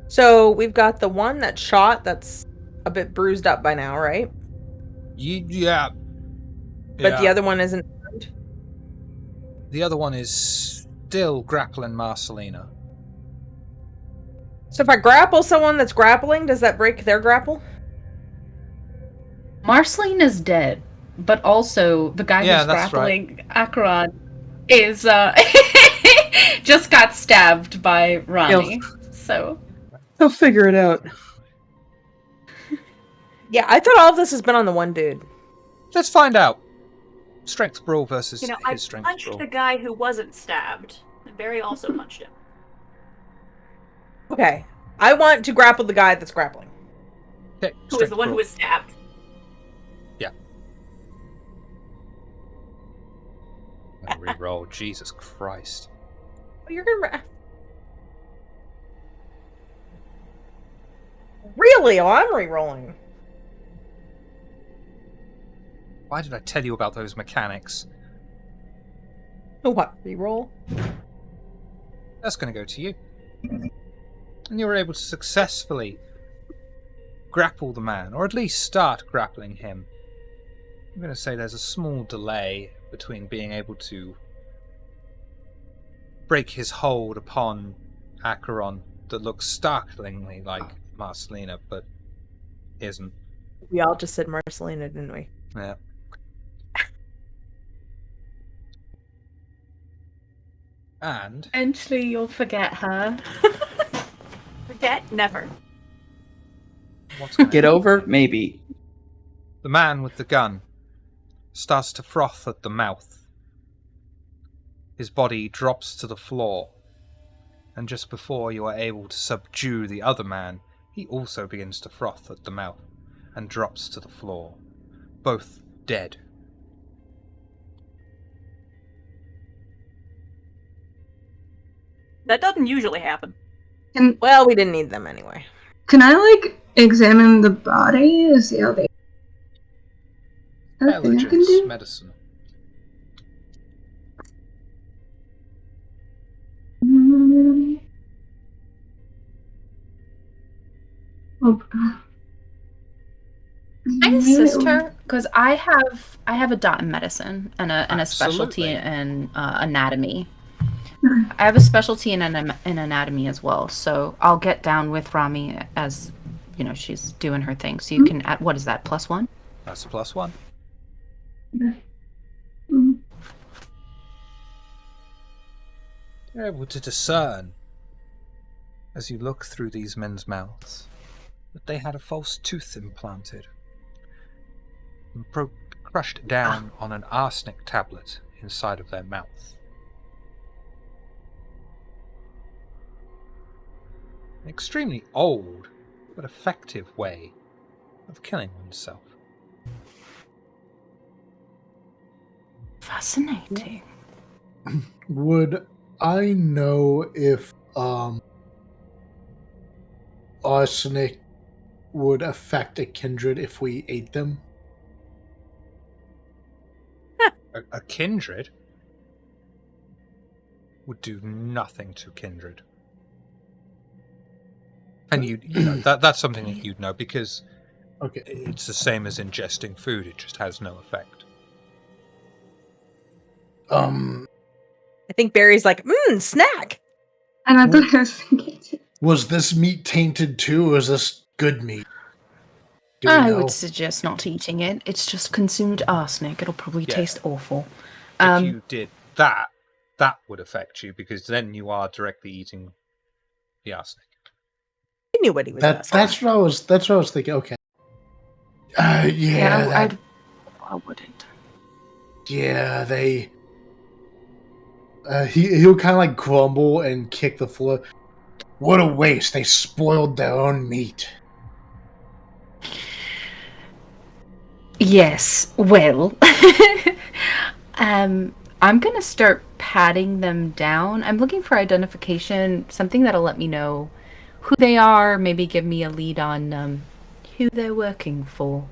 So we've got the one that shot that's a bit bruised up by now, right? Yeah. But the other one isn't. The other one is still grappling Marcelina. So if I grapple someone that's grappling, does that break their grapple? Marcelina's dead, but also the guy who's grappling Acheron is just got stabbed by Ronnie. So They'll figure it out. Yeah, I thought all of this has been on the one dude. Let's find out. Strength brawl versus I his strength punched brawl. the guy who wasn't stabbed. And Barry also punched him. Okay. I want to grapple the guy that's grappling. Okay, Who was the one who was stabbed. Yeah. I'm gonna reroll. Jesus Christ. Oh, you're gonna. Really? Oh, I'm re-rolling. Why did I tell you about those mechanics? What? Re-roll? That's going to go to you. And you were able to successfully grapple the man, or at least start grappling him. I'm going to say there's a small delay between being able to break his hold upon Acheron that looks startlingly like Marcelina, but isn't. We all just said Marcelina, didn't we? Yeah. And eventually you'll forget her. Forget? Never. what's going Get over? Maybe. The man with the gun starts to froth at the mouth. His body drops to the floor, and just before you are able to subdue the other man, he also begins to froth at the mouth and drops to the floor, both dead. That doesn't usually happen. Well, we didn't need them anyway. Can I, like, examine the body to see how they... Intelligence, medicine. I assist her because I have a dot in medicine and a specialty in anatomy. I have a specialty in anatomy as well, so I'll get down with Rami as she's doing her thing. So you can add, what is that, +1? That's a +1. You're able to discern, as you look through these men's mouths, that they had a false tooth implanted and crushed down on an arsenic tablet inside of their mouth. An extremely old but effective way of killing oneself. Fascinating. Would I know if arsenic would affect a kindred if we ate them? A kindred would do nothing to kindred. And you know that's something that you'd know because it's the same as ingesting food, it just has no effect. I think Barry's like, snack. And I thought I was thinking too. Was this meat tainted too, or is this good meat? I would suggest not eating it. It's just consumed arsenic. It'll probably taste awful. If you did that would affect you because then you are directly eating the arsenic. I knew what he was asking. That's what I was thinking. Okay. I wouldn't. Yeah, they. He'll kind of like grumble and kick the floor. What a waste! They spoiled their own meat. Yes. Well, I'm gonna start patting them down. I'm looking for identification, something that'll let me know who they are. Maybe give me a lead on who they're working for.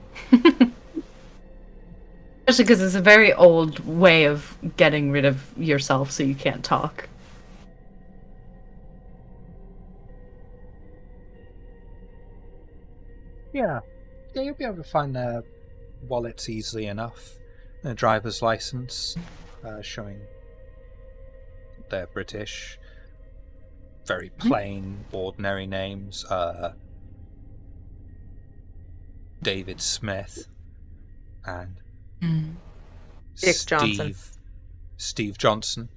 Especially because it's a very old way of getting rid of yourself so you can't talk. Yeah, you'll be able to find their wallets easily enough. Their driver's license, showing they're British. Very plain, ordinary names. David Smith and Dick Johnson. Steve Johnson.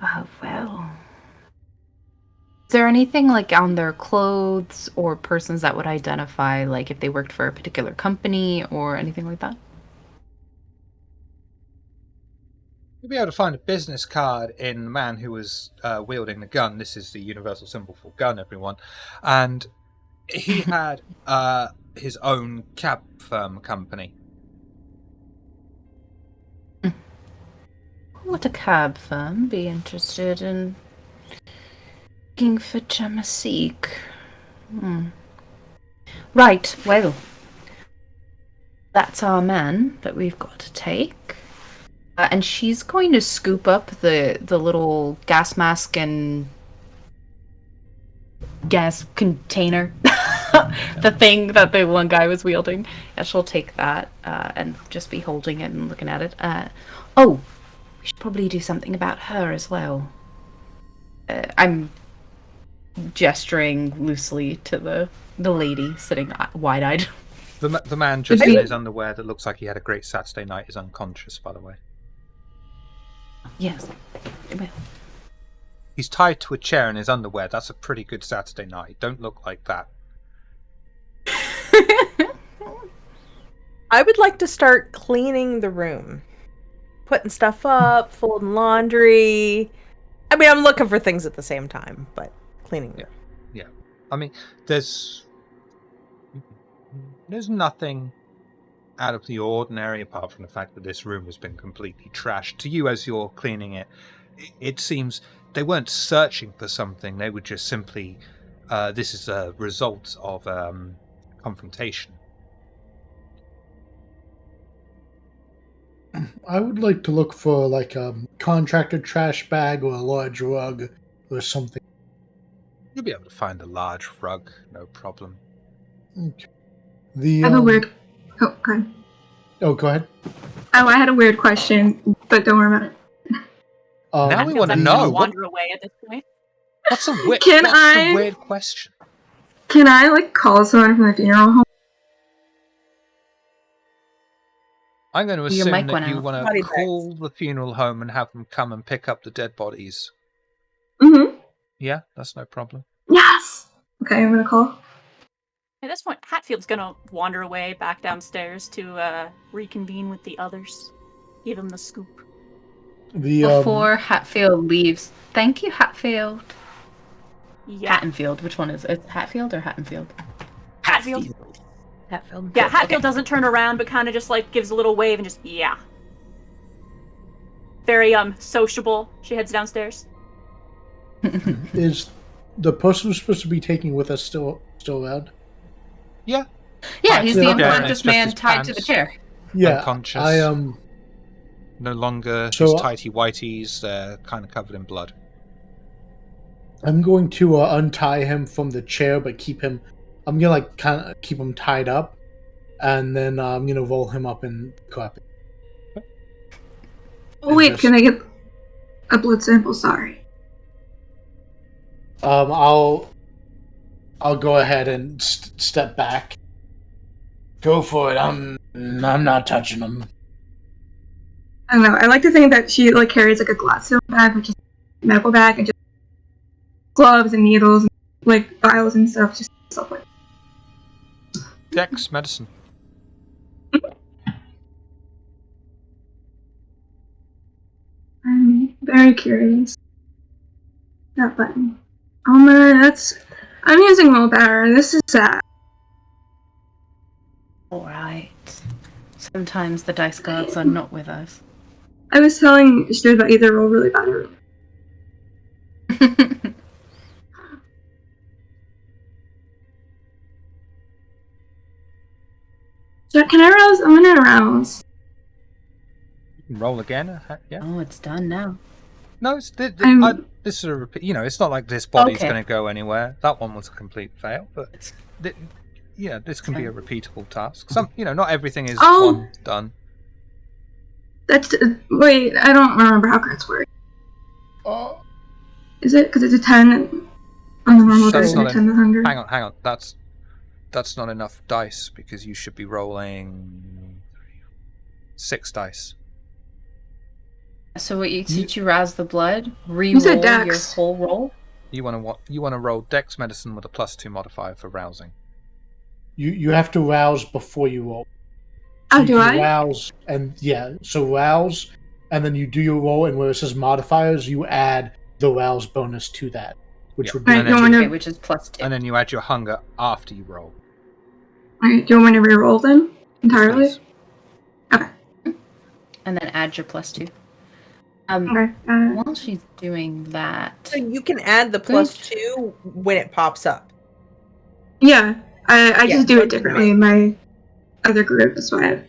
Oh, well. Is there anything like on their clothes or persons that would identify like if they worked for a particular company or anything like that? You'll be able to find a business card in the man who was wielding the gun. This is the universal symbol for gun, everyone. And he had his own cab firm company. Would a cab firm be interested in looking for Jamasik? Right, well, that's our man that we've got to take. And she's going to scoop up the little gas mask and gas container. The thing that the one guy was wielding. Yeah, she'll take that and just be holding it and looking at it. Oh, we should probably do something about her as well. I'm gesturing loosely to the lady sitting wide-eyed. The man just in his underwear that looks like he had a great Saturday night is unconscious, by the way. Yes. He's tied to a chair in his underwear. That's a pretty good Saturday night. Don't look like that. I would like to start cleaning the room. Putting stuff up, folding laundry. I mean, I'm looking for things at the same time, but cleaning the room. Yeah. I mean, there's nothing out of the ordinary apart from the fact that this room has been completely trashed. To you, as you're cleaning it, it seems they weren't searching for something. They were just simply, this is a result of confrontation. I would like to look for like a contractor trash bag or a large rug or something. You'll be able to find a large rug, no problem. Okay. I have a weird. Oh, okay. Oh, go ahead. Oh, I had a weird question, but don't worry about it. Now we want to know. Wander away at this point. What's a weird? Can what's I? the weird question? Can I like call someone from the funeral home? I'm going to Your assume mic that went you out. want to call the funeral home and have them come and pick up the dead bodies. Mm-hmm. Yeah, that's no problem. Yes. Okay, I'm gonna call. At this point, Hatfield's gonna wander away back downstairs to reconvene with the others. Give him the scoop. Before Hatfield leaves, thank you, Hatfield. Yeah. Hattenfield. Which one is it? Hatfield or Hattenfield? Hatfield. Hatfield. Yeah, Hatfield doesn't turn around, but kind of just like gives a little wave and just yeah. Very sociable. She heads downstairs. Is the person who's supposed to be taking with us still around? Yeah. Yeah, he's the Yeah, unconscious it's just man his tied to the pants. chair. Yeah, Unconscious. I No longer So- his tighty whities. They're kind of covered in blood. I'm going to untie him from the chair, but keep him. I'm gonna like kind of keep him tied up, and then I'm gonna roll him up in the carpet. Oh, wait, can I get a blood sample? Sorry. I'll go ahead and step back. Go for it. I'm not touching him. I don't know. I like to think that she like carries like a glass bag, which is a medical bag, and just gloves and needles, and, like vials and stuff, just stuff like. Dex medicine. I'm very curious. That button. Oh man, I'm using willpower. This is sad. Alright. Sometimes the dice gods are not with us. I was telling Stu that either roll really bad or. So can I rouse? I'm gonna rouse. You can roll again. Yeah. Oh, it's done now. No, it's this is a repeat. You know, it's not like this body's Okay. going to go anywhere. That one was a complete fail, but this can be a repeatable task. Not everything is one done. That's wait. I don't remember how crits work. Oh. Is it because it's a 10 on the normal dice and a 10 the hunger? Hang on. That's not enough dice because you should be rolling 6 dice. So what did you rouse the blood? said Re-roll dex. your whole roll? You want to roll Dex medicine with a +2 modifier for rousing. You have to rouse before you roll. Oh, You do can I? Rouse so rouse, and then you do your roll, and where it says modifiers, you add the rouse bonus to that, which would be. Right, And then no wonder. Which is +2. And then you add your hunger after you roll. Alright, do you want me to re-roll then entirely? Please. Okay. And then add your +2. Okay. While she's doing that, So you can add the +2 when it pops up. Yeah, I Yeah, just do it that's differently in my other group. That's why.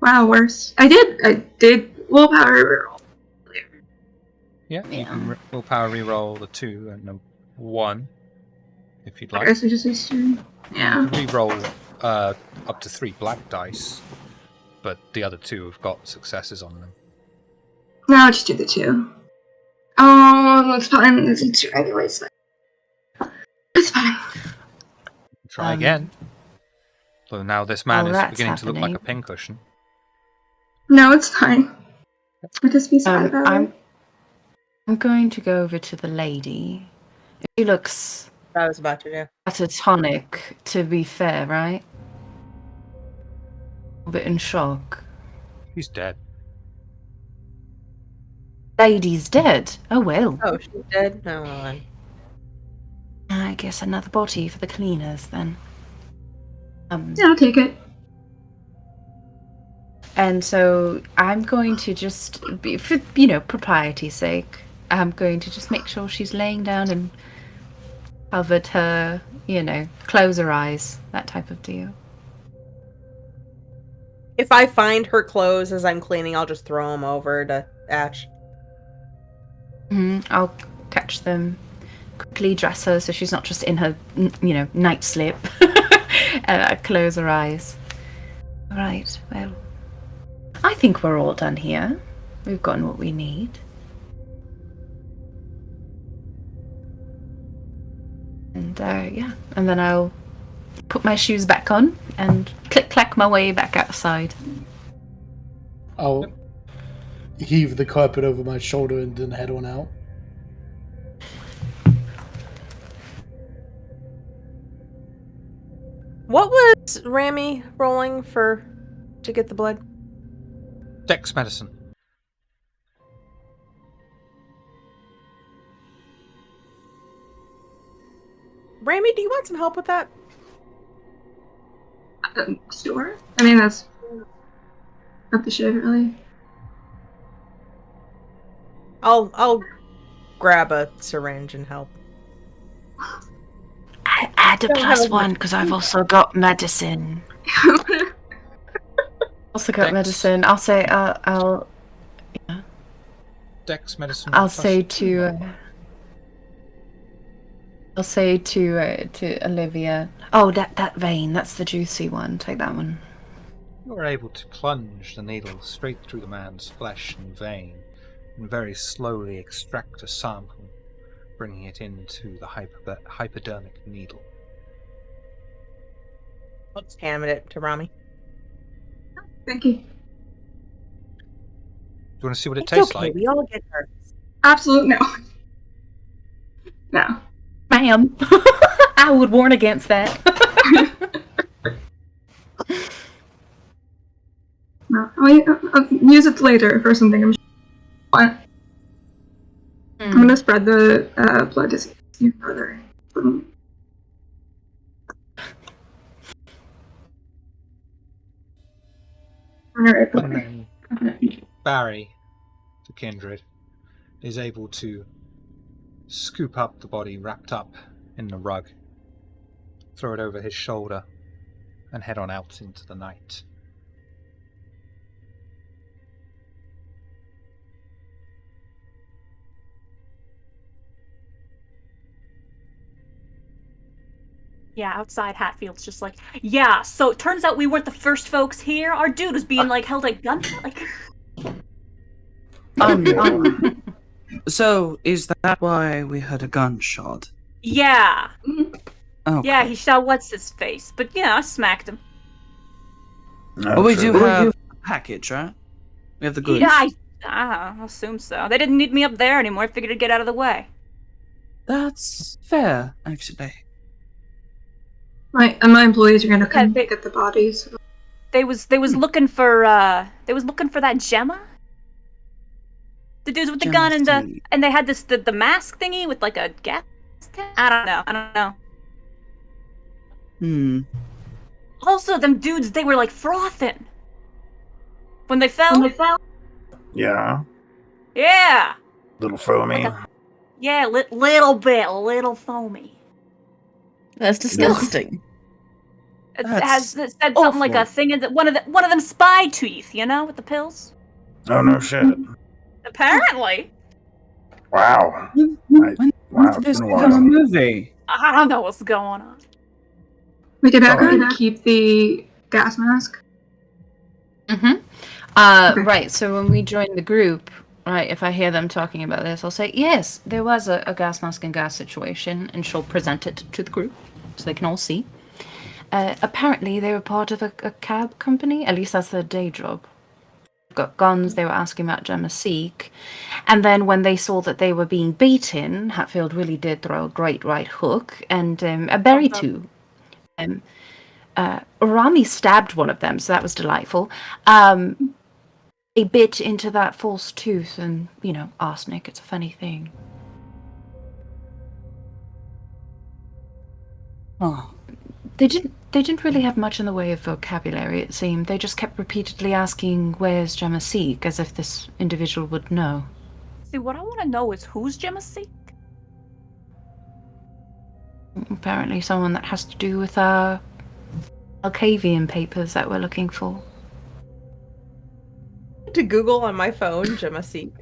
Wow, worse. I did willpower reroll. Yeah, you can willpower reroll the 2 and the 1 if you'd I like. guess we just used to. Yeah. You can reroll up to 3 black dice, but the other 2 have got successes on them. No, I'll just do the 2. Oh, it's fine. It's a 2 anyway, so it's fine. Try again. So now this man is that's beginning to look like a happening. pincushion. No, it's fine. I'll just be sad about it. I'm going to go over to the lady. She looks I was about to do. catatonic, to be fair, right? A bit in shock. He's dead. Lady's dead. Oh well. Oh, she's dead? No, well, I guess another body for the cleaners then. Yeah, I'll take it. And so I'm going to just, for propriety's sake, I'm going to just make sure she's laying down and covered her, close her eyes, that type of deal. if I find her clothes as I'm cleaning, I'll just throw them over to Ash. I'll catch them, quickly dress her so she's not just in her, night slip. Close her eyes. Right, well, I think we're all done here. We've gotten what we need. And and then I'll put my shoes back on and click-clack my way back outside. I'll heave the carpet over my shoulder and then head on out. What was Rami rolling to get the blood? Dex medicine. Rami, do you want some help with that? Sure. I mean, that's up the shit, really. I'll grab a syringe and help. I add a +1 because I've also got medicine. Also got medicine. I'll say I'll Dex medicine. I'll say to Olivia. Oh, that vein. That's the juicy one. Take that one. You are able to plunge the needle straight through the man's flesh and vein, and very slowly extract a sample, bringing it into the hypodermic needle. Let's hand it to Rami. Thank you. Do you want to see what it It's tastes okay, like? we all get hurt. Absolutely no. No. Ma'am, I would warn against that. No. I'll use it later for something. I'm gonna spread the blood disease even further. Alright, And then Barry, the kindred, is able to scoop up the body wrapped up in the rug, throw it over his shoulder, and head on out into the night. Yeah, outside Hatfield's just like, yeah, so it turns out we weren't the first folks here. Our dude was being, held at gunpoint. So, is that why we heard a gunshot? Yeah. Okay. Yeah, he shot what's-his-face. But, I smacked him. Well, we do have a package, right? We have the goods. Yeah, I assume so. They didn't need me up there anymore. I figured I'd get out of the way. That's fair, actually. My employees are gonna come get the bodies. They was looking for that Gemma. The dudes with the gun and they had the mask thingy with like a gas tank. I don't know. Also, them dudes, they were like frothing when they fell. Yeah. Yeah. Little foamy. Yeah, little foamy. That's disgusting. It said something like a thing in one of them spy teeth, with the pills. Oh no shit. Apparently. Wow. When Wow, did it's this been a become a while. movie? I don't know what's going on. We did Alright. everyone keep the gas mask? Mm-hmm. Okay. Right, so when we join the group, right, if I hear them talking about this, I'll say, yes, there was a gas mask and gas situation, and she'll present it to the group so they can all see. Apparently, they were part of a cab company, at least that's their day job. Got guns, they were asking about Gemma Seek. And then when they saw that they were being beaten, Hatfield really did throw a great right hook, and a berry too. Rami stabbed one of them, so that was delightful. A bit into that false tooth, and, arsenic, it's a funny thing. Oh. They didn't really have much in the way of vocabulary, it seemed. They just kept repeatedly asking, where's Gemma Seek, as if this individual would know. See, what I want to know is who's Gemma Seek? Apparently someone that has to do with our Alcavian papers that we're looking for. To Google on my phone, Gemma Seek.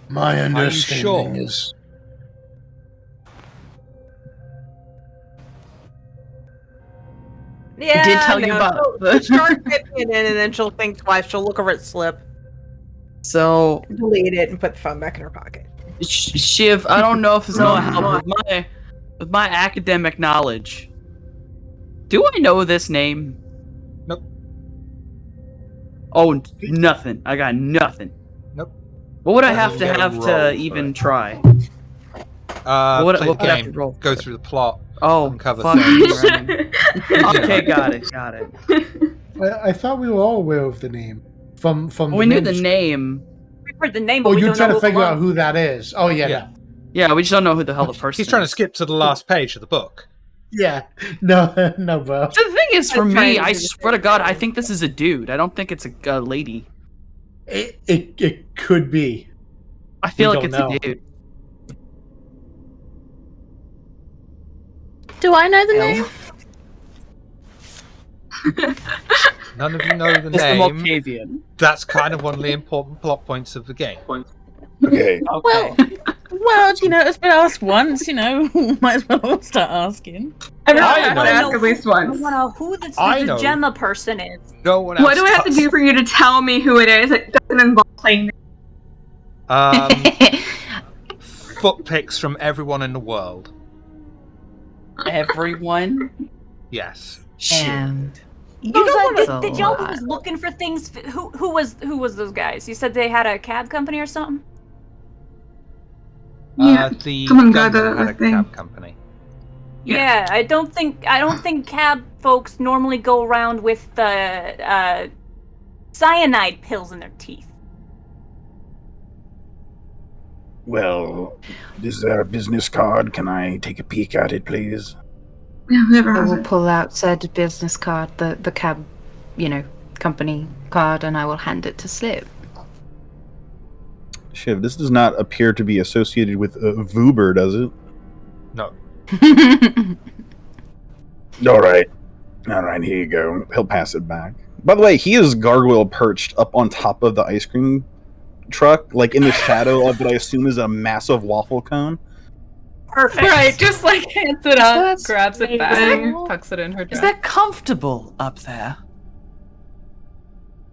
My understanding sure? is Yeah, did tell you about she'll start typing it in, and then she'll think twice. She'll look over at Slip, So, delete it, and put the phone back in her pocket. Shiv, I don't know if it's gonna help with my academic knowledge. Do I know this name? Nope. Oh, nothing. I got nothing. Nope. What would I You have to get a have roll to for even it. try? Play the would I have to game, roll go for it? through the plot, Oh, uncover fuck things. you, Remy. Okay, got it. I thought we were all aware of the name from We the knew the manuscript. name. We've heard the name, but Oh, we you're don't trying know to who figure out belongs. who that is. Oh yeah, Yeah. no. Yeah, we just don't know who the hell the person He's trying to is. skip to the last page of the book. Yeah, no, no, bro. The thing is, for I'm trying me, to I do the swear to same God, I thing. think this is a dude. I don't think it's a lady. It could be. I feel We like don't it's know. a dude. Do I know the name? None of you know the It's the name. Malkavian. That's kind of one of the important plot points of the game. Okay. Well, it's been asked once, might as well start asking. Everyone I has know. to ask at least I once. want to know who I the know. Gemma person is. No one else What do I have to does. do for you to tell me who it is? It doesn't involve playing. Foot pics from everyone in the world. Everyone. Yes. And You know, that's did a y'all who lot. was looking for things? Who was those guys? You said they had a cab company or something. Yeah, The someone got gunman a had a thing. cab company. Yeah, I don't think cab folks normally go around with cyanide pills in their teeth. Well, is there a business card? Can I take a peek at it, please? Yeah, whoever I has will it. pull out said business card, the cab, company card, and I will hand it to Slip. Shiv, this does not appear to be associated with Vuber, does it? No. All right, here you go. He'll pass it back. By the way, he is gargoyle perched up on top of the ice cream truck, like in the shadow of what I assume is a massive waffle cone. Perfect. Right, just like hands it up, That's grabs it back, amazing. tucks it in her dress. Is that comfortable up there?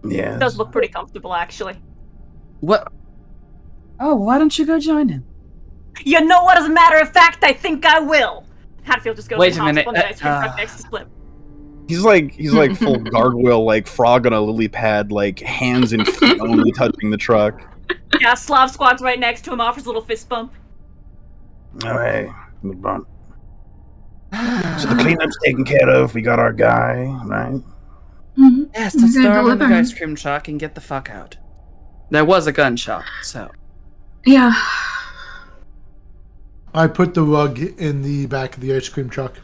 Yeah. It does look pretty comfortable, actually. What? Oh, why don't you go join him? You know what? As a matter of fact, I think I will. Hatfield just goes Wait and a hops minute, up on the ice cream truck next to Slip. He's like full gargoyle, like frog on a lily pad, like hands and feet only touching the truck. Yeah, Slav squats right next to him, offers a little fist bump. All right. Good bump. So the cleanup's taken care of. We got our guy, right? Mm-hmm. Yes, let's Good throw him in the deliver. ice cream truck and get the fuck out. There was a gun shop, so. Yeah. I put the rug in the back of the ice cream truck.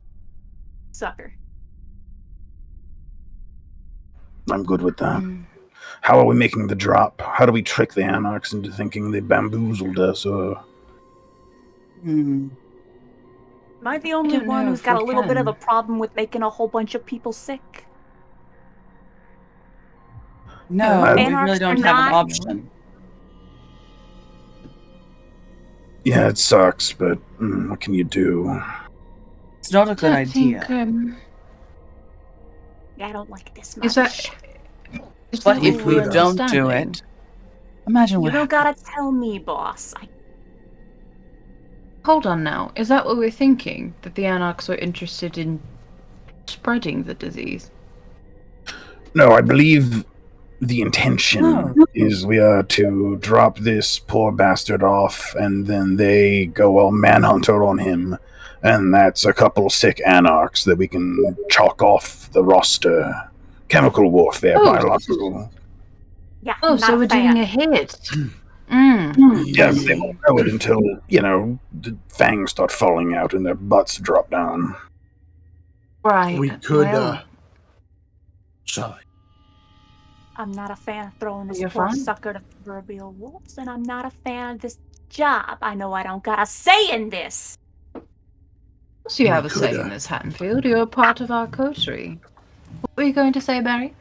Sucker. I'm good with that. How are we making the drop? How do we trick the Anarchs into thinking they bamboozled us? Hmm. Am I the only don't one know who's if got we a little bit of a can. problem with making a whole bunch of people sick? No, we Anarchs really are don't have an not- option. Yeah, it sucks, but what can you do? It's not a good idea. I don't like this much. Is that But if we your don't do understanding? it, imagine You what don't happens. gotta tell me, boss. Hold on now. Is that what we're thinking? That the Anarchs are interested in spreading the disease? No, I believe the intention is we are to drop this poor bastard off, and then they go all manhunter on him, and that's a couple sick anarchs that we can chalk off the roster. Chemical warfare, biological. Yeah. Oh, so we're doing a hit. Yeah, they won't know it until, the fangs start falling out and their butts drop down. Right. We could, well, sorry. I'm not a fan of throwing this You're poor fine. sucker to proverbial wolves, and I'm not a fan of this job. I know I don't got a say in this. So you have a say in this, Hattenfield. You're a part of our coterie. What were you going to say, Barry?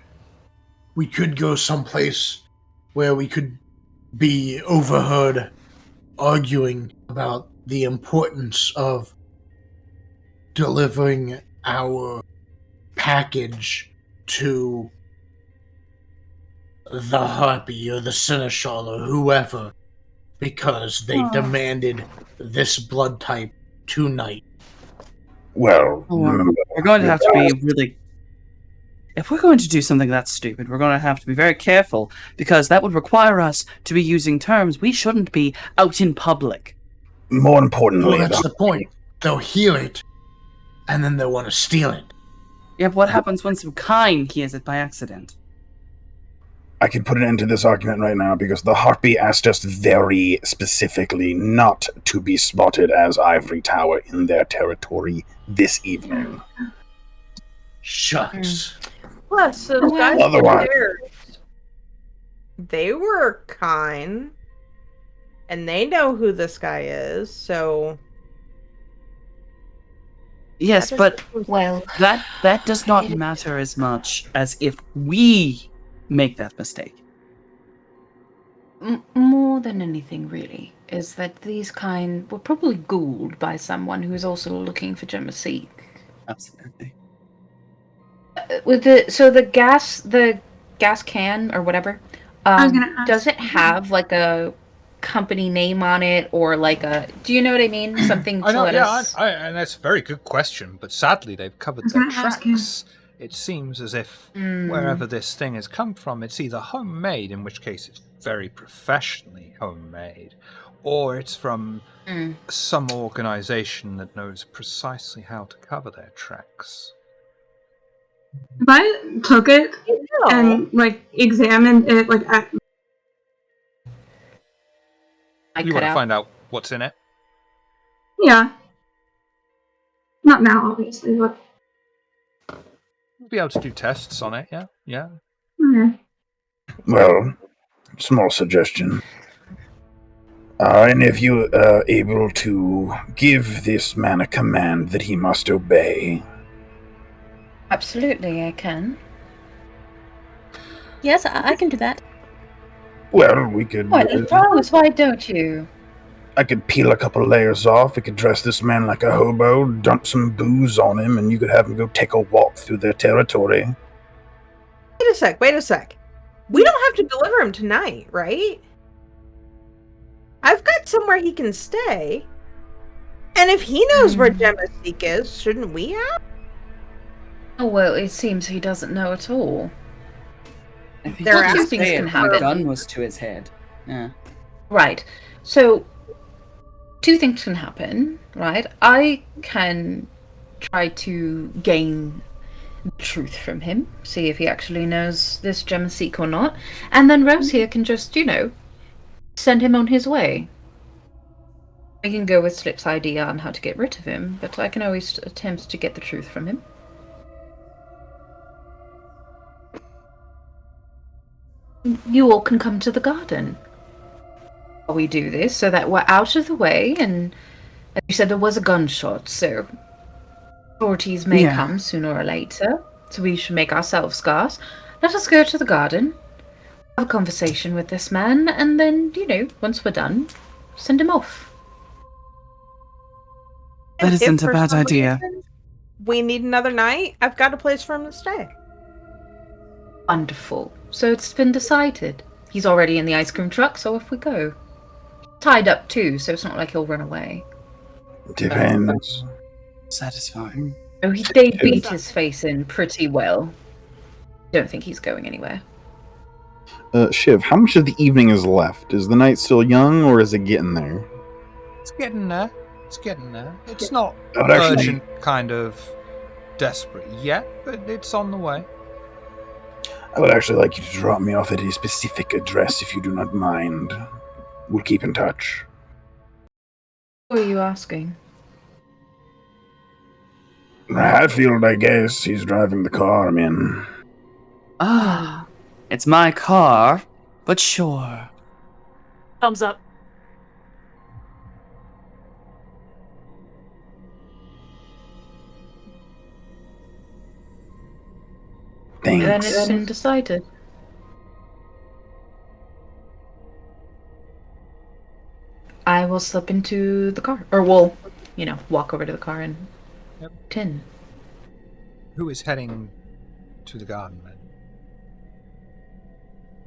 We could go someplace where we could be overheard arguing about the importance of delivering our package to the Harpy or the Seneschal or whoever because they demanded this blood type tonight. Well, We're going to have to be really... If we're going to do something that stupid, we're going to have to be very careful, because that would require us to be using terms we shouldn't be out in public. More importantly... Well, that's the point. They'll hear it, and then they'll want to steal it. Yeah, but what happens when some kind hears it by accident? I can put an end to this argument right now because the Harpy asked us very specifically not to be spotted as Ivory Tower in their territory this evening. Shucks. Plus, those guys Otherwise- upstairs, they were kind, and they know who this guy is, so... Yes, but well, that does not matter as much as if we make that mistake. More than anything, really, is that these kind were probably ghouled by someone who is also looking for Gemma-Seek. Absolutely. With the gas can or whatever, I was gonna ask. does it have like a company name on it or like a? Do you know what I mean? Something to I know, let us. and that's a very good question, but sadly they've covered was their gonna ask you. tracks. It seems as if wherever this thing has come from, it's either homemade, in which case it's very professionally homemade, or it's from some organization that knows precisely how to cover their tracks. If I took it and examined it You want to find out what's in it? yeah. Not now, obviously, but We'll be able to do tests on it, yeah? Yeah. okay. Well, small suggestion. Are any of you able to give this man a command that he must obey? Absolutely, I can. Yes, I can do that. Well, we could... Why don't you? I could peel a couple layers off, we could dress this man like a hobo, dump some booze on him, and you could have him go take a walk through their territory. Wait a sec. We don't have to deliver him tonight, right? I've got somewhere he can stay. And if he knows where Gemma-Seek is, shouldn't we have? Oh, well, it seems he doesn't know at all. I think There he are did things say can it, happen. the gun was to his head. Yeah. Right. So, two things can happen, right? I can try to gain the truth from him, see if he actually knows this Gemma-Seek or not, and then Rose here can just, send him on his way. I can go with Slip's idea on how to get rid of him, but I can always attempt to get the truth from him. You all can come to the garden. We do this so that we're out of the way, and as you said, there was a gunshot, so authorities may come sooner or later, so we should make ourselves scarce. Let us go to the garden, have a conversation with this man, and then, once we're done, send him off. That if isn't a for bad some idea. reason we need another night, I've got a place for him to stay. Wonderful. So it's been decided. He's already in the ice cream truck, so off we go. Tied up too, so it's not like he'll run away. Depends. Satisfying. Oh, they beat his face in pretty well. Don't think he's going anywhere. Shiv, how much of the evening is left? Is the night still young, or is it getting there? It's getting there. It's getting there. It's not But actually- urgent, kind of desperate yet, but it's on the way. I would actually like you to drop me off at a specific address if you do not mind. We'll keep in touch. Who are you asking? Hatfield, I guess. He's driving the car I'm in. Ah, it's my car, but sure. Thumbs up. Thanks. Then it's been decided. I will slip into the car. Or we'll, walk over to the car and Yep. tin. Who is heading to the garden then?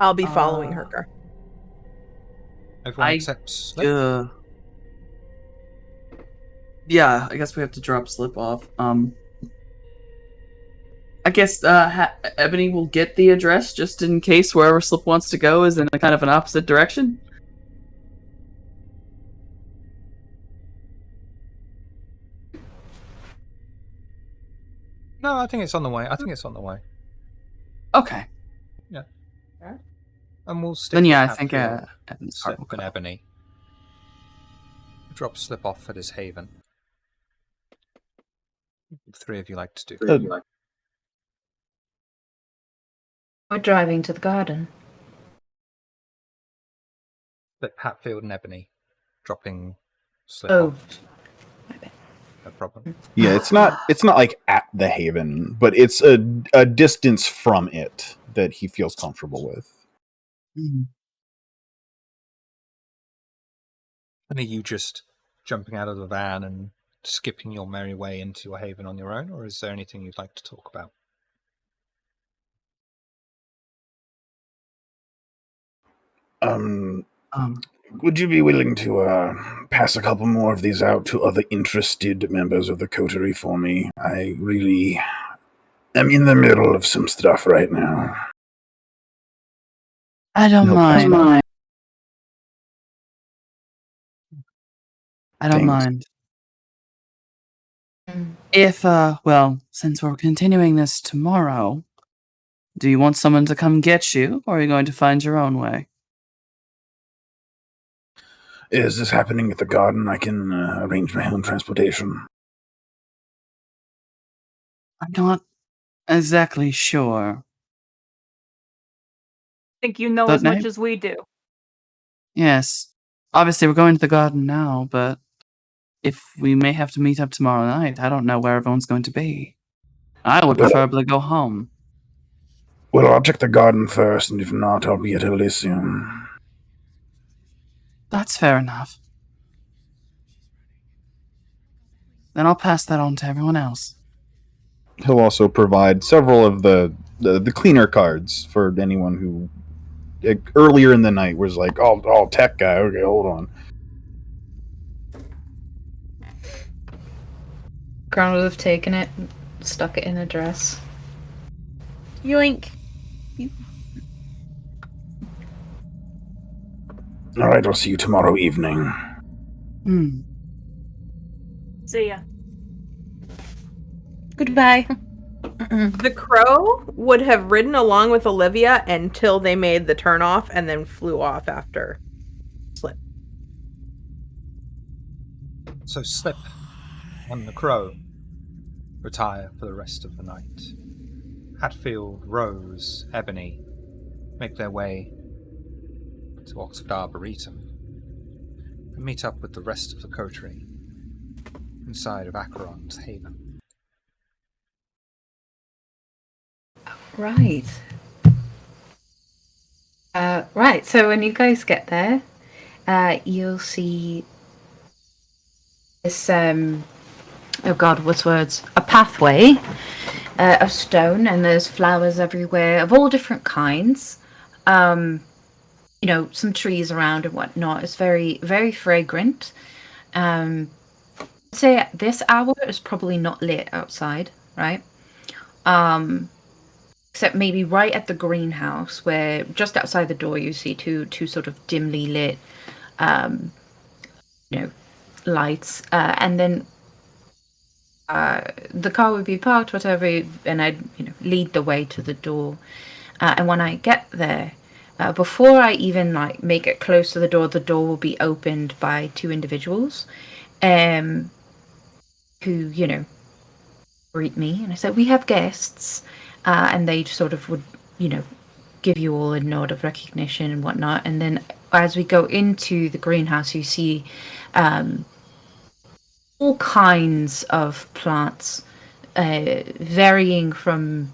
I'll be following her. Everyone I- except Slip? Yeah, I guess we have to drop Slip off. I guess Ebony will get the address just in case wherever Slip wants to go is in a kind of an opposite direction. No, I think it's on the way. Okay. And we'll stick Then yeah, I with think Hatfield, Ebony's car Slip will and go. Ebony. Drop Slip off at his haven. The three of you like to do. We're driving to the garden. Slip, Hatfield, and Ebony. Dropping Slip Oh. off. No problem. Yeah, it's not like at the haven, but it's a distance from it that he feels comfortable with. Mhm. And are you just jumping out of the van and skipping your merry way into your haven on your own, or is there anything you'd like to talk about? Would you be willing to pass a couple more of these out to other interested members of the coterie for me? I really am in the middle of some stuff right now. I don't No, mind. I don't Thanks. mind. Mm. If, since we're continuing this tomorrow, do you want someone to come get you, or are you going to find your own way? Is this happening at the garden? I can arrange my own transportation. I'm not exactly sure. Think you know But as much maybe- as we do. Yes. Obviously, we're going to the garden now, but if we may have to meet up tomorrow night, I don't know where everyone's going to be. I would Well- preferably go home. Well, I'll check the garden first, and if not, I'll be at Elysium. That's fair enough. Then I'll pass that on to everyone else. He'll also provide several of the cleaner cards for anyone who earlier in the night was like, "Oh, tech guy." Okay, hold on. Crown would have taken it, stuck it in a dress. Yoink. All right, I'll see you tomorrow evening. Hmm. See ya. Goodbye. The crow would have ridden along with Olivia until they made the turnoff and then flew off after Slip. So Slip and the crow retire for the rest of the night. Hatfield, Rose, Ebony make their way to Oxford Arboretum and meet up with the rest of the coterie inside of Acheron's haven. Right. Right, so when you guys get there, you'll see this oh god, what's words? A pathway of stone, and there's flowers everywhere of all different kinds. You know, some trees around and whatnot. It's very, very fragrant. I'd say at this hour it's probably not lit outside, right? Except maybe right at the greenhouse, where just outside the door you see two sort of dimly lit, you know, lights, and then the car would be parked, whatever, and I'd lead the way to the door. And when I get there, before I even like make it close to the door will be opened by two individuals, who greet me, and I said, "We have guests," and they sort of would give you all a nod of recognition and whatnot. And then as we go into the greenhouse, you see all kinds of plants, varying from,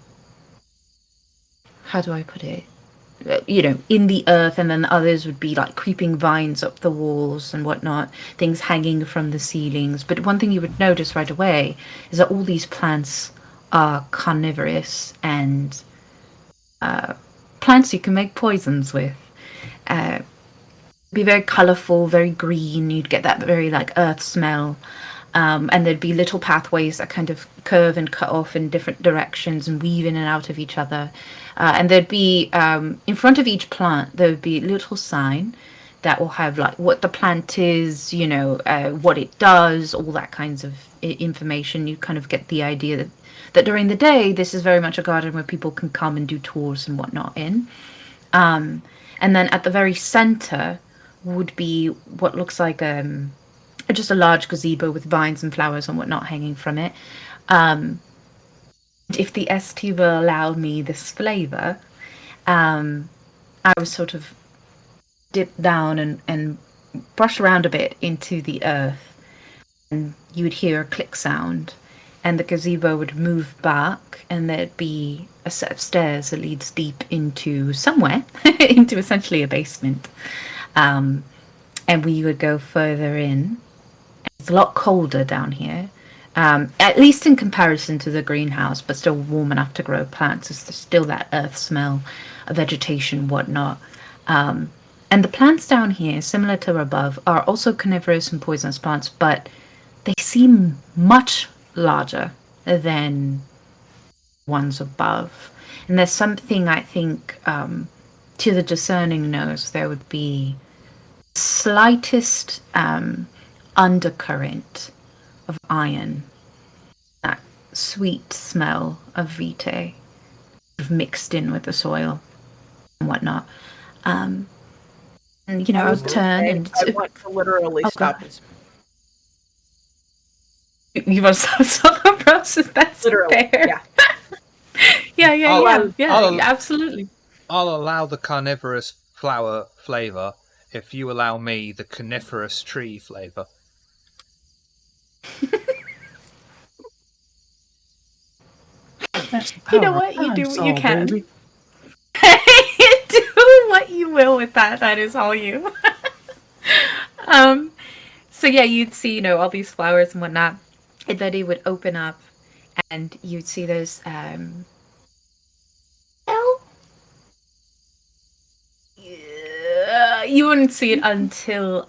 how do I put it? In the earth, and then others would be like creeping vines up the walls and whatnot, things hanging from the ceilings. But one thing you would notice right away is that all these plants are carnivorous and plants you can make poisons with. Be very colorful, very green. You'd get that very like earth smell. And there'd be little pathways that kind of curve and cut off in different directions and weave in and out of each other. And there'd be, in front of each plant, there would be a little sign that will have like what the plant is, what it does, all that kinds of information. You kind of get the idea that during the day, this is very much a garden where people can come and do tours and whatnot in. And then at the very center would be what looks like just a large gazebo with vines and flowers and whatnot hanging from it. If the ST will allow me this flavor, I would sort of dip down and brush around a bit into the earth, and you would hear a click sound, and the gazebo would move back, and there'd be a set of stairs that leads deep into somewhere, into essentially a basement. And we would go further in. It's a lot colder down here, at least in comparison to the greenhouse, but still warm enough to grow plants. There's still that earth smell of vegetation, whatnot. And the plants down here, similar to above, are also carnivorous and poisonous plants, but they seem much larger than ones above. And there's something, I think, to the discerning nose, there would be slightest undercurrent of iron, that sweet smell of vitae mixed in with the soil and whatnot. And I would turn and I want to literally stop this. You want to stop the process? That's Literally, fair. Yeah, absolutely. I'll allow the carnivorous flower flavor if you allow me the coniferous tree flavor. You know what? You do what you can. Do what you will with that. That is all you. So yeah, you'd see, all these flowers and whatnot, and then it would open up, and you'd see those. You wouldn't see it until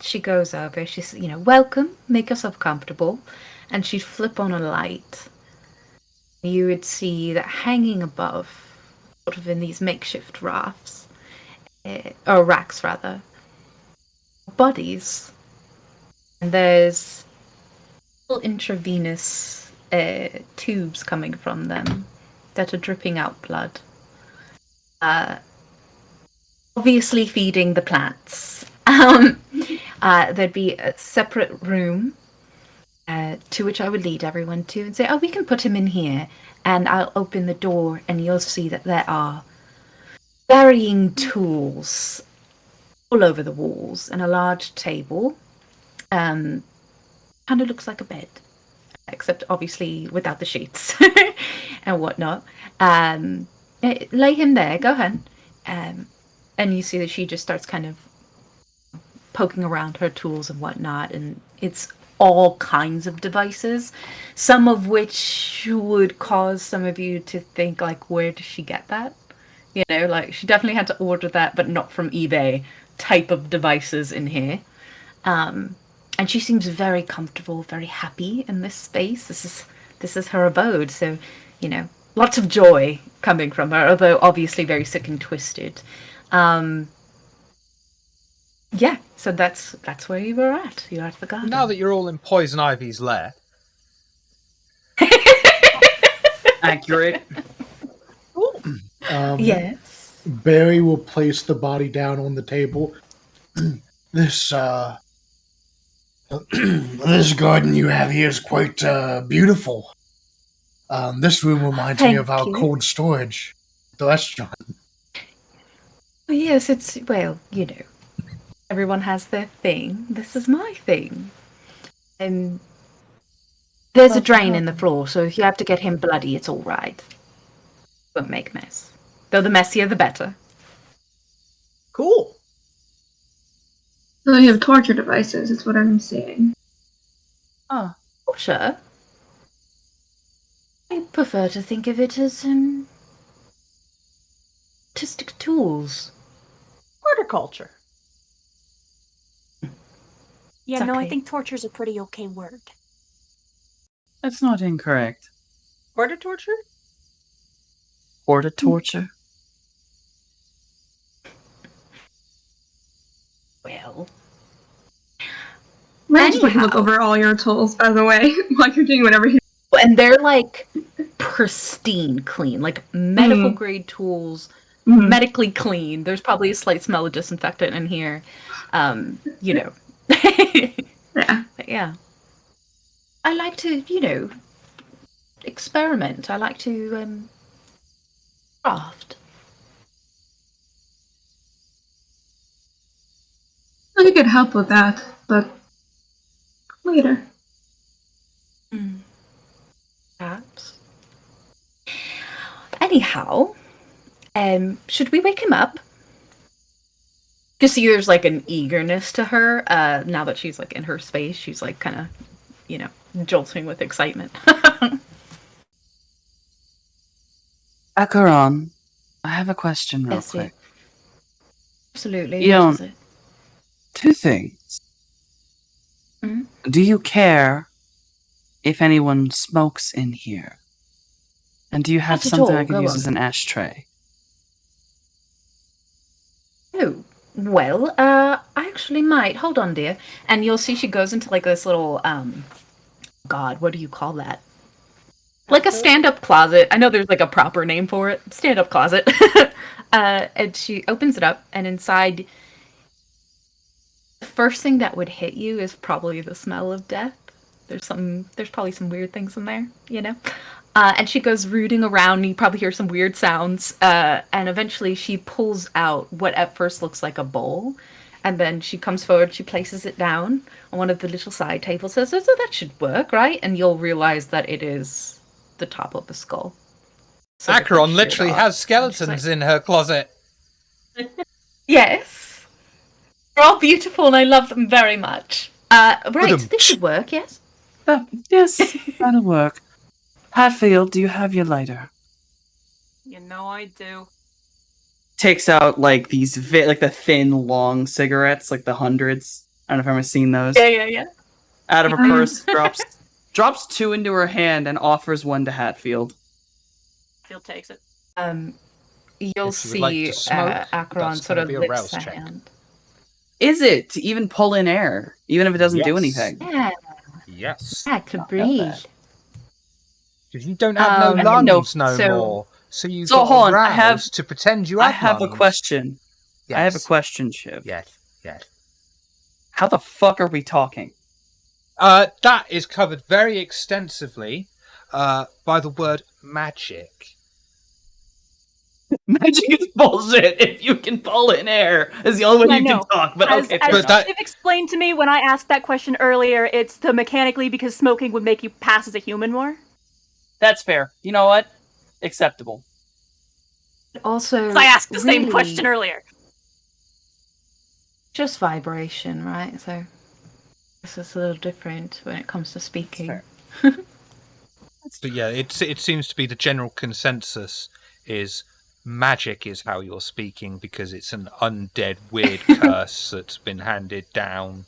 she goes over. She's, welcome, make yourself comfortable, and she'd flip on a light. You would see that hanging above, sort of in these makeshift rafts, or racks rather, bodies. And there's little intravenous tubes coming from them that are dripping out blood. Obviously feeding the plants. There'd be a separate room to which I would lead everyone to and say, we can put him in here. And I'll open the door and you'll see that there are varying tools all over the walls and a large table. Kind of looks like a bed, except obviously without the sheets and whatnot. Lay him there, go ahead. And you see that she just starts kind of poking around her tools and whatnot, and it's all kinds of devices, some of which would cause some of you to think, like, where does she get that? You know, like, she definitely had to order that, but not from eBay type of devices in here. And she seems very comfortable, very happy in this space. This is her abode, so, you know, lots of joy coming from her, although obviously very sick and twisted. Yeah, so that's where you were at. You're at the garden. Now that you're all in Poison Ivy's lair. Accurate. Yes. Barry will place the body down on the table. This this garden you have here is quite beautiful. This room reminds me of our cold storage at the restaurant. Yes, it's, well, you know, everyone has their thing. This is my thing. And there's a drain in the floor, so if you have to get him bloody, it's all right. Won't make a mess. Though the messier, the better. Cool. So you have torture devices, is what I'm seeing. Oh, sure. I prefer to think of it as, artistic tools. Horticulture. Yeah, no, I Exactly. think torture's a pretty okay word. That's not incorrect. Horticulture? Horticulture? Well, Might just look anyhow. over all your tools, by the way, while you're doing whatever you. And they're like pristine clean, like medical grade tools, Mhm. medically clean. There's probably a slight smell of disinfectant in here. You know. Yeah. But yeah. I like to, you know, experiment. I like to craft. Well, you could help with that, but later. Perhaps. Anyhow, should we wake him up? You see there's like an eagerness to her, now that she's like in her space. She's like kind of, you know, jolting with excitement. Acheron, I have a question real Yes, quick. Absolutely. You What don't- is it? Two things. Mhm. Do you care if anyone smokes in here? And do you have Not at something all, I could go use on. as an ashtray? Oh, well, I actually might. Hold on, dear. And you'll see she goes into like this little, God, what do you call that? Like a stand-up closet. I know there's like a proper name for it. Stand-up closet. And she opens it up, and inside, the first thing that would hit you is probably the smell of death. There's probably some weird things in there, you know? And she goes rooting around, and you probably hear some weird sounds. And eventually she pulls out what at first looks like a bowl. And then she comes forward, she places it down on one of the little side tables, says, "Oh, so that should work, right?" And you'll realize that it is the top of the skull. So the Acheron thing literally sheared off. has skeletons in her closet. Yes. They're all beautiful, and I love them very much. Right, Ba-dum. this should work, yes? Yes, that'll work. Hatfield, do you have your lighter? You know I do. Takes out like these like the thin, long cigarettes, like the hundreds. I don't know if I've ever seen those. Yeah. Out of her purse, drops two into her hand and offers one to Hatfield. Phil takes it. You'll If you would like see to smoke, Acheron that's sort gonna of be a licks rouse her check. hand. Is it to even pull in air, even if it doesn't do Yes. anything? Yeah, Yes. I could Not breathe. bad. Because you don't have no I didn't know- lungs no so- more. So you've So, got hold on, to I have- rouse to pretend you I have have a lungs. question. Yes. I have a question, Shiv. Yes. How the fuck are we talking? That is covered very extensively by the word magic. Magic is bullshit if you can pull in air. Is the only way Yeah, you no. can talk, but As, okay. as fair enough. Shiv explained to me when I asked that question earlier, it's the mechanically because smoking would make you pass as a human more. That's fair. You know what? Acceptable. Also, 'Cause I asked the same really question earlier. Just vibration, right? So This is a little different when it comes to speaking. But yeah, it seems to be the general consensus is magic is how you're speaking because it's an undead weird curse that's been handed down.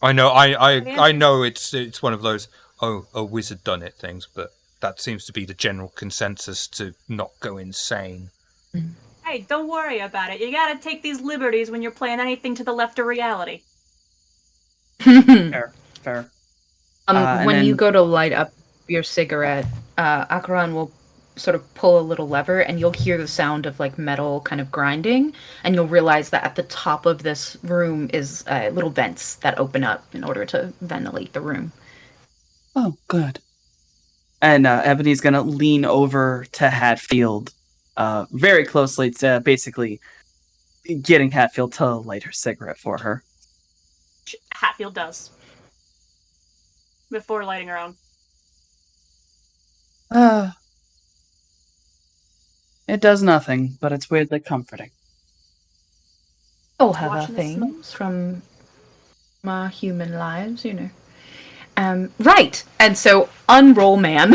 I know, I know it's one of those a wizard done it things, but that seems to be the general consensus to not go insane. Hey, don't worry about it. You gotta take these liberties when you're playing anything to the left of reality. Fair. When you go to light up your cigarette, Akaran will sort of pull a little lever, and you'll hear the sound of like metal kind of grinding, and you'll realize that at the top of this room is little vents that open up in order to ventilate the room. Oh, good. And Ebony's gonna lean over to Hatfield, very closely to basically getting Hatfield to light her cigarette for her. Hatfield does. Before lighting her own. It does nothing, but it's weirdly comforting. All have our Watching the smoke. things from our human lives, you know. Right, and so unroll man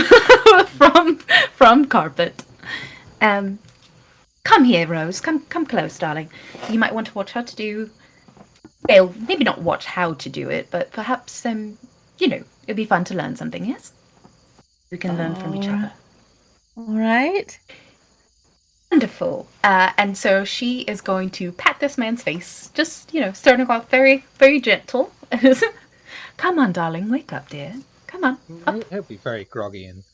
from carpet. Come here, Rose. Come close, darling. You might want to watch how to do. Well, maybe not watch how to do it, but perhaps it'd be fun to learn something. Yes, we can learn from each other. All right. Wonderful. And so she is going to pat this man's face, just starting off very, very gentle. Come on, darling, wake up, dear. Come on. Up. He'll be very groggy, and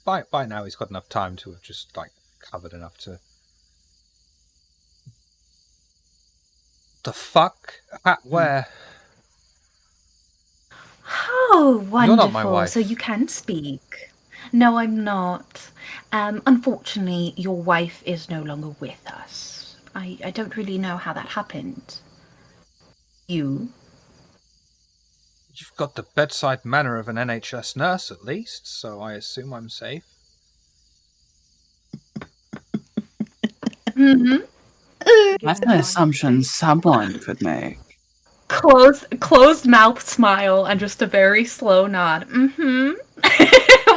by now he's got enough time to have just covered enough to. The fuck? Where? Oh, wonderful. You're not my wife. So you can speak. No, I'm not. Unfortunately, your wife is no longer with us. I don't really know how that happened. You? You've got the bedside manner of an NHS nurse, at least, so I assume I'm safe. Mm-hmm. That's an assumption someone could make. Closed mouth smile and just a very slow nod. Mm-hmm.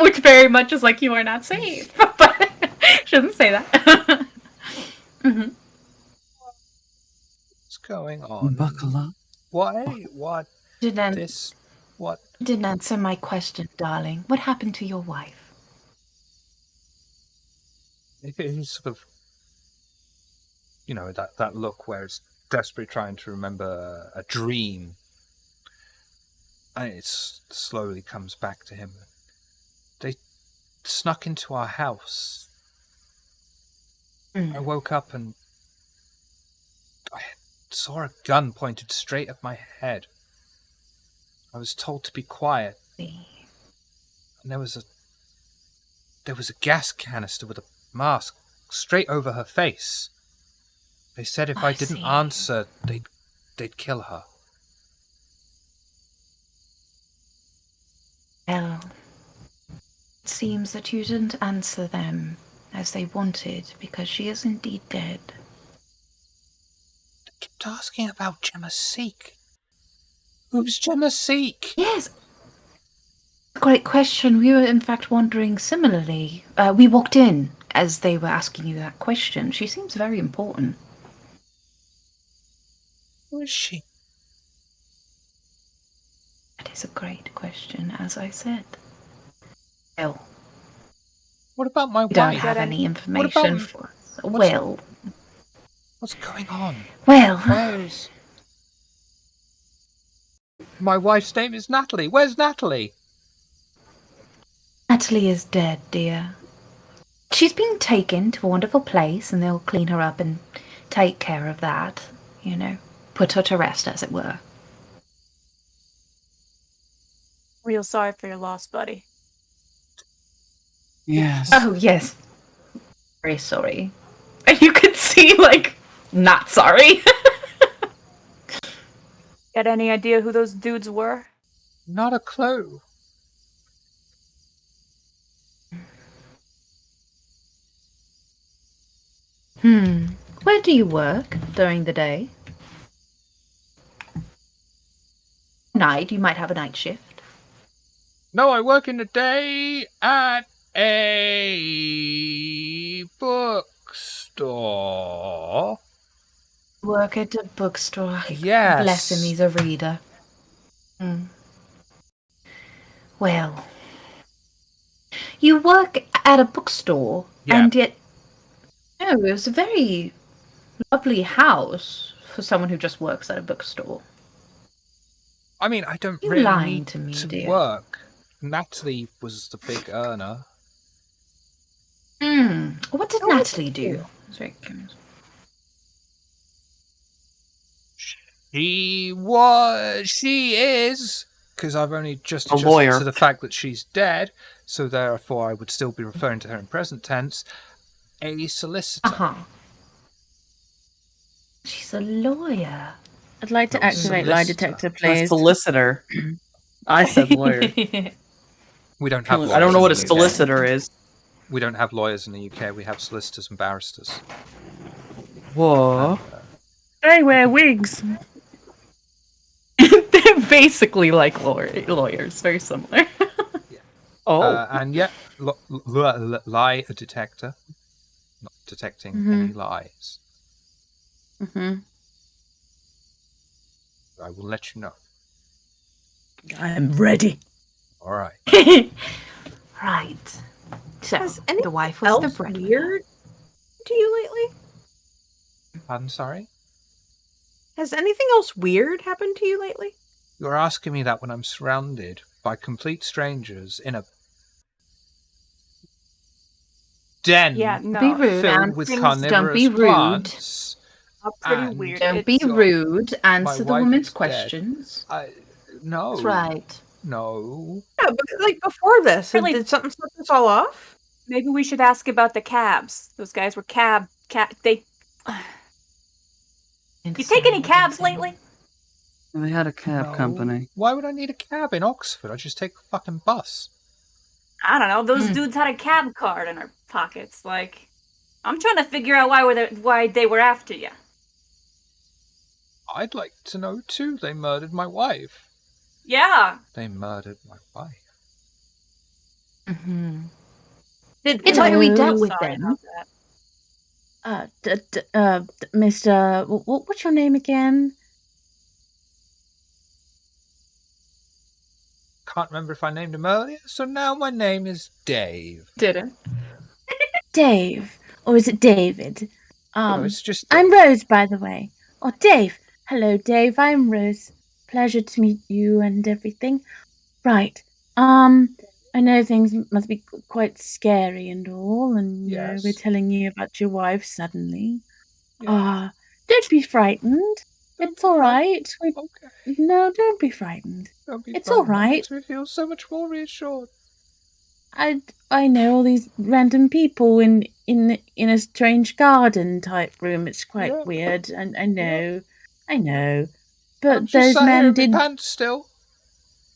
Which very much is like, you are not safe. But shouldn't say that. Mm-hmm. What's going on? Buckle up. Why? What? This? What? Didn't answer my question, darling. What happened to your wife? He's sort of, that look where it's desperately trying to remember a dream. And it slowly comes back to him. They snuck into our house. I woke up and I saw a gun pointed straight at my head. I was told to be quiet. And there was a gas canister with a mask straight over her face. They said if I didn't answer, they'd kill her. Well, it seems that you didn't answer them as they wanted, because she is indeed dead. They kept asking about Gemma Seek. Who's Gemma Seek? Yes. Great question. We were in fact wondering similarly. We walked in as they were asking you that question. She seems very important. Who is she? That is a great question, as I said. Well, what about my wife? We don't have any information for us. What's going on? Well, my wife's name is Natalie. Where's Natalie? Natalie is dead, dear. She's been taken to a wonderful place, and they'll clean her up and take care of that. Put her to rest, as it were. Real sorry for your loss, buddy. Yes. Oh, yes. Very sorry. And you could see, not sorry. Got any idea who those dudes were? Not a clue. Where do you work during the day? Night, you might have a night shift. No, I work in the day at a bookstore. Work at a bookstore. Yes. Bless him, he's a reader. Well, you work at a bookstore, and yet, no, it was a very lovely house for someone who just works at a bookstore. I mean, I don't You're really lying need to me, to dear. work. Natalie was the big earner. What did Natalie do? She is, because I've only just A adjusted lawyer. to the fact that she's dead, so therefore I would still be referring to her in present tense, a solicitor. She's a lawyer. I'd like to activate lie detector, A please. solicitor. I said lawyer. We don't have lawyers. I don't know what a in the UK. solicitor is. We don't have lawyers in the UK. We have solicitors and barristers. Whoa. They wear wigs. They're basically like lawyers, very similar. And yet, lie detector. Not detecting any lies. I will let you know. I am ready. All right. Right. So, Has anything the wife was else the breadwinner. weird to you lately? Pardon, sorry? Has anything else weird happened to you lately? You're asking me that when I'm surrounded by complete strangers in a den no. Be rude, filled and with things carnivorous don't be rude. plants. Pretty And weird. Don't be your- rude. my Answer the wife woman's is dead. questions. No. That's right. No. Yeah, but like before this, Really? did something set this all off? Maybe we should ask about the cabs. Those guys were they... You take any cabs lately? They had a cab No. company. Why would I need a cab in Oxford? I just take a fucking bus. I don't know. Those dudes had a cab card in their pockets. Like, I'm trying to figure out why they were after you. I'd like to know too. They murdered my wife. Yeah. They murdered my wife. It's why we dealt with Sorry them. about that. Mr. What's your name again? Can't remember if I named him earlier, so now my name is Dave. Didn't. Dave, or is it David? No, it's just I'm Rose, by the way. Oh, Dave. Hello, Dave. I'm Rose. Pleasure to meet you and everything. Right. I know things must be quite scary and all, and you know, we're telling you about your wife suddenly. Don't be frightened. It's all right. No, don't be frightened. Don't be It's all frightened. That right. makes me feel so much more reassured. I know all these random people in a strange garden type room. It's quite weird, and I know. But I'm just those sat here men in my did. pants still.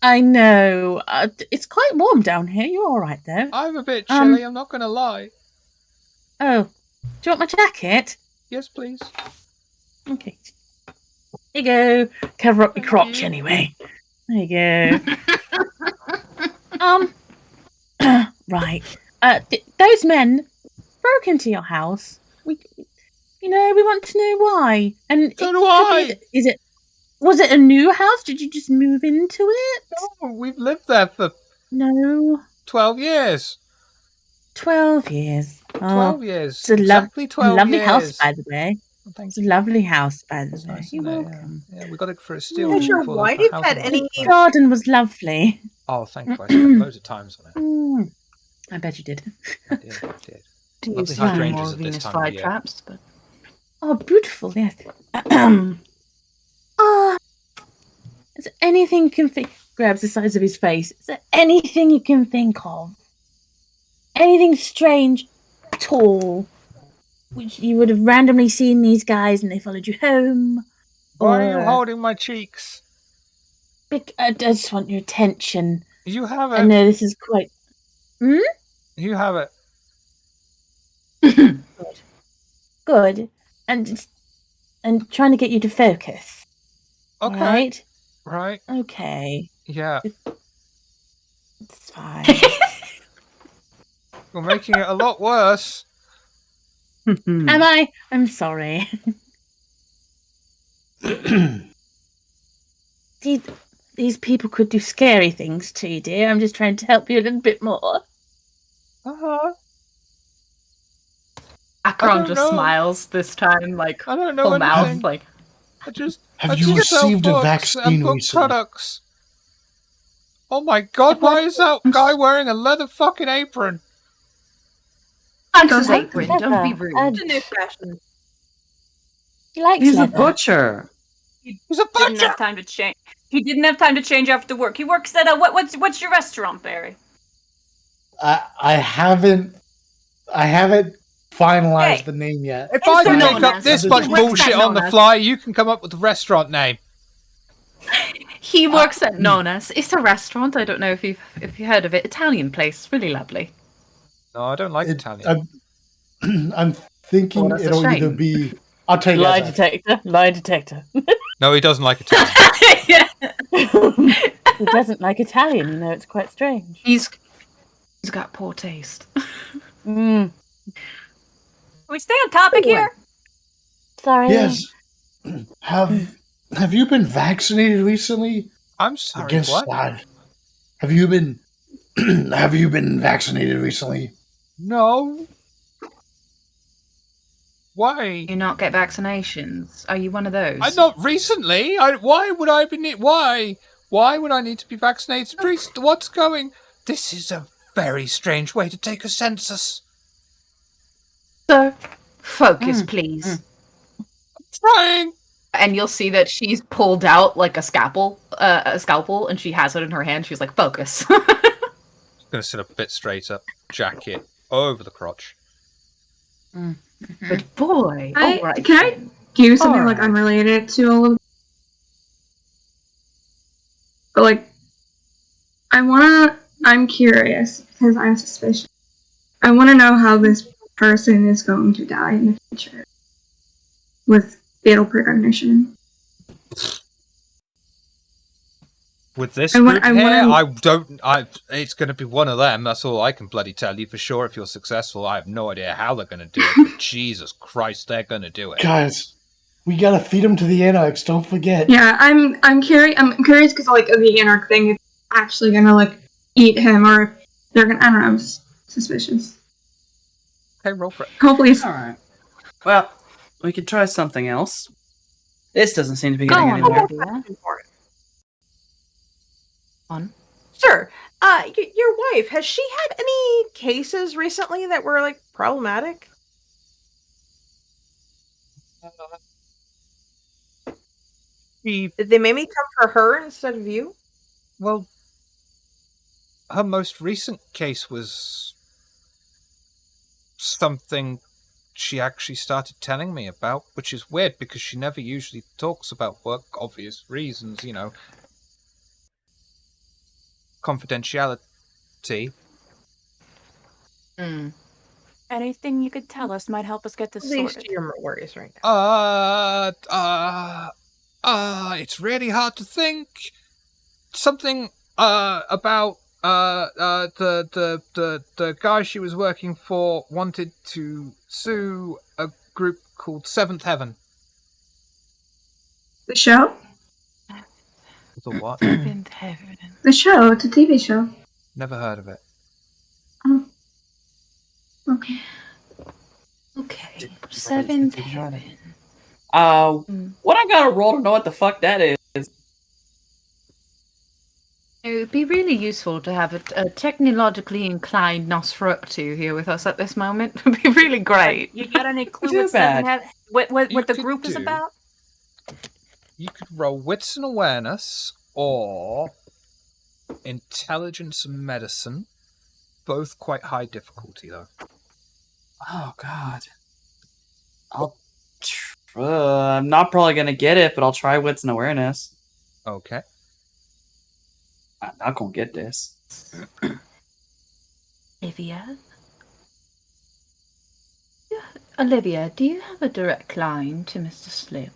I know. It's quite warm down here. You're all right though. I'm a bit chilly. I'm not going to lie. Oh, do you want my jacket? Yes, please. Okay. Here you go. Cover up your crotch anyway. There you go. Right. Those men broke into your house. We want to know why. And So do I. Was it a new house? Did you just move into it? No, we've lived there for 12 years. 12 years. 12 years. It's a Exactly 12 lovely years. house, by the way. Thank It's a lovely house, by the way. nice, You're isn't it? welcome. Yeah, we got it for a steal. Has your for the wife house had on any? the- The garden was lovely. Oh, thank you. I spent loads of times on it. I bet you did. I did. Use Lovely some hydrangeas more at this Venus time of fly year. traps, but Oh, beautiful, yes. Is there anything you can think? Grabs the sides of his face. Is there anything you can think of? Anything strange at all? Which you would have randomly seen these guys and they followed you home? Why are you Or- holding my cheeks? I just want your attention. You have I it. know this is quite. You have it. Good. And trying to get you to focus. Okay. Right? Right? Okay, Yeah. it's fine. You're making it a lot worse. Am I? I'm sorry. These people could do scary things to you, dear. I'm just trying to help you a little bit more. Uh-huh. Akron just smiles this time, like I don't know full mouth, anything. like I just Have you sell received a books and vaccine book recently? products. Oh my god, why is that guy wearing a leather fucking apron? Thanks, Does it? apron. Don't be rude. It's a new fashion. He likes He's a leather. butcher. He's a Didn't butcher! have time to change. He didn't have time to change after work. He works at a what's your restaurant, Barry? I haven't finalized Hey. the name yet. If I can Insert make up Nonas. this He much works bullshit at on the Nonas. fly, you can come up with the restaurant name. he works at Nona's. It's a restaurant. I don't know if you heard of it. Italian place, really lovely. No, I don't like It- Italian. I'm thinking Well, that's a it'll either shame. be. I'll tell you Lie guys. detector. Lie detector. No, he doesn't like Italian. He doesn't like Italian. You know, it's quite strange. He's got poor taste. Mm, Can we stay on topic here? sorry. Yes. Have you been vaccinated recently? I'm sorry, Against what? that? Have you been have you been vaccinated recently? No. Why? You not get vaccinations? Are you one of those? Not recently. Why would I be? Why? Why would I need to be vaccinated? What's going? This is a very strange way to take a census. So, focus, please. Trying. And you'll see that she's pulled out like a scalpel, and she has it in her hand. She's like, "Focus." Gonna sit up a bit straighter. Jacket over the crotch. Good boy. Can I then. do something like Alright. unrelated to all of? But like, I'm curious because I'm suspicious. I want to know how this person is going to die in the future with fatal precognition. With this I group want- I here, wanna- it's going to be one of them. That's all I can bloody tell you for sure. If you're successul, I have no idea how they're going to do it. But Jesus Christ, they're going to do it. Guys, we gotta feed them to the anarchs. Don't forget. Yeah, I'm curious. I'm curious because like the anarch thing is actually gonna like eat him, or if they're gonna. I don't know. I'm suspicious. Okay, roll for it. Hopefully, it's All right. Well, we could try something else. This doesn't seem to be Go getting on, anywhere. Olivia. For it. On. Sure. Your wife, has she had any cases recently that were like problematic? Did they maybe come for her instead of you? Well, her most recent case was something she actually started telling me about, which is weird because she never usually talks about work, obvious reasons, you know. Confidentiality. Anything you could tell us might help us get this Least sorted. to your worries right now. It's really hard to think. Something, about, the guy she was working for wanted to sue a group called Seventh Heaven. the show. The what? Seventh heaven. The show. It's a TV show. Never heard of it. Oh. Okay. Okay. Seventh heaven. What I gotta roll to know what the fuck that is? It would be really useful to have a technologically inclined Nosferatu here with us at this moment. It would be really great. You got any clue Too what Seven bad. Heaven, what You the could group is do- about? You could roll wits and awareness or intelligence and medicine. Both quite high difficulty, though. Oh God. I'm not probably gonna get it, but I'll try wits and awareness. Okay. I'm not gonna get this. Olivia, do you have a direct line to Mr. Slip?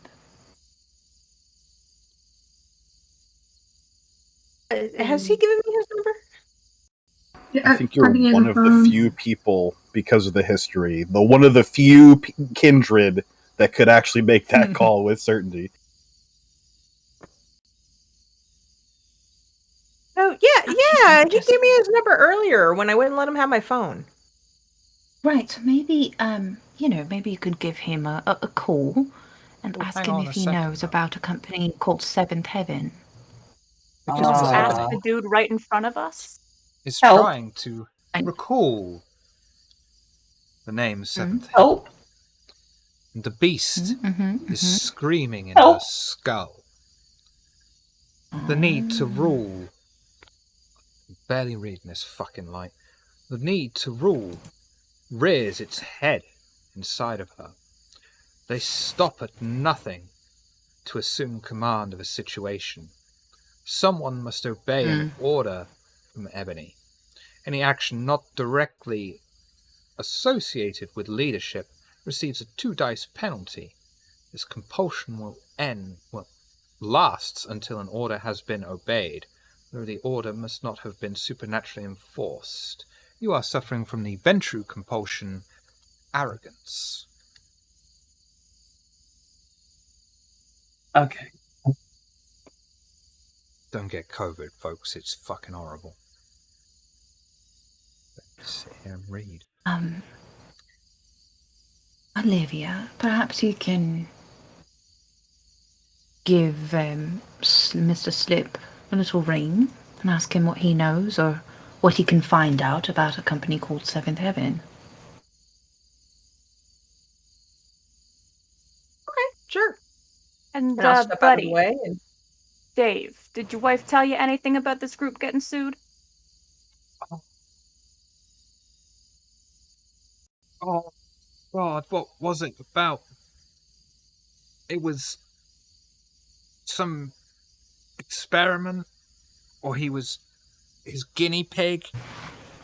Has he given me his number? Yeah, I think you're he has one a of the phone. few people, because of the history, one of the few kindred that could actually make that call with certainty. Oh, yeah. He just- gave me his number earlier when I wouldn't let him have my phone. Right, so maybe, maybe you could give him a call and Oh, ask hang him on if a he second, knows though. about a company called Seventh Heaven. Because Just this ask enemy the dude right in front of us. is Help. trying to recall the name Seventh Oh. Heaven. And the beast is screaming in Help. her skull. The need to rule. I'm barely reading this fucking light. The need to rule rears its head inside of her. They stop at nothing to assume command of a situation. Someone must obey an order from Ebony. Any action not directly associated with leadership receives a 2 dice penalty. This compulsion lasts until an order has been obeyed, though the order must not have been supernaturally enforced. You are suffering from the Ventru compulsion, arrogance. Okay. Don't get COVID, folks. It's fucking horrible. Let's sit here and read. Olivia, perhaps you can give Mr. Slip a little ring and ask him what he knows or what he can find out about a company called Seventh Heaven. Okay, sure. And, And I'll step out of the buddy, way. And Dave, did your wife tell you anything about this group getting sued? Oh, God, what was it about? It was some experiment, or he was his guinea pig.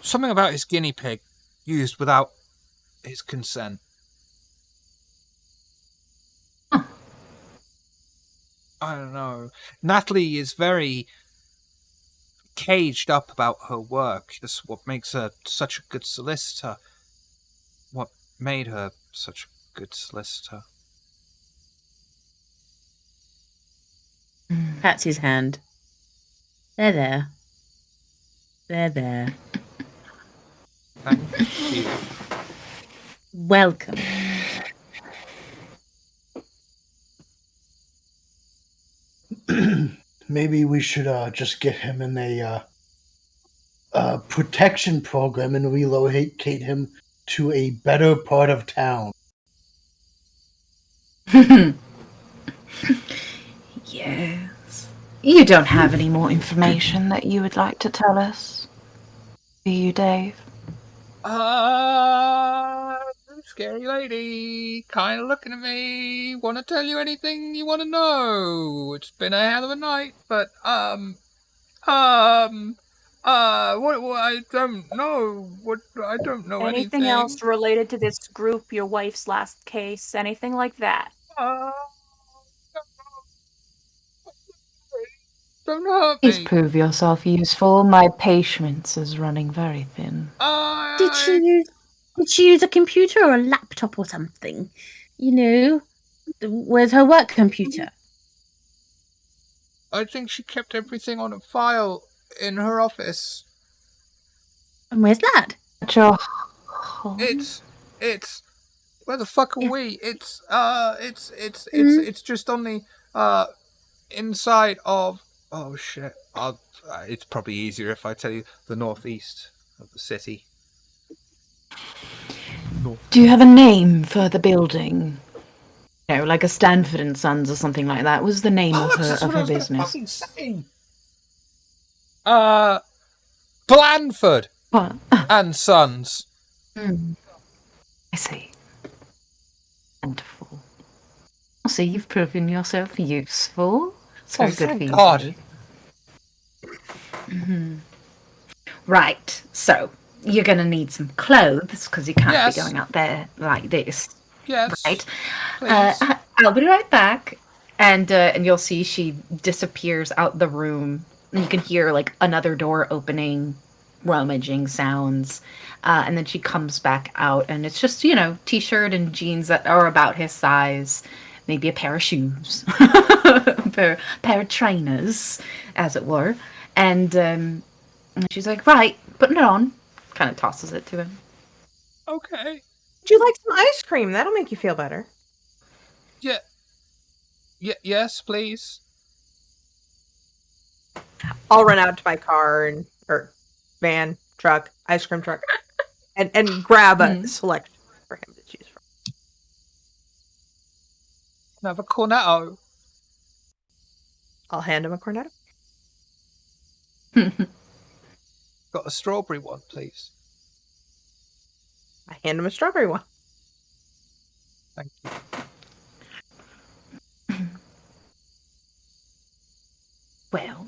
Something about his guinea pig used without his consent. Huh. I don't know. Natalie is very caged up about her work. That's what makes her such a good solicitor. What made her such a good solicitor. Pats his hand. There. There. Thank you. Welcome. Maybe we should just get him in a protection program and relocate him to a better part of town. Yes. You don't have any more information that you would like to tell us, do you, Dave? Scary lady, kind of looking at me. Want to tell you anything you want to know? It's been a hell of a night, but what I don't know. I don't know Anything else related to this group, your wife's last case, anything like that? Don't hurt Please me. prove yourself useful. My patience is running very thin. Did she use a computer or a laptop or something? Where's her work computer? I think she kept everything on a file in her office. And where's that? It's where the fuck are we? It's just on the inside of. Oh shit! It's probably easier if I tell you the northeast of the city. Do you have a name for the building? Like a Stanford and Sons or something like that. What was the name of her business? Blandford What? and Sons. I see. Wonderful. So you've proven yourself useful. It's very good for you. God. Right. So you're going to need some clothes because you can't Yes. be going out there like this. Yes. Right. Please. I'll be right back. And you'll see she disappears out the room And you can hear like another door opening, rummaging sounds. And then she comes back out, and it's just, t-shirt and jeans that are about his size, maybe a pair of shoes, a pair of trainers, as it were. And she's like, right, putting it on. Kind of tosses it to him. Okay. Would you like some ice cream? That'll make you feel better. Yeah. Yes, please. I'll run out to my car or van, truck, ice cream truck, and grab a selection for him to choose from. Can I have a cornetto? I'll hand him a cornetto. Got a strawberry one, please. I hand him a strawberry one. Thank you. Well,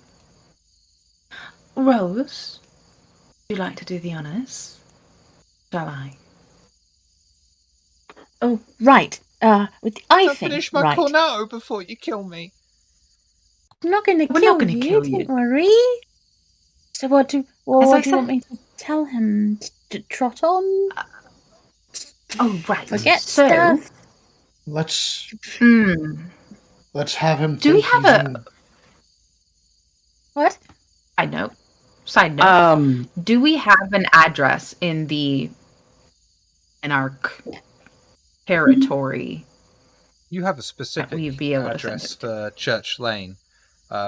Rose, would you like to do the honors? Shall I? Oh, right. With the icing. Finish my right. cornetto before you kill me. I'm not going to We're kill not gonna you. kill you. Don't worry. So what do you want me to tell him? To trot on? Oh, right. Forget so, stuff. Let's let's have him. Do we think have he's a- in- What? Side note. Do we have an address in our territory? You have a specific we'd be able to address send for Church Lane,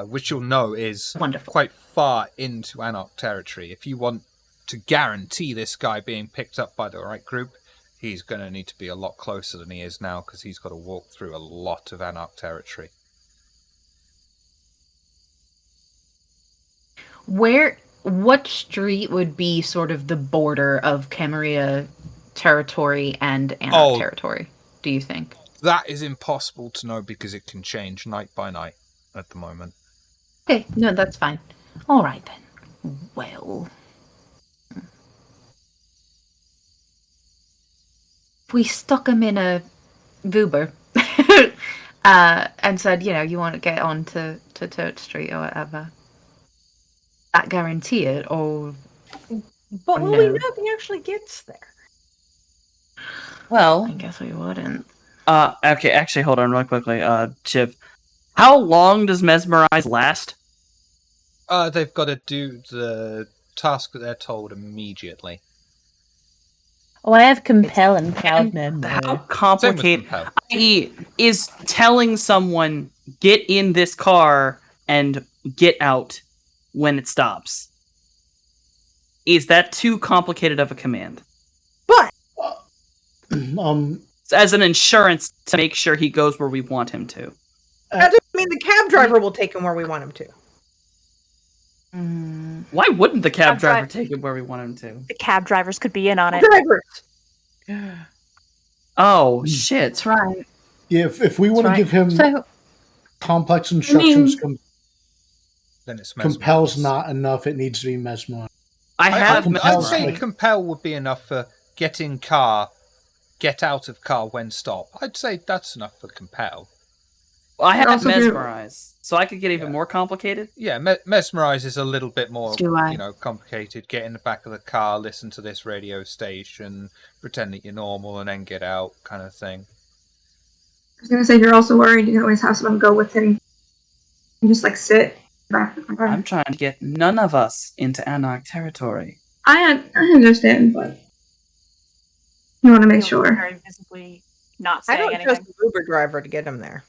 which you'll know is Wonderful. quite far into Anarch territory. If you want to guarantee this guy being picked up by the right group, he's going to need to be a lot closer than he is now, because he's got to walk through a lot of Anarch territory. What street would be sort of the border of Camarilla territory and Anarch territory, do you think? That is impossible to know because it can change night by night at the moment. Okay, no, that's fine. All right then. Well, if we stuck him in a Vuber and said, you want to get on to Tote Street or whatever, that guarantee it, or But will we know if he actually gets there? Well, I guess we wouldn't. Okay, actually, hold on real quickly. Chip, how long does Mesmerize last? They've got to do the task that they're told immediately. Oh, I have compel and cloud memory. How complicated? Compel. I.e., is telling someone, get in this car and get out when it stops. Is that too complicated of a command? But as an insurance to make sure he goes where we want him to. that doesn't mean the cab driver will take him where we want him to. Why wouldn't the cab Cab driver dri- take him where we want him to? The cab drivers could be in on it. Drivers. Oh, shit. That's right. Yeah, if we want to right. give him So, complex instructions, Then it's compel's mesmerized. not enough. It needs to be mesmerized. I'd say like- compel would be enough for get in car, get out of car when stop. I'd say that's enough for compel. Well, I have Also do- Mesmerize, so I could get even more complicated. Yeah, mesmerize is a little bit more, Do I? complicated. Get in the back of the car, listen to this radio station, pretend that you're normal, and then get out, kind of thing. I was gonna say, if you're also worried, you can always have someone go with him and just like sit back of the car. I'm trying to get none of us into Anarch territory. I understand, but you want to make Feel sure. Very visibly not I saying don't anything. trust the Uber driver to get him there.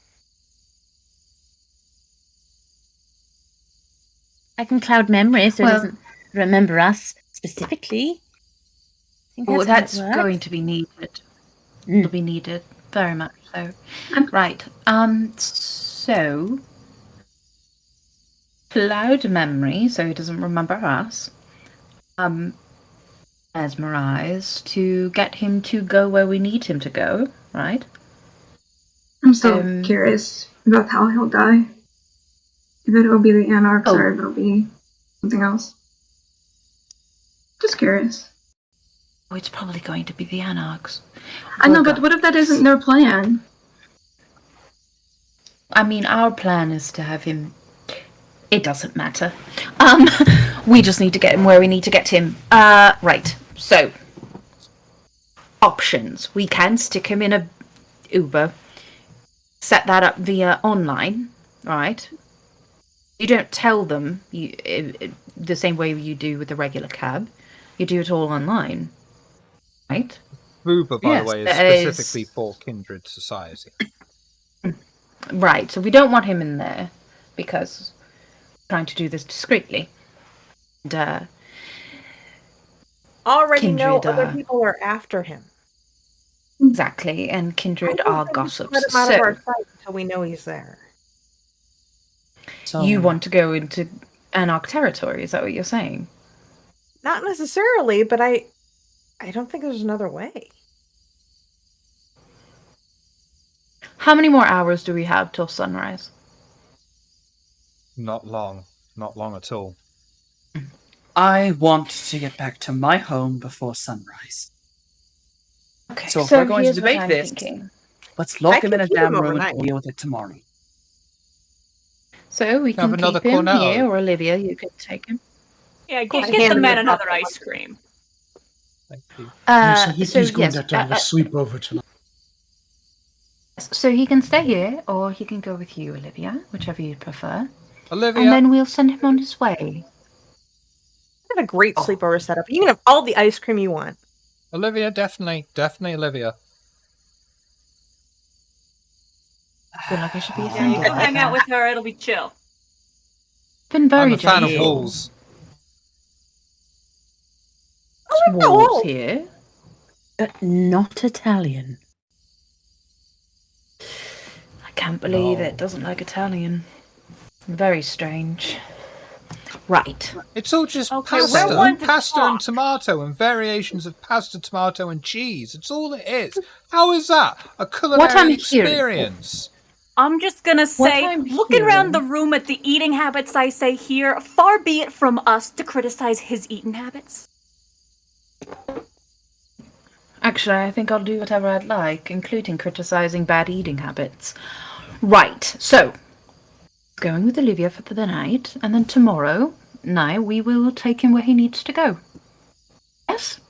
I can cloud memory so Well- it doesn't remember us specifically. I think well, how it that's works. going to be needed. Mm. It'll be needed very much so. Right. So cloud memory, so he doesn't remember us. Mesmerize to get him to go where we need him to go. Right. I'm still curious about how he'll die. If it'll be the Anarchs or if it'll be something else. Just curious. Oh, it's probably going to be the Anarchs. I know, but what if that isn't their plan? I mean, our plan is to have him It doesn't matter. We just need to get him where we need to get him. Right. So, options. We can stick him in a Uber, set that up via online, right? You don't tell them the same way you do with the regular cab. You do it all online, right? Uber, by Yes, the way, is that is- specifically for Kindred Society. Right. So we don't want him in there because we're trying to do this discreetly. And, Already know Kindred, other people are after him. exactly, and Kindred are gossips. Let him out of our So sight until we know he's there. So you want to go into Anarch territory? Is that what you're saying? Not necessarily, but I don't think there's another way. How many more hours do we have till sunrise? Not long. Not long at all. I want to get back to my home before sunrise. Okay, So if we're going to here's what debate I'm this, thinking. let's lock I him in can a keep him damn room overnight. and deal with it tomorrow. So we Have can another keep him Cornetto. here, or Olivia, you could take him. Yeah, I get the handed man it another up. ice cream. Thank you. So he's going yes, to have to have a sleepover tonight. so he can stay here, or he can go with you, Olivia, whichever you prefer. Olivia! And then we'll send him on his way. I have a great sleepover setup. You can have all the ice cream you want. Olivia, definitely. Definitely Olivia. I feel like I should be Yeah, you offended. can hang out with her. It'll be chill. Been very I'm a fan of gentle. walls. Oh, Wolves here. Not Italian. I can't believe it. Doesn't like Italian. Very strange. Right. It's all just Okay, pasta. we're one to Pasta and talk. tomato and variations of pasta, tomato, and cheese. It's all it is. How is that a culinary I'm hearing- experience? I'm just gonna say, I'm looking around the hearing- room at the eating habits I say here, far be it from us to criticize his eating habits. Actually, I think I'll do whatever I'd like, including criticizing bad eating habits. Right, so, going with Olivia for the night, and then tomorrow night we will take him where he needs to go. Yes?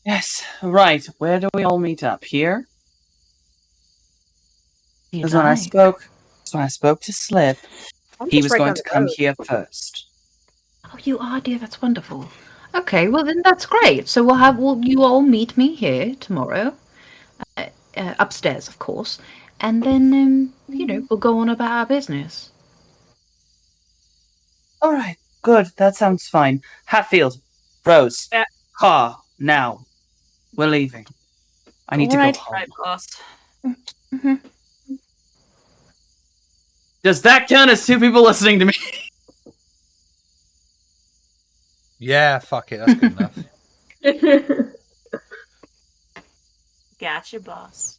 Yes, right. Where do we all meet up? Here? You'd Because when I like. spoke to Slip, I'm he just was right going down to the come road. here first. Oh, you are, dear. That's wonderful. Okay, well then that's great. So you all meet me here tomorrow, upstairs, of course, and then we'll go on about our business. All right, good. That sounds fine. Hatfield, Rose, car now. We're leaving. I need to Alright. go home. Right, boss. Does that count as two people listening to me? Yeah, fuck it. That's good enough. Gotcha, boss.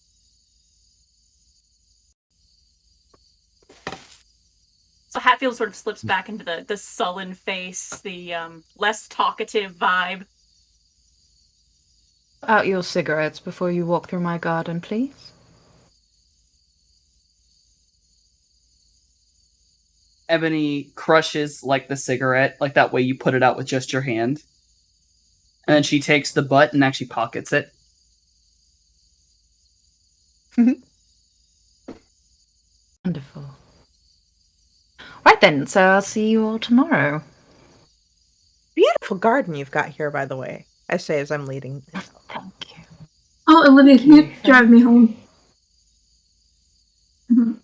So Hatfield sort of slips back into the sullen face, the less talkative vibe. Out your cigarettes before you walk through my garden, please. Ebony crushes like the cigarette, like that way you put it out with just your hand. And then she takes the butt and actually pockets it. Wonderful. Right then, so I'll see you all tomorrow. Beautiful garden you've got here, by the way. I say as I'm leading. Thank you. Oh, Olivia, can you drive me home? Mhm.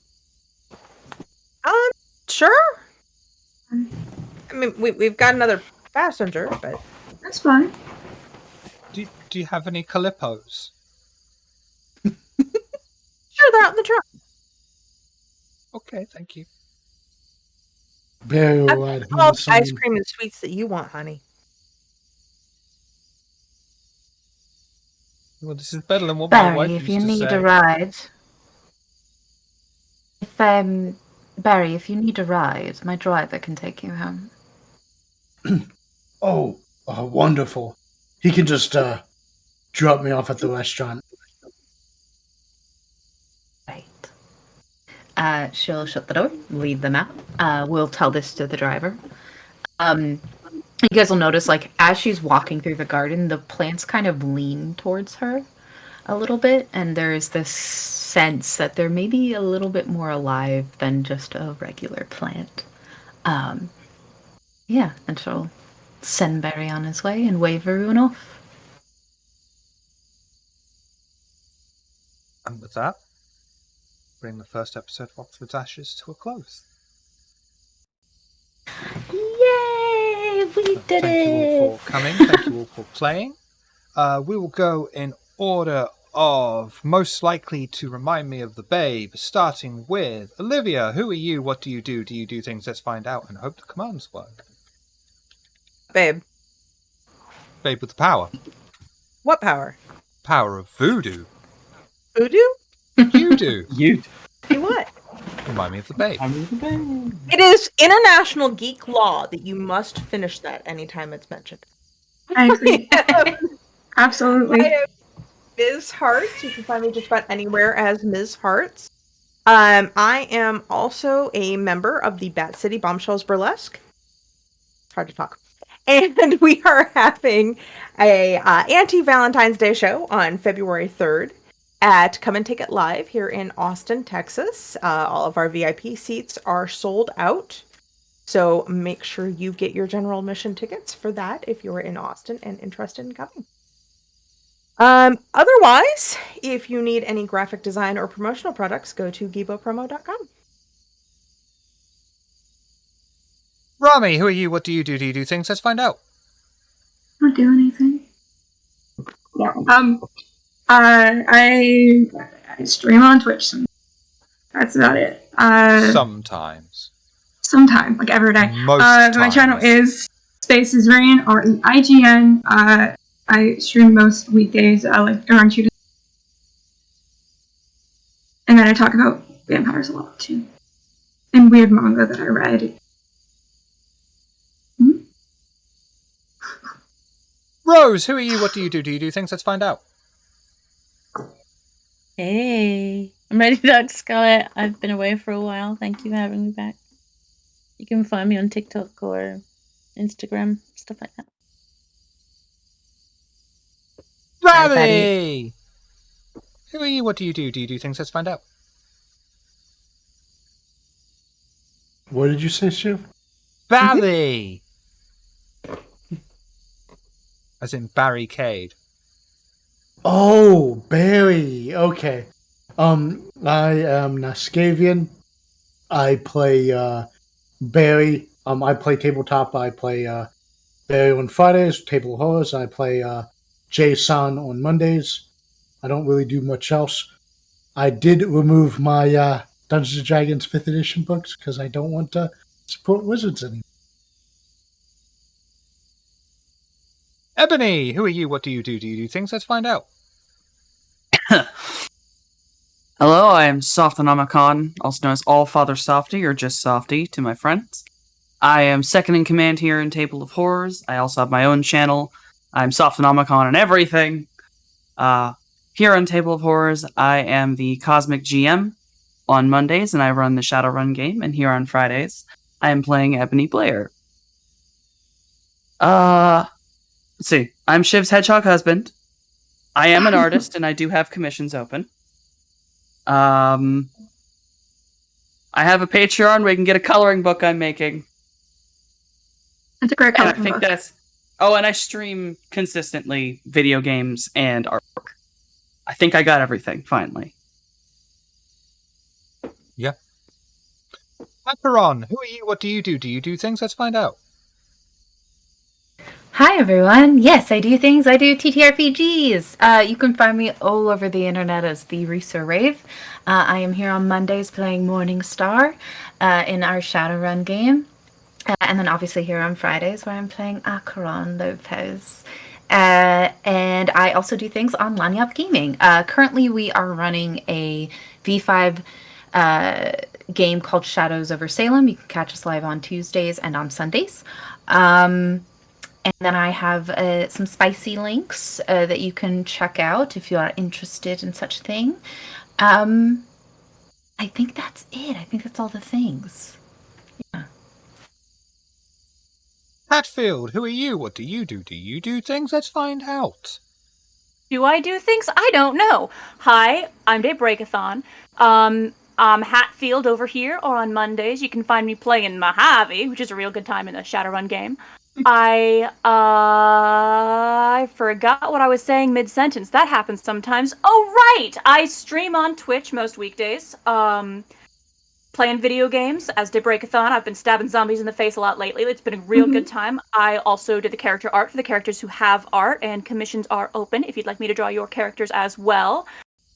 Sure. I mean, we've got another passenger, but That's fine. Do you have any Calippos? sure, they're out in the truck. Okay, thank you. Barry will I've ride home all with the ice someone. cream and sweets that you want, honey. Well, this is better than what my wife Barry, if you used to need say. a ride. Barry, if you need a ride, my driver can take you home. Oh, wonderful. He can just drop me off at the restaurant. Right. She'll shut the door, lead them out. We'll tell this to the driver. You guys will notice, like, as she's walking through the garden, the plants kind of lean towards her a little bit, and there's this sense that they're maybe a little bit more alive than just a regular plant. Yeah, and she'll send Barry on his way and wave everyone off. And with that, bring the first episode of Oxford's Ashes to a close. Yay! We did Thank you all for coming. Thank you all for playing. We will go in order of most likely to remind me of the babe, starting with Olivia. Who are you? What do you do? Do you do things? Let's find out and hope the commands work. Babe. Babe with the power. What power? Power of voodoo. Voodoo? You do. You Do what? Remind me of the babe. It is international geek law that you must finish that anytime it's mentioned. I agree. Absolutely. I am Ms. Hearts. You can find me just about anywhere as Ms. Hearts. I am also a member of the Bat City Bombshells Burlesque. It's hard to talk. And we are having a anti-Valentine's Day show on February 3rd at Come and Take It Live here in Austin, Texas. All of our VIP seats are sold out. So make sure you get your general admission tickets for that if you're in Austin and interested in coming. Otherwise, if you need any graphic design or promotional products, go to gibopromo.com. Rami, who are you? What do you do? Do you do things? Let's find out. I don't do anything. Yeah. I stream on Twitch. That's about it. Sometimes. Sometime, like every day. Most My channel times. is Spaces Rain or IGN. I stream most weekdays, like around 2 to. And then I talk about vampires a lot too, and weird manga that I read. Rose, who are you? What do you do? Do you do things? Let's find out. Hey, I'm ready to talk, Scarlett. I've been away for a while. Thank you for having me back. You can find me on TikTok or Instagram, stuff like that. Rami! Who are you? What do you do? Do you do things? Let's find out. What did you say, Shiv? Barry! As in barricade. Oh, Barry. Okay. I am Nascavian. I play Barry. I play tabletop. I play Barry on Fridays, Table of Horrors. I play Jay-san on Mondays. I don't really do much else. I did remove my Dungeons & Dragons 5th edition books because I don't want to support Wizards anymore. Ebony, who are you? What do you do? Do you do things? Let's find out. Hello, I am Softonomicon, also known as Allfather Softy or just Softy to my friends. I am second in command here in Table of Horrors. I also have my own channel. I'm Softonomicon and everything. Here on Table of Horrors, I am the Cosmic GM on Mondays, and I run the Shadowrun game. And here on Fridays, I am playing Ebony Blair. Let's see. I'm Shiv's hedgehog husband. I am an artist, and I do have commissions open. I have a Patreon where you can get a coloring book I'm making. It's a great And coloring I think book. that's... Oh, and I stream consistently video games and artwork. I think I got everything, finally. Yeah. Macaron, who are you? What do you do? Do you do things? Let's find out. Hi everyone! Yes, I do things. I do TTRPGs. You can find me all over the internet as the Reeser Rave. I am here on Mondays playing Morningstar in our Shadowrun game. And then obviously here on Fridays where I'm playing Acheron Lopez. And I also do things on Lanyap Gaming. Currently we are running a V5 game called Shadows over Salem. You can catch us live on Tuesdays and on Sundays. And then I have some spicy links that you can check out if you are interested in such a thing. And I think that's it. I think that's all the things. Hatfield, who are you? What do you do? Do you do things? Let's find out. Do I do things? I don't know. Hi, I'm Daybreakathon. I'm Hatfield over here, or on Mondays you can find me playing Mojave, which is a real good time in the Shadowrun game. I forgot what I was saying mid-sentence. That happens sometimes. Oh, right! I stream on Twitch most weekdays. Playing video games as Daybreakathon. I've been stabbing zombies in the face a lot lately. It's been a real good time. I also did the character art for the characters who have art, and commissions are open if you'd like me to draw your characters as well.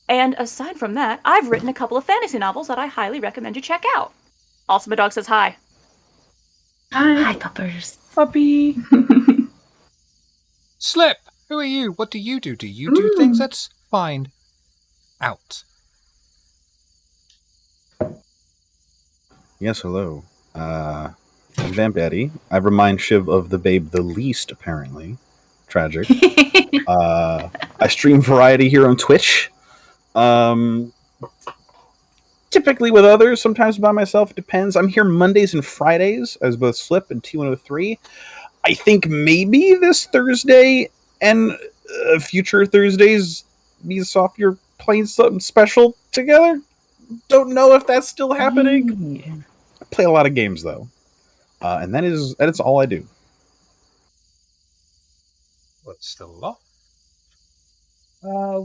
And aside from that, I've written a couple of fantasy novels that I highly recommend you check out. Also, my dog says hi. Hi, puppers. Puppy. Slip, who are you? What do you do? Do you do things? Let's find out. Yes, hello. I'm Vampetty. I remind Shiv of the babe the least, apparently. Tragic. I stream variety here on Twitch. Typically with others, sometimes by myself. It depends. I'm here Mondays and Fridays as both Slip and T103. I think maybe this Thursday and future Thursdays, me and Soft, you're playing something special together. Don't know if that's still happening. I play a lot of games though, and that is all I do. Well, it's still a lot.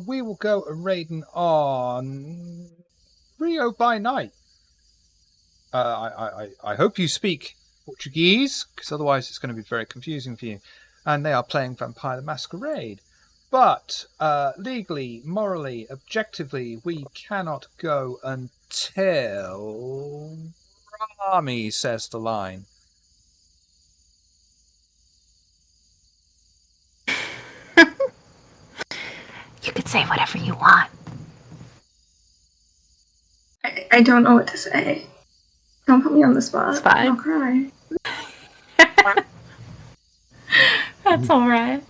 We will go a raiding on Rio by night. I hope you speak Portuguese, because otherwise it's going to be very confusing for you. And they are playing Vampire the Masquerade. But legally, morally, objectively, we cannot go until Rami says the line. You could say whatever you want. I don't know what to say. Don't put me on the spot. It's fine. I'll cry. That's alright.